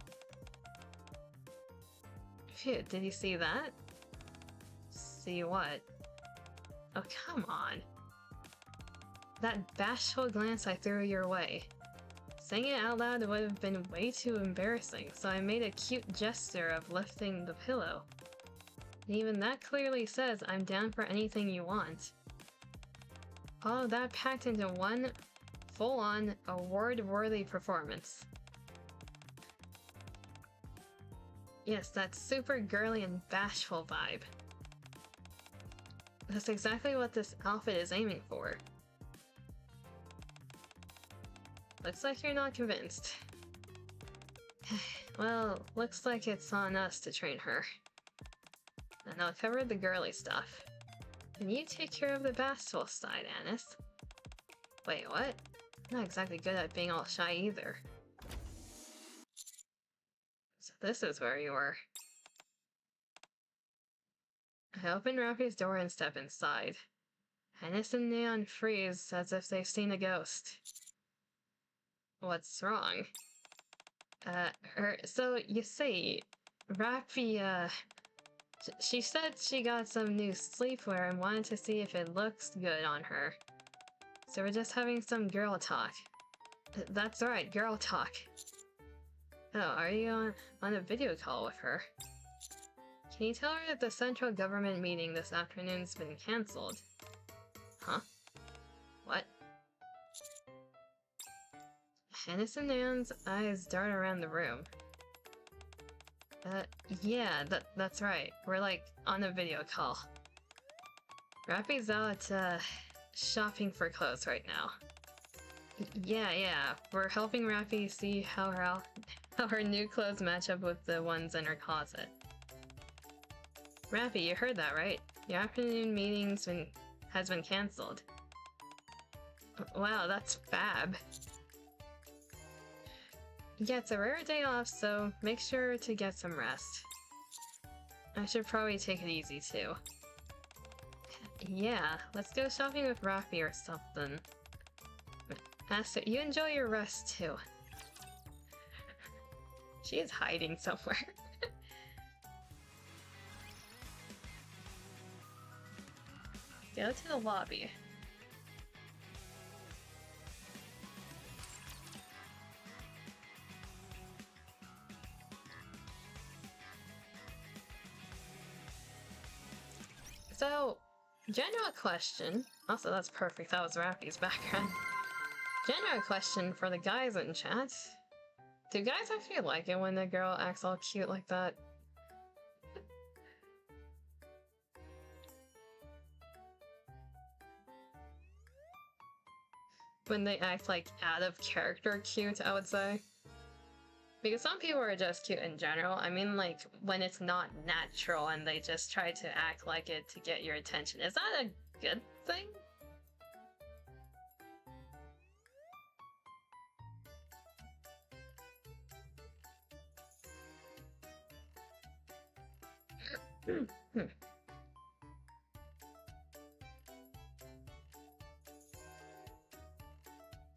Speaker 1: Phew, did you see that? See what? Oh, come on. That bashful glance I threw your way. Saying it out loud would have been way too embarrassing, so I made a cute gesture of lifting the pillow. And even that clearly says I'm down for anything you want. All of that packed into one full-on, award-worthy performance. Yes, that super girly and bashful vibe. That's exactly what this outfit is aiming for. Looks like you're not convinced. Well, looks like it's on us to train her. And I'll cover the girly stuff. And you take care of the bashful side, Hannes. Wait, what? I'm not exactly good at being all shy either. So this is where you were. I open Rappy's door and step inside. Hannes and Neon freeze as if they've seen a ghost. What's wrong? So you see, Rappy, she said she got some new sleepwear and wanted to see if it looks good on her. So we're just having some girl talk. That's right, girl talk. Oh, are you on a video call with her? Can you tell her that the central government meeting this afternoon's been cancelled? Huh? What? Hannes and Neon's eyes dart around the room. Yeah, that's right. We're like on a video call. Rappy's out, shopping for clothes right now. Yeah. We're helping Rappy see how her new clothes match up with the ones in her closet. Rappy, you heard that, right? Your afternoon meetings has been cancelled. Wow, that's fab. Yeah, it's a rare day off, so make sure to get some rest. I should probably take it easy too. Yeah, let's go shopping with Rappy or something. Aster, you enjoy your rest too. She is hiding somewhere. Go to the lobby. So, general question. Also, that's perfect. That was Rappy's background. General question for the guys in chat. Do guys actually like it when the girl acts all cute like that? When they act like out of character cute, I would say. Because some people are just cute in general. I mean, like, when it's not natural and they just try to act like it to get your attention. Is that a good thing?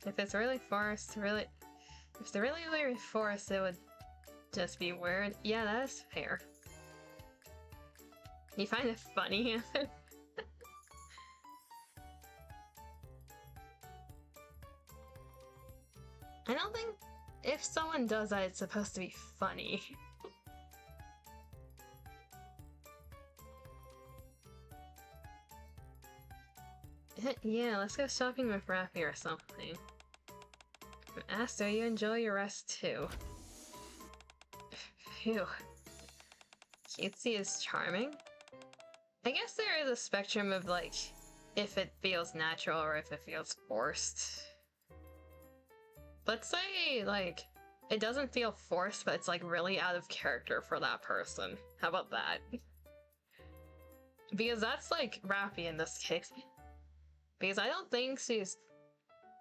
Speaker 1: If it's really forced, if they're really forced, it would just be weird. Yeah, that is fair. You find it funny? I don't think if someone does that, it's supposed to be funny. Yeah, let's go shopping with Rappy or something. Aster, you enjoy your rest too. Phew. Cutesy is charming? I guess there is a spectrum of, like, if it feels natural or if it feels forced. Let's say, like, it doesn't feel forced, but it's, like, really out of character for that person. How about that? Because that's, like, Rappy in this case. Because I don't think she's...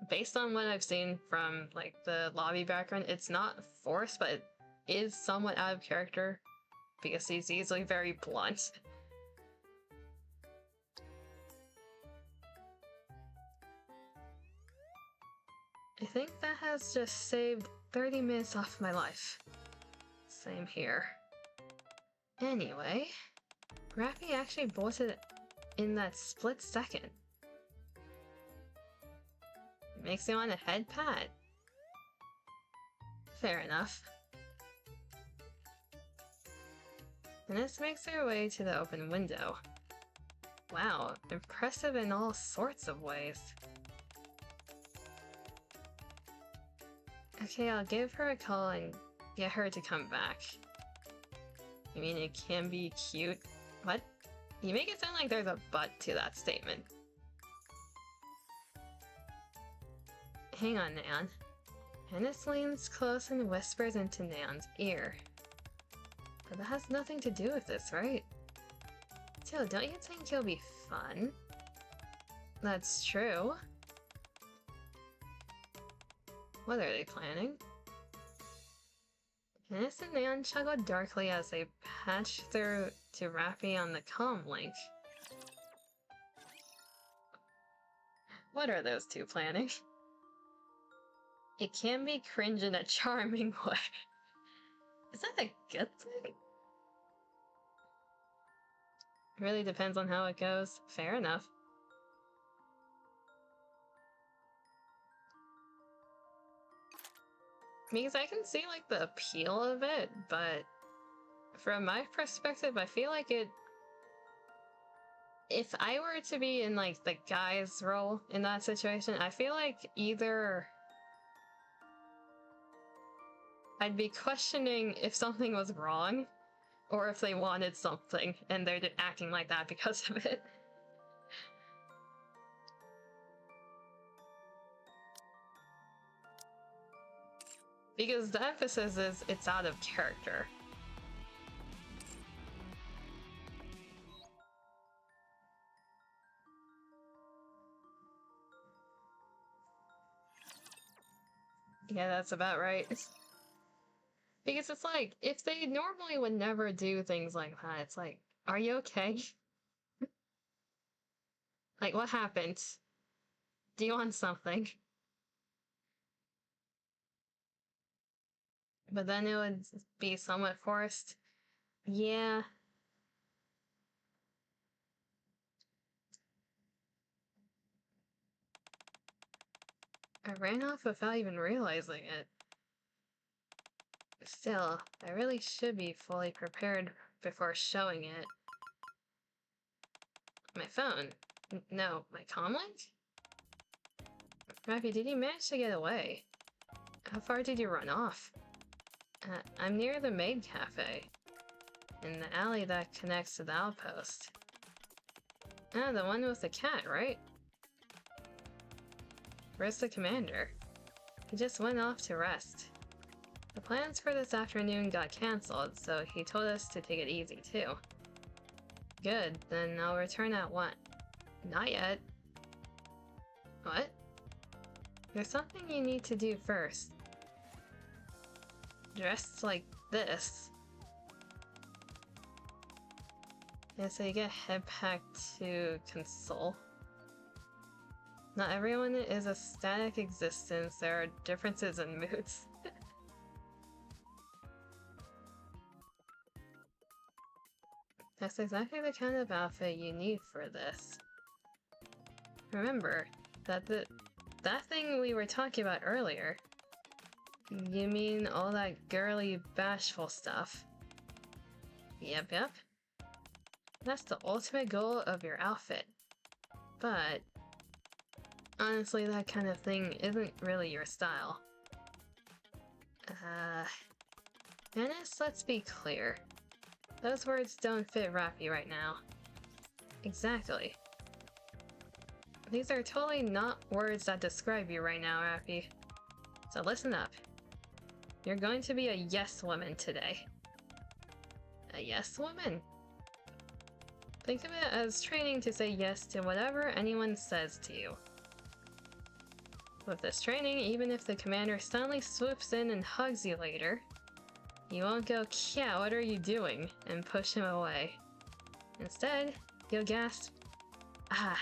Speaker 1: Based on what I've seen from, like, the lobby background, it's not forced, but it is somewhat out of character. Because he's easily very blunt. I think that has just saved 30 minutes off my life. Same here. Anyway, Rappy actually bolted in that split second. Makes me want a head pat. Fair enough. And this makes our way to the open window. Wow, impressive in all sorts of ways. Okay, I'll give her a call and get her to come back. You mean it can be cute? What? You make it sound like there's a but to that statement. Hang on, Nan. Hennis leans close and whispers into Nan's ear. But that has nothing to do with this, right? Still, don't you think it'll be fun? That's true. What are they planning? Hennis and Nan chuckle darkly as they patch through to Rappy on the comm link. What are those two planning? It can be cringe in a charming way. Is that a good thing? Really depends on how it goes. Fair enough. Because I can see, like, the appeal of it, but from my perspective, I feel like it... If I were to be in, like, the guy's role in that situation, I feel like either... I'd be questioning if something was wrong, or if they wanted something, and they're acting like that because of it. Because the emphasis is it's out of character. Yeah, that's about right. Because it's like, if they normally would never do things like that, it's like, are you okay? Like, what happened? Do you want something? But then it would be somewhat forced. Yeah. I ran off without even realizing it. Still, I really should be fully prepared before showing it. My phone? No, my comlink? Rafi, did you manage to get away? How far did you run off? I'm near the maid cafe. In the alley that connects to the outpost. Ah, the one with the cat, right? Where's the commander? He just went off to rest. The plans for this afternoon got cancelled, so he told us to take it easy too. Good, then I'll return at 1. Not yet. What? There's something you need to do first. Dressed like this. Yeah, so you get head pack to console. Not everyone is a static existence, there are differences in moods. That's exactly the kind of outfit you need for this. Remember, that thing we were talking about earlier. You mean all that girly, bashful stuff? Yep. That's the ultimate goal of your outfit. But honestly, that kind of thing isn't really your style. Dennis, let's be clear. Those words don't fit Rafi right now. Exactly. These are totally not words that describe you right now, Rafi. So listen up. You're going to be a yes woman today. A yes woman? Think of it as training to say yes to whatever anyone says to you. With this training, even if the commander suddenly swoops in and hugs you later, you won't go, "Yeah, what are you doing?" and push him away. Instead, you'll gasp, "Ah,"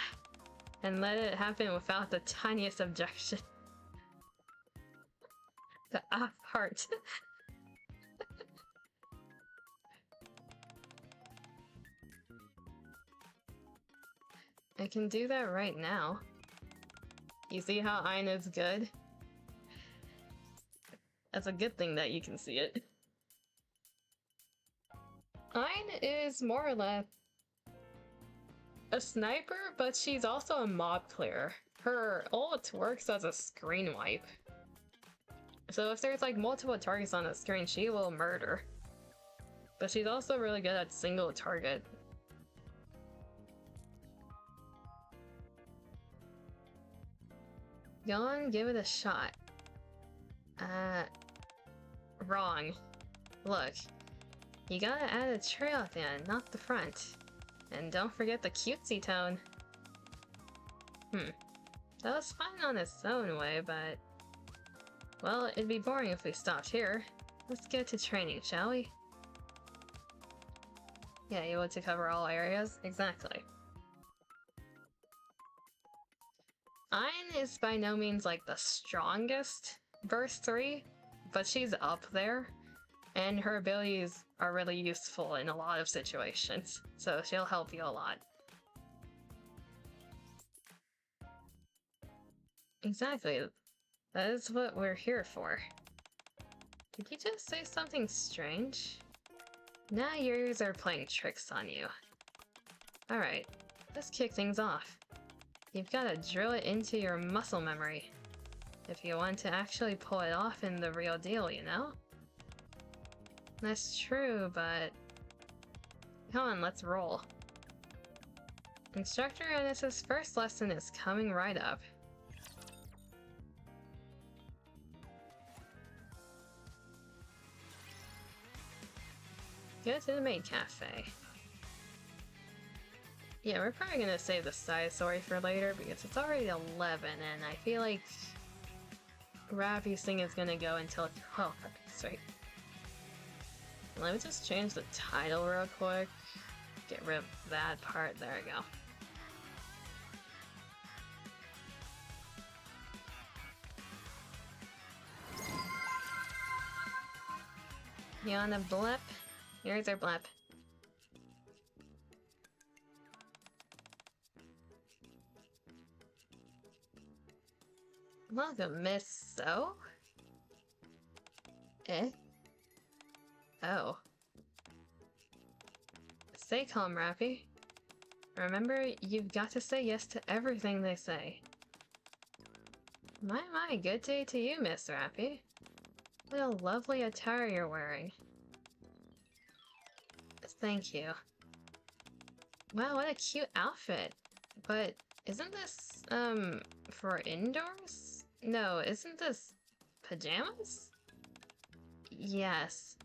Speaker 1: and let it happen without the tiniest objection. The ah part. I can do that right now. You see how Aina's good? That's a good thing that you can see it. Aina is more or less a sniper, but she's also a mob clearer. Her ult works as a screen wipe. So if there's like multiple targets on the screen, she will murder. But she's also really good at single target. Go on, give it a shot. Wrong. Look, you gotta add a trail at the end, not the front. And don't forget the cutesy tone. That was fine on its own way, but... well, it'd be boring if we stopped here. Let's get to training, shall we? Yeah, able to cover all areas? Exactly. Ayn is by no means like the strongest verse 3, but she's up there, and her abilities are really useful in a lot of situations, so she'll help you a lot. Exactly. That is what we're here for. Did you just say something strange? Now your ears are playing tricks on you. Alright, let's kick things off. You've gotta drill it into your muscle memory. If you want to actually pull it off in the real deal, you know? That's true, but... come on, let's roll. Instructor Ennis's first lesson is coming right up. Go to the maid cafe. Yeah, we're probably gonna save the side story for later because it's already 11 and I feel like Rappy's thing is gonna go until 12. That's right. Let me just change the title real quick. Get rid of that part. There we go. You want a blip? Here's our blip. Welcome, Miss So? Eh? Oh. Stay calm, Rappy. Remember, you've got to say yes to everything they say. My, good day to you, Miss Rappy. What a lovely attire you're wearing. Thank you. Wow, what a cute outfit. But isn't this, for indoors? No, isn't this pajamas? Yes.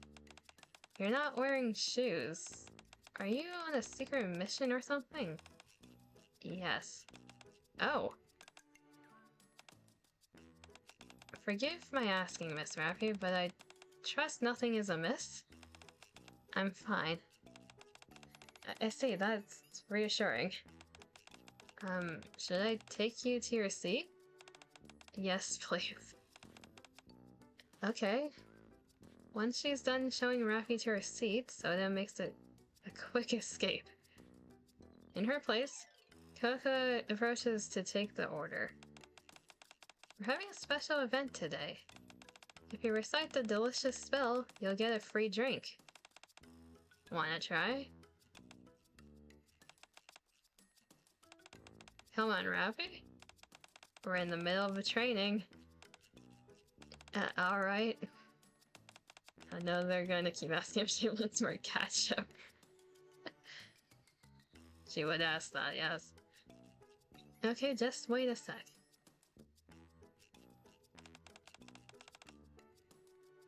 Speaker 1: You're not wearing shoes. Are you on a secret mission or something? Yes. Oh. Forgive my asking, Miss Rappy, but I trust nothing is amiss. I'm fine. I see, that's reassuring. Should I take you to your seat? Yes, please. Okay. Once she's done showing Rappy to her seat, Soda makes it a quick escape. In her place, Coco approaches to take the order. We're having a special event today. If you recite the delicious spell, you'll get a free drink. Wanna try? Come on, Rappy. We're in the middle of a training. Alright. I know they're gonna keep asking if she wants more ketchup. She would ask that, yes. Okay, just wait a sec.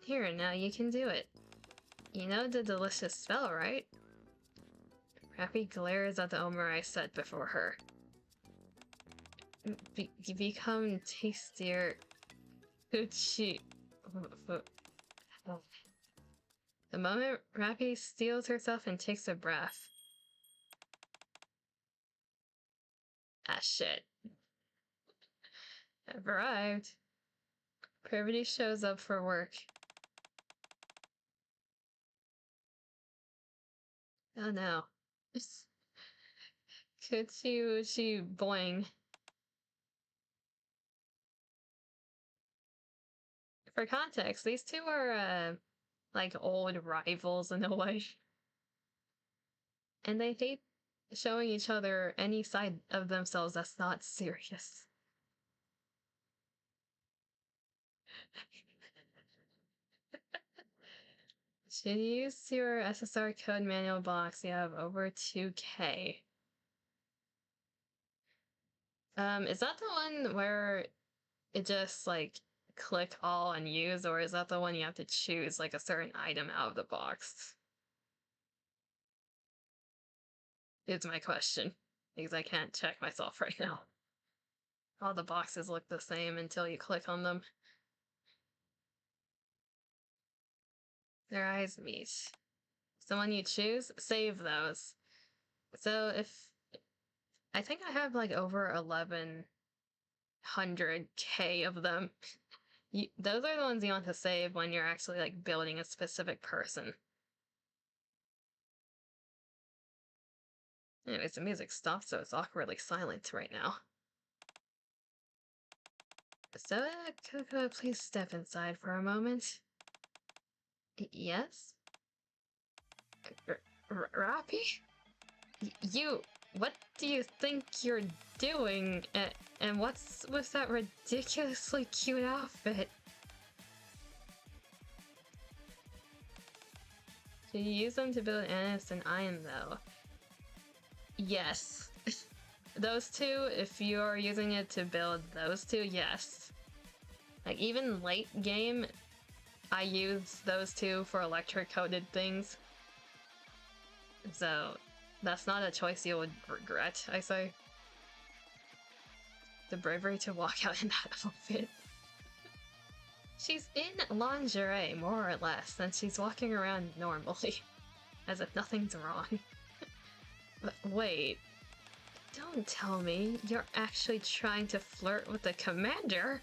Speaker 1: Here, now you can do it. You know the delicious spell, right? Rappy glares at the omurice set before her. Become tastier. Uchi. The moment Rappy steels herself and takes a breath. Ah, shit. I've arrived. Privity shows up for work. Oh no. Uchi boing. For context, these two are, like old rivals in a way. And they hate showing each other any side of themselves that's not serious. Should you use your SSR code manual box, you have over 2K. Is that the one where it just, like, click all and use, or is that the one you have to choose, like, a certain item out of the box? Is my question, because I can't check myself right now. All the boxes look the same until you click on them. Their eyes meet. Someone you choose, save those. So if... I think I have like over 1100k of them. Those are the ones you want to save when you're actually like building a specific person. Anyways, the music stopped, so it's awkwardly silent right now. So, Coco, please step inside for a moment. Yes? Rappy? You... What do you think you're doing? And what's with that ridiculously cute outfit? Should you use them to build Annis and Iron, though? Yes. Those two, if you're using it to build those two, yes. Like, even late game, I use those two for electric-coated things. So, that's not a choice you would regret, I say. The bravery to walk out in that outfit. She's in lingerie, more or less, and she's walking around normally, as if nothing's wrong. But wait, don't tell me you're actually trying to flirt with the commander?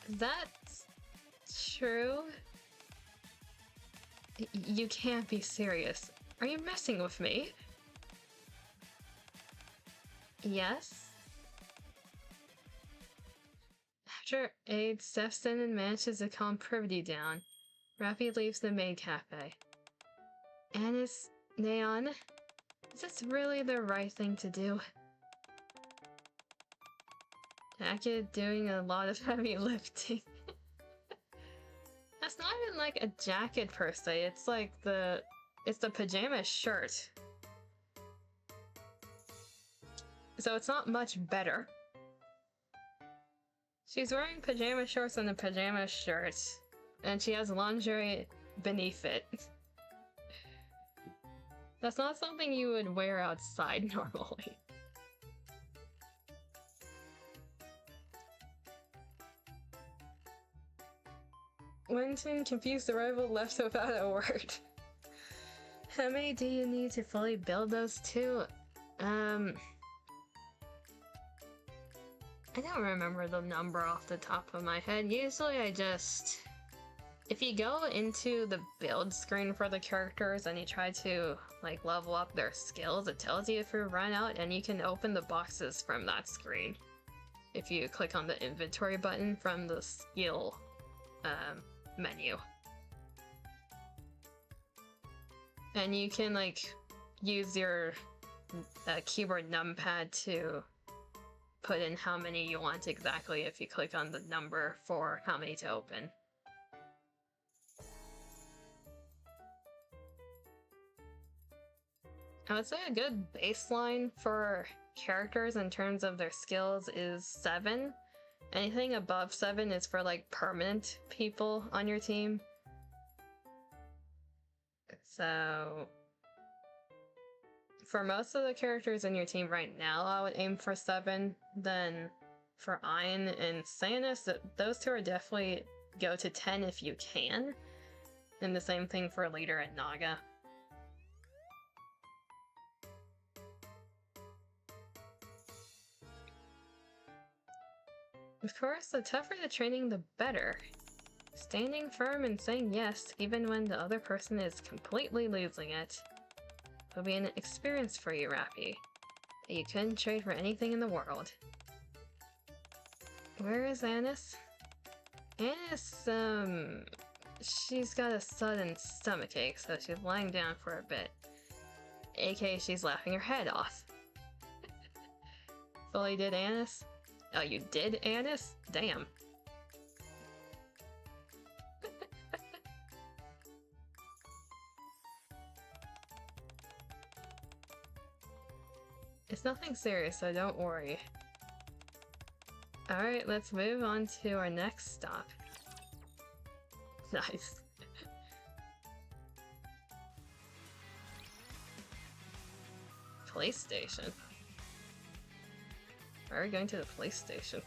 Speaker 1: That's true? You can't be serious. Are you messing with me? Yes? After Abe steps in and manages to calm Privity down, Rappy leaves the maid cafe. Anis, Neon, is this really the right thing to do? NIKKE doing a lot of heavy lifting. That's not even like a jacket per se, it's like it's the pajama shirt. So it's not much better. She's wearing pajama shorts and a pajama shirt, and she has lingerie beneath it. That's not something you would wear outside normally. Winston, confused arrival, left without a word. How many do you need to fully build those two? I don't remember the number off the top of my head. Usually if you go into the build screen for the characters and you try to like level up their skills, it tells you if you run out, and you can open the boxes from that screen if you click on the inventory button from the skill menu. And you can like use your keyboard numpad to put in how many you want exactly if you click on the number for how many to open. I would say a good baseline for characters in terms of their skills is 7. Anything above 7 is for like permanent people on your team. So for most of the characters in your team right now, I would aim for 7. Then for Ayn and Sanus, those two are definitely go to 10 if you can. And the same thing for Leader and Naga. Of course, the tougher the training, the better. Standing firm and saying yes, even when the other person is completely losing it, will be an experience for you, Rappy, that you couldn't trade for anything in the world. Where is Anis? Anis, she's got a sudden stomachache, so she's lying down for a bit. AKA she's laughing her head off. Fully did Anis? Oh, you did, Anis? Damn. It's nothing serious, so don't worry. Alright, let's move on to our next stop. Nice. Police station. Why are we going to the police station?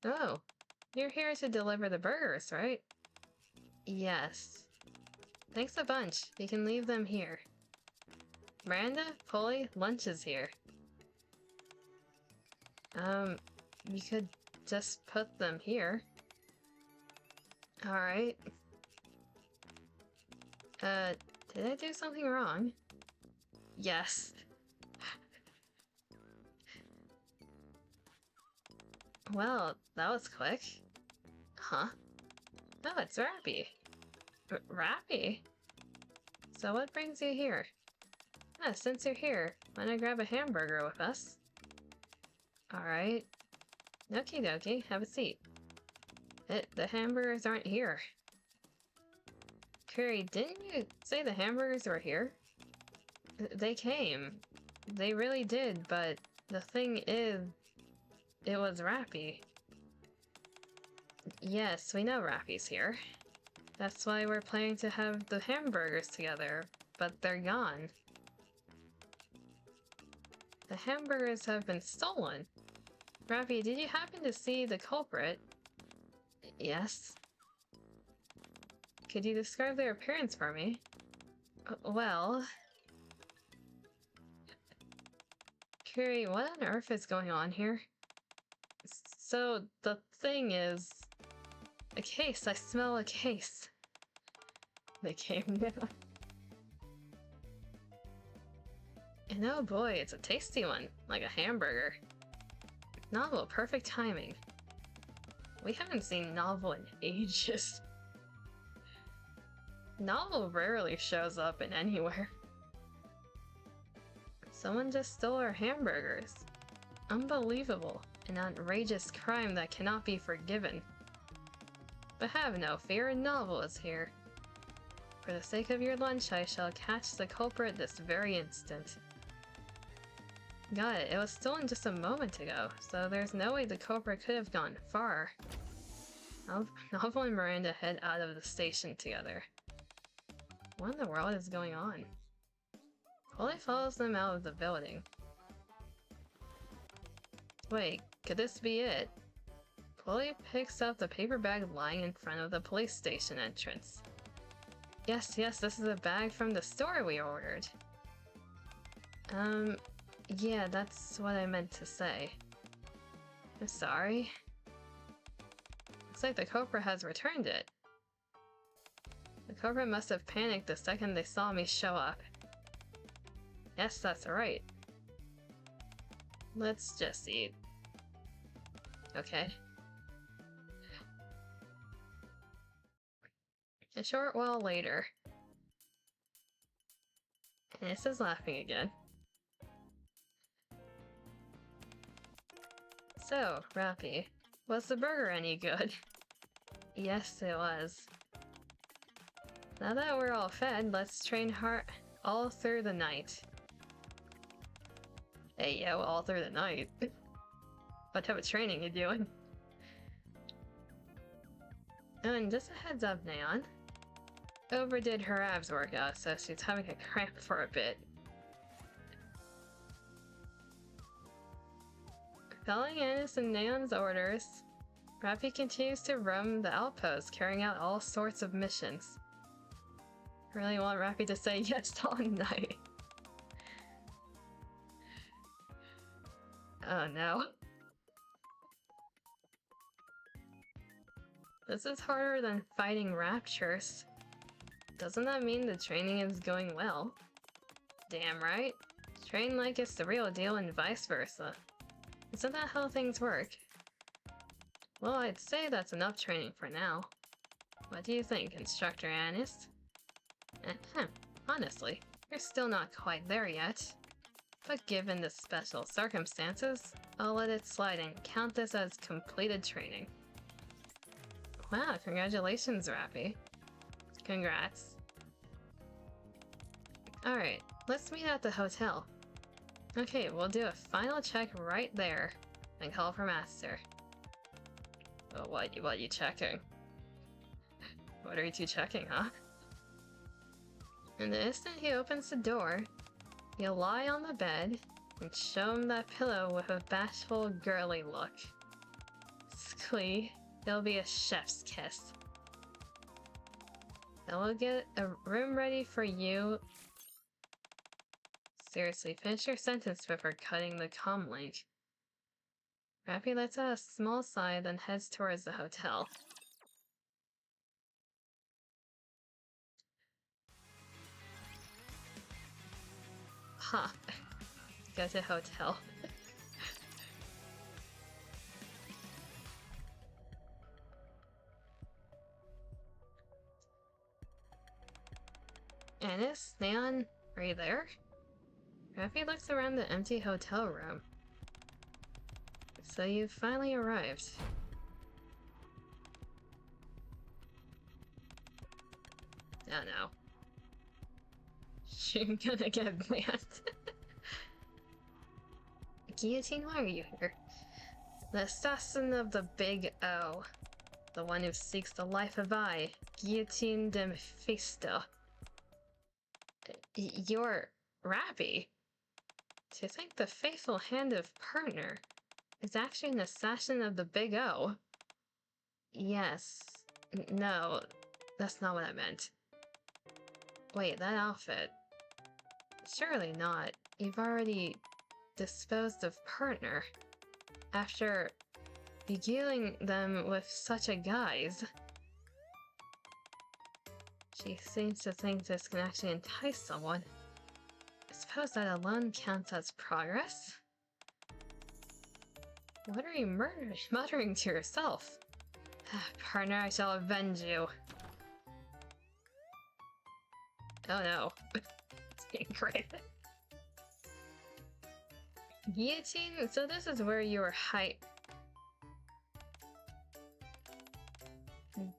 Speaker 1: Oh, you're here to deliver the burgers, right? Yes. Thanks a bunch. You can leave them here. Miranda, Polly, lunch is here. You could just put them here. Alright. Did I do something wrong? Yes. Well, that was quick. Huh? Oh, it's Rappy. Rappy? So what brings you here? Ah, since you're here, why not grab a hamburger with us? Alright. Okie dokie, have a seat. The hamburgers aren't here. Curry, didn't you say the hamburgers were here? They came. They really did, but the thing is, it was Rappy. Yes, we know Rappy's here. That's why we're planning to have the hamburgers together, but they're gone. The hamburgers have been stolen. Rappy, did you happen to see the culprit? Yes. Could you describe their appearance for me? Well... Curie, what on earth is going on here? So, the thing is... A case, I smell a case. They came down. And oh boy, it's a tasty one, like a hamburger. Novel, perfect timing. We haven't seen Novel in ages. Novel rarely shows up in anywhere. Someone just stole our hamburgers. Unbelievable. An outrageous crime that cannot be forgiven. But have no fear, Novel is here. For the sake of your lunch, I shall catch the culprit this very instant. Got it. It was stolen just a moment ago, so there's no way the culprit could have gone far. Novel and Miranda head out of the station together. What in the world is going on? Polly follows them out of the building. Wait, could this be it? Polly picks up the paper bag lying in front of the police station entrance. Yes, this is a bag from the store we ordered. Yeah, that's what I meant to say. I'm sorry. Looks like the culprit has returned it. The culprit must have panicked the second they saw me show up. Yes, that's right. Let's just eat. Okay. A short while later. Anis is laughing again. So, Rappy, was the burger any good? Yes, it was. Now that we're all fed, let's train hard all through the night. Hey, yeah, well, all through the night. What type of training you doing? And just a heads up, Neon. Overdid her abs workout, so she's having a cramp for a bit. Following Anis and Neon's orders, Rappy continues to roam the outpost, carrying out all sorts of missions. I really want Rappy to say yes all night. Oh no. This is harder than fighting raptures. Doesn't that mean the training is going well? Damn right. Train like it's the real deal and vice versa. Isn't that how things work? Well, I'd say that's enough training for now. What do you think, Instructor Anis? Honestly, you're still not quite there yet. But given the special circumstances, I'll let it slide and count this as completed training. Wow, congratulations, Rappy. Congrats. Alright, let's meet at the hotel. Okay, we'll do a final check right there, and call for Master. Well, what are you checking? What are you two checking, huh? And the instant he opens the door, you'll lie on the bed and show him that pillow with a bashful, girly look. Squee, it'll be a chef's kiss. Then we'll get a room ready for you. Seriously, finish your sentence before cutting the comm link. Rappy lets out a small sigh, then heads towards the hotel. Huh. Go to hotel. Anis? Neon? Are you there? Rappy looks around the empty hotel room. So you've finally arrived. Oh no. She's gonna get banned. Guillotine, why are you here? The assassin of the Big O. The one who seeks the life of I, Guillotine de Mephisto. You're Rappy. To think the faithful hand of partner is actually an assassin of the Big O. Yes. No, that's not what I meant. Wait, that outfit. Surely not. You've already disposed of partner after beguiling them with such a guise. She seems to think this can actually entice someone. I suppose that alone counts as progress? What are you muttering to yourself? Partner, I shall avenge you. Oh no. It's getting great. Guillotine? So this is where you were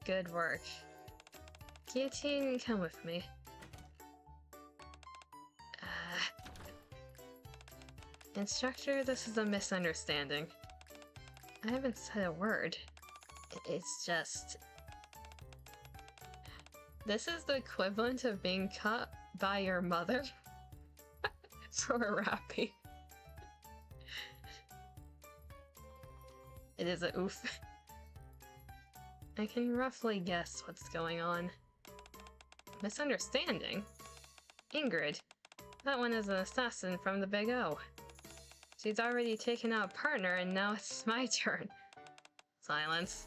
Speaker 1: Good work. Guillotine, come with me. Instructor, this is a misunderstanding. I haven't said a word. It's just... This is the equivalent of being caught by your mother for a rappy. It is a oof. I can roughly guess what's going on. Misunderstanding? Ingrid. That one is an assassin from the Big O. She's already taken out a partner and now it's my turn. Silence.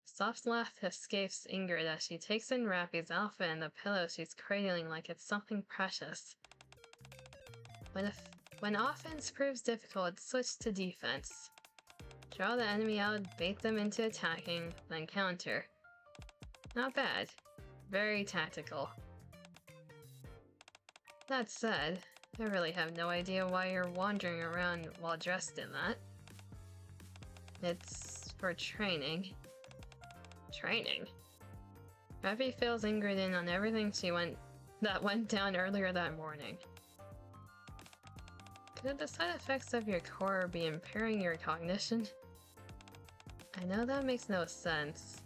Speaker 1: Soft laugh escapes Ingrid as she takes in Rappy's outfit and the pillow she's cradling like it's something precious. When offense proves difficult, switch to defense. Draw the enemy out, bait them into attacking, then counter. Not bad. Very tactical. That said, I really have no idea why you're wandering around while dressed in that. It's for training. Training? Rappy fills Ingrid in on everything that went down earlier that morning. Could the side effects of your core be impairing your cognition? I know that makes no sense.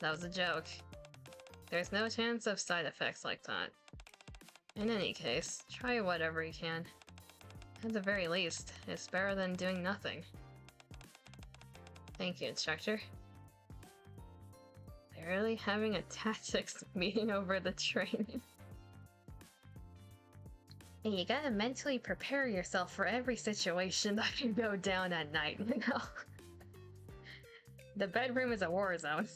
Speaker 1: That was a joke. There's no chance of side effects like that. In any case, try whatever you can. At the very least, it's better than doing nothing. Thank you, instructor. They're really having a tactics meeting over the training. Hey, you gotta mentally prepare yourself for every situation that can go down at night, you know? The bedroom is a war zone.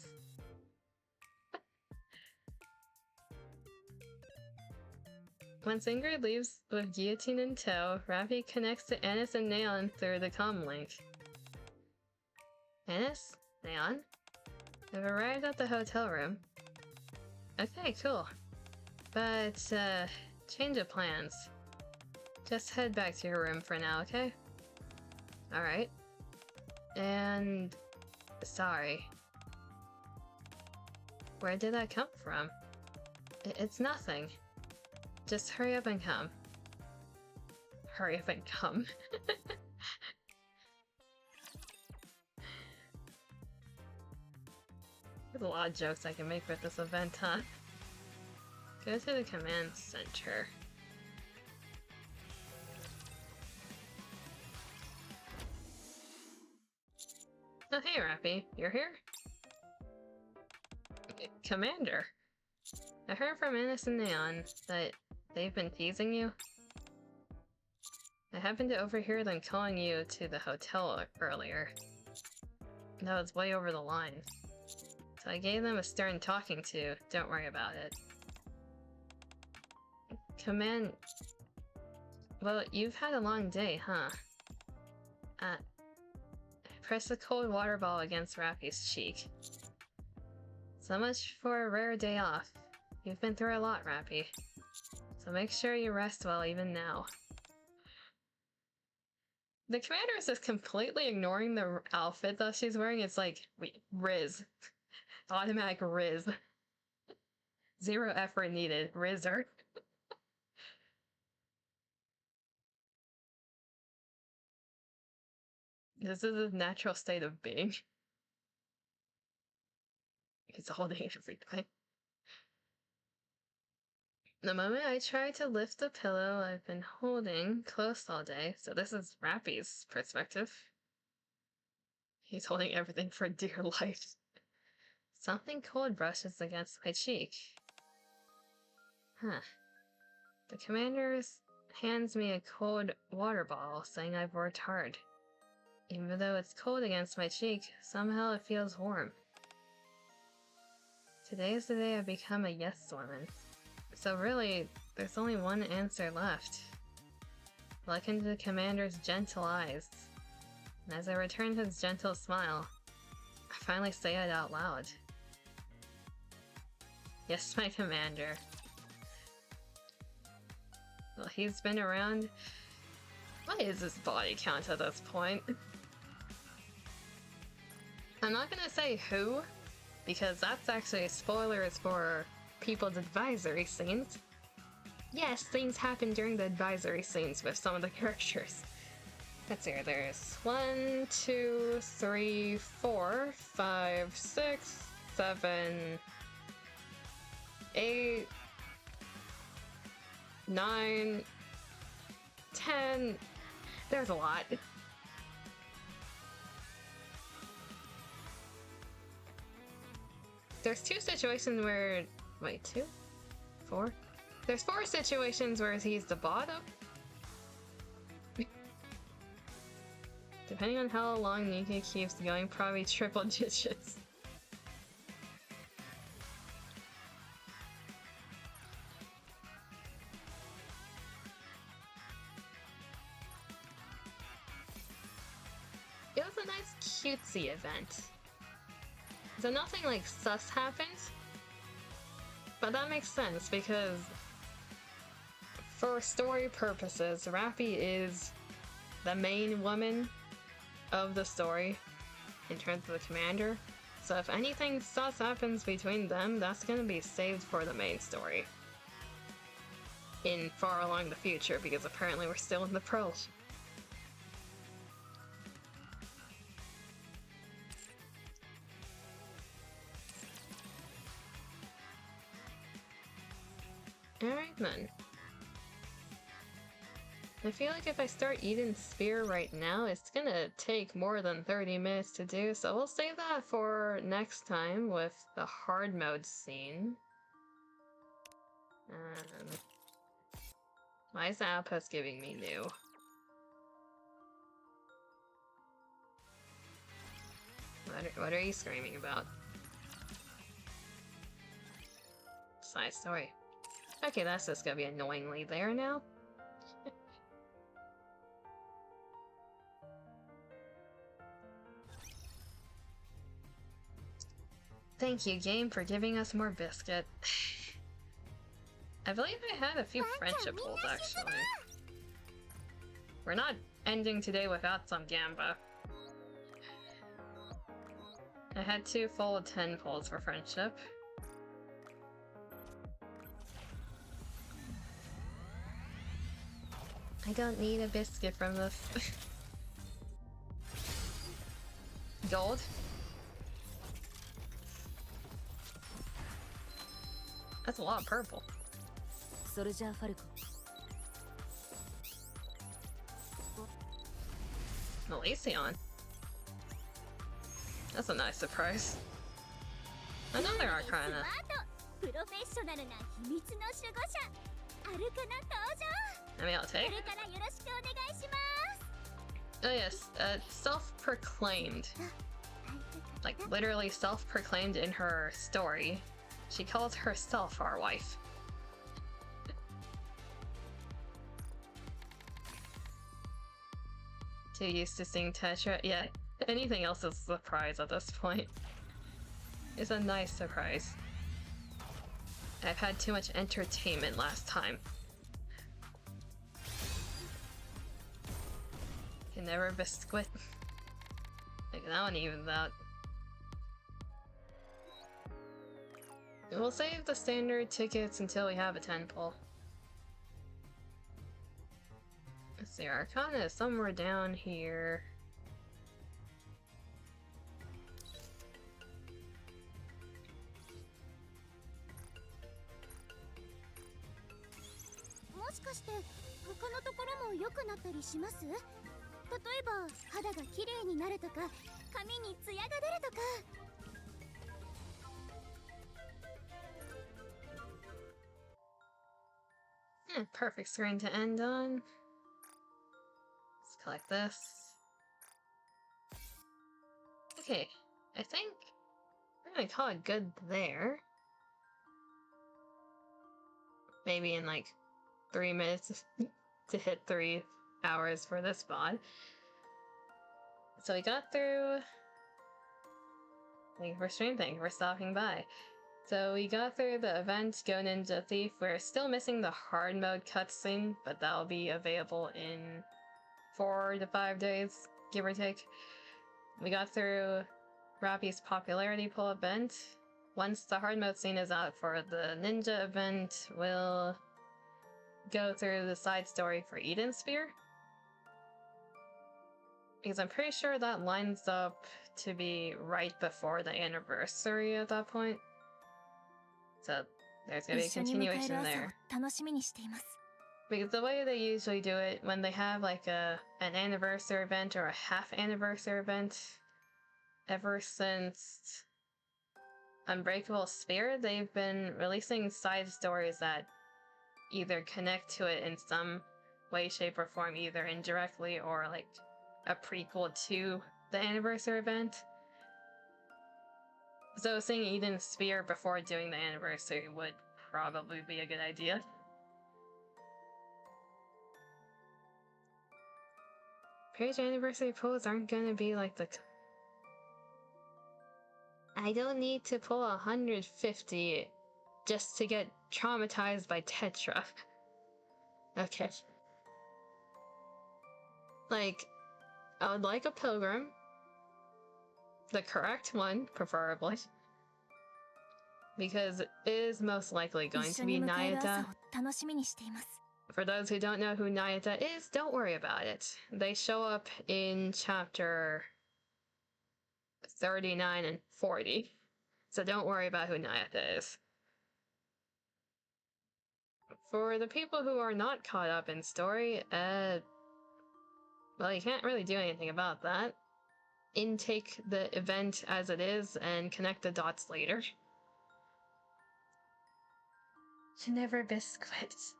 Speaker 1: Once Ingrid leaves with Guillotine in tow, Rappy connects to Anis and Neon through the comm link. Anis? Neon? They've arrived at the hotel room. Okay, cool. But, change of plans. Just head back to your room for now, okay? Alright. And... sorry. Where did that come from? It's nothing. Just hurry up and come. Hurry up and come. There's a lot of jokes I can make with this event, huh? Go to the command center. Oh hey, Rappy. You're here? Commander! I heard from Anis and Neon that they've been teasing you. I happened to overhear them calling you to the hotel earlier. That was way over the line. So I gave them a stern talking to. Don't worry about it. Well, you've had a long day, huh? Press a cold water ball against Rappy's cheek. So much for a rare day off. You've been through a lot, Rappy. So make sure you rest well even now. The commander is just completely ignoring the outfit that she's wearing. It's like, wait, Riz. Automatic Riz. Zero effort needed. Rizzer. This is his natural state of being. He's holding everything. The moment I try to lift the pillow I've been holding close all day, so this is Rappy's perspective. He's holding everything for dear life. Something cold brushes against my cheek. Huh. The commander hands me a cold water bottle, saying I've worked hard. Even though it's cold against my cheek, somehow it feels warm. Today is the day I've become a yes woman. So really, there's only one answer left. Look into the commander's gentle eyes. And as I return his gentle smile, I finally say it out loud. Yes, my commander. Well, he's been around. What is his body count at this point? I'm not gonna say who, because that's actually spoilers for people's advisory scenes. Yes, things happen during the advisory scenes with some of the characters. Let's see, there's 1, 2, 3, 4, 5, 6, 7, 8, 9, 10. There's a lot. There's 2 situations where... Wait, 2? 4? There's 4 situations where he's the bottom. Depending on how long NIKKE keeps going, probably triple digits. It was a nice cutesy event. So nothing like sus happened, but that makes sense because for story purposes, Rappy is the main woman of the story in terms of the commander. So if anything sus happens between them, that's gonna be saved for the main story in far along the future, because apparently we're still in the prologue. Alright then. I feel like if I start eating Spear right now, it's gonna take more than 30 minutes to do, so we'll save that for next time with the hard mode scene. Why is the outpost giving me new? What are you screaming about? Side story. Okay, that's just gonna be annoyingly there now. Thank you, game, for giving us more biscuit. I believe I had a few friendship pulls, actually. We're not ending today without some Gamba. I had 2 full 10 pulls for friendship. I don't need a biscuit from this. Gold? That's a lot of purple. Elysion. That's a nice surprise. Another Arcana. I mean, I'll take. Oh yes, self-proclaimed. Like, literally self-proclaimed in her story. She calls herself our wife. Too used to seeing Tetra. Yeah, anything else is a surprise at this point. It's a nice surprise. I've had too much entertainment last time. Can never biscuit. Like, that one evens out. We'll save the standard tickets until we have a 10 pull. Let's see, Arcana is somewhere down here.
Speaker 2: のところも良くなったりします？例えば肌が綺麗になるとか髪にツヤが出るとか。
Speaker 1: Perfect screen to end on. Let's collect this. Okay, I think we're gonna call it good there. Maybe in like 3 minutes to hit 3 hours for this VOD. So we got through. Thank you for stream, thank you for stopping by. So we got through the event Go Ninja Thief. We're still missing the hard mode cutscene, but that'll be available in 4 to 5 days, give or take. We got through Rappy's popularity poll event. Once the hard mode scene is out for the ninja event, we'll go through the side story for Eden Spear. Because I'm pretty sure that lines up to be right before the anniversary at that point. So there's gonna be a continuation there. Because the way they usually do it, when they have like an anniversary event or a half anniversary event, ever since Unbreakable Sphere, they've been releasing side stories that either connect to it in some way, shape, or form, either indirectly or like a prequel to the anniversary event. So seeing Eden's Spear before doing the anniversary would probably be a good idea. Page anniversary polls aren't gonna be like the... I don't need to pull 150 just to get traumatized by Tetra. Okay. Like, I would like a pilgrim. The correct one, preferably. Because it is most likely going to be Nayata. For those who don't know who Nayata is, don't worry about it. They show up in chapter 39 and 40. So don't worry about who Nayata is. For the people who are not caught up in story, well, you can't really do anything about that. Intake the event as it is and connect the dots later. Ginevra biscuits.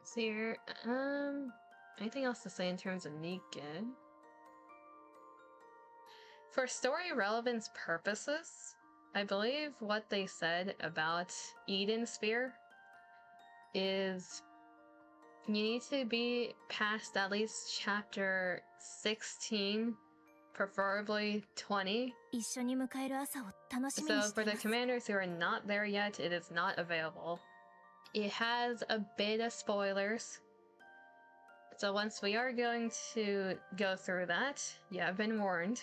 Speaker 1: So here, anything else to say in terms of NIKKE? For story relevance purposes, I believe what they said about Eden Spear is you need to be past at least chapter 16, preferably 20. So for the commanders who are not there yet, it is not available. It has a bit of spoilers. So once we are going to go through that, you have been warned.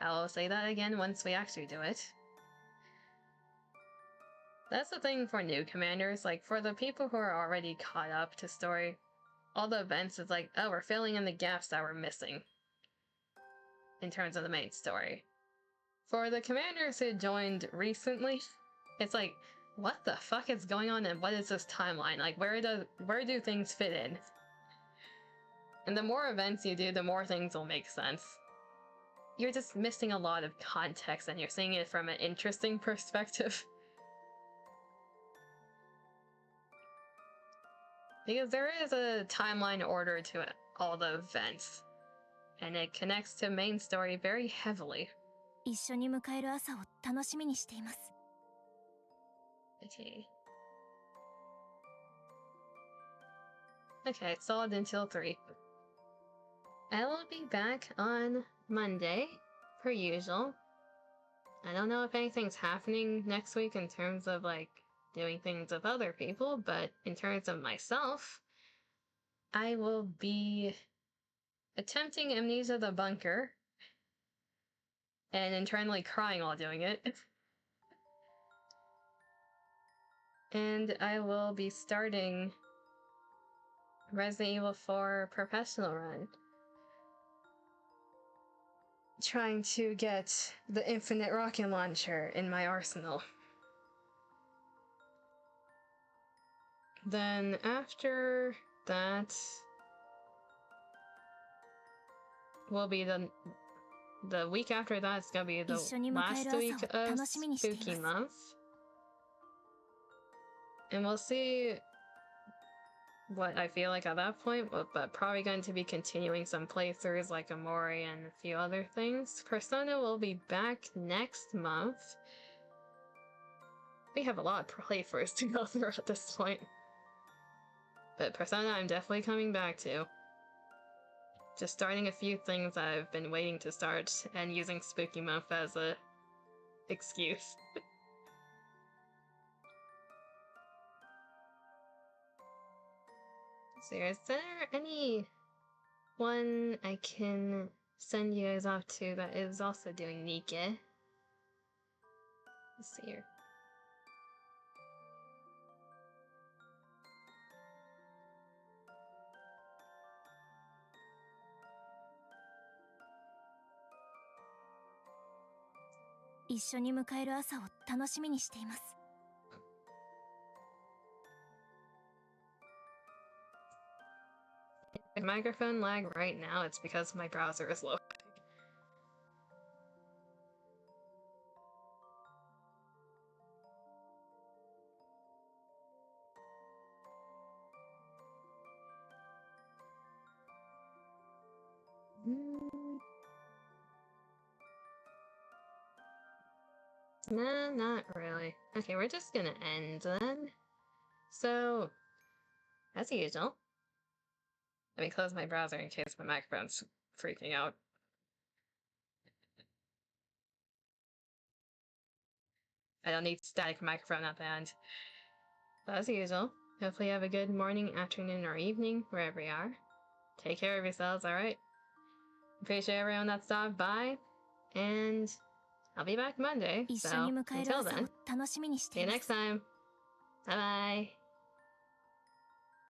Speaker 1: I'll say that again once we actually do it. That's the thing for new commanders, like for the people who are already caught up to story, all the events is like, oh, we're filling in the gaps that we're missing in terms of the main story. For the commanders who joined recently, it's like, what the fuck is going on and what is this timeline? Like, where do things fit in? And the more events you do, the more things will make sense. You're just missing a lot of context and you're seeing it from an interesting perspective. Because there is a timeline order to all the events, and it connects to main story very heavily. Okay. Okay, solid until 3. I will be back on Monday, per usual. I don't know if anything's happening next week in terms of, like, doing things with other people, but in terms of myself, I will be attempting Amnesia the Bunker, and internally crying while doing it. And I will be starting Resident Evil 4 Professional Run. Trying to get the infinite rocket launcher in my arsenal. then after that will be the week after that's gonna be the last week of Spooky Month. And we'll see what I feel like at that point, but probably going to be continuing some playthroughs like Amori and a few other things. Persona will be back next month. We have a lot of playthroughs to go through at this point. But Persona I'm definitely coming back to. Just starting a few things I've been waiting to start and using Spooky Month as a excuse. So is there any one I can send you guys off to that is also doing NIKKE? Let's see here. If microphone lag right now, it's because my browser is low. Nah, not really. Okay, we're just gonna end then. So, as usual, let me close my browser in case my microphone's freaking out. I don't need static microphone at the end. But as usual, hopefully you have a good morning, afternoon, or evening, wherever you are. Take care of yourselves, alright? Appreciate everyone that stopped by, and I'll be back Monday, so until then, see you next time. Bye-bye!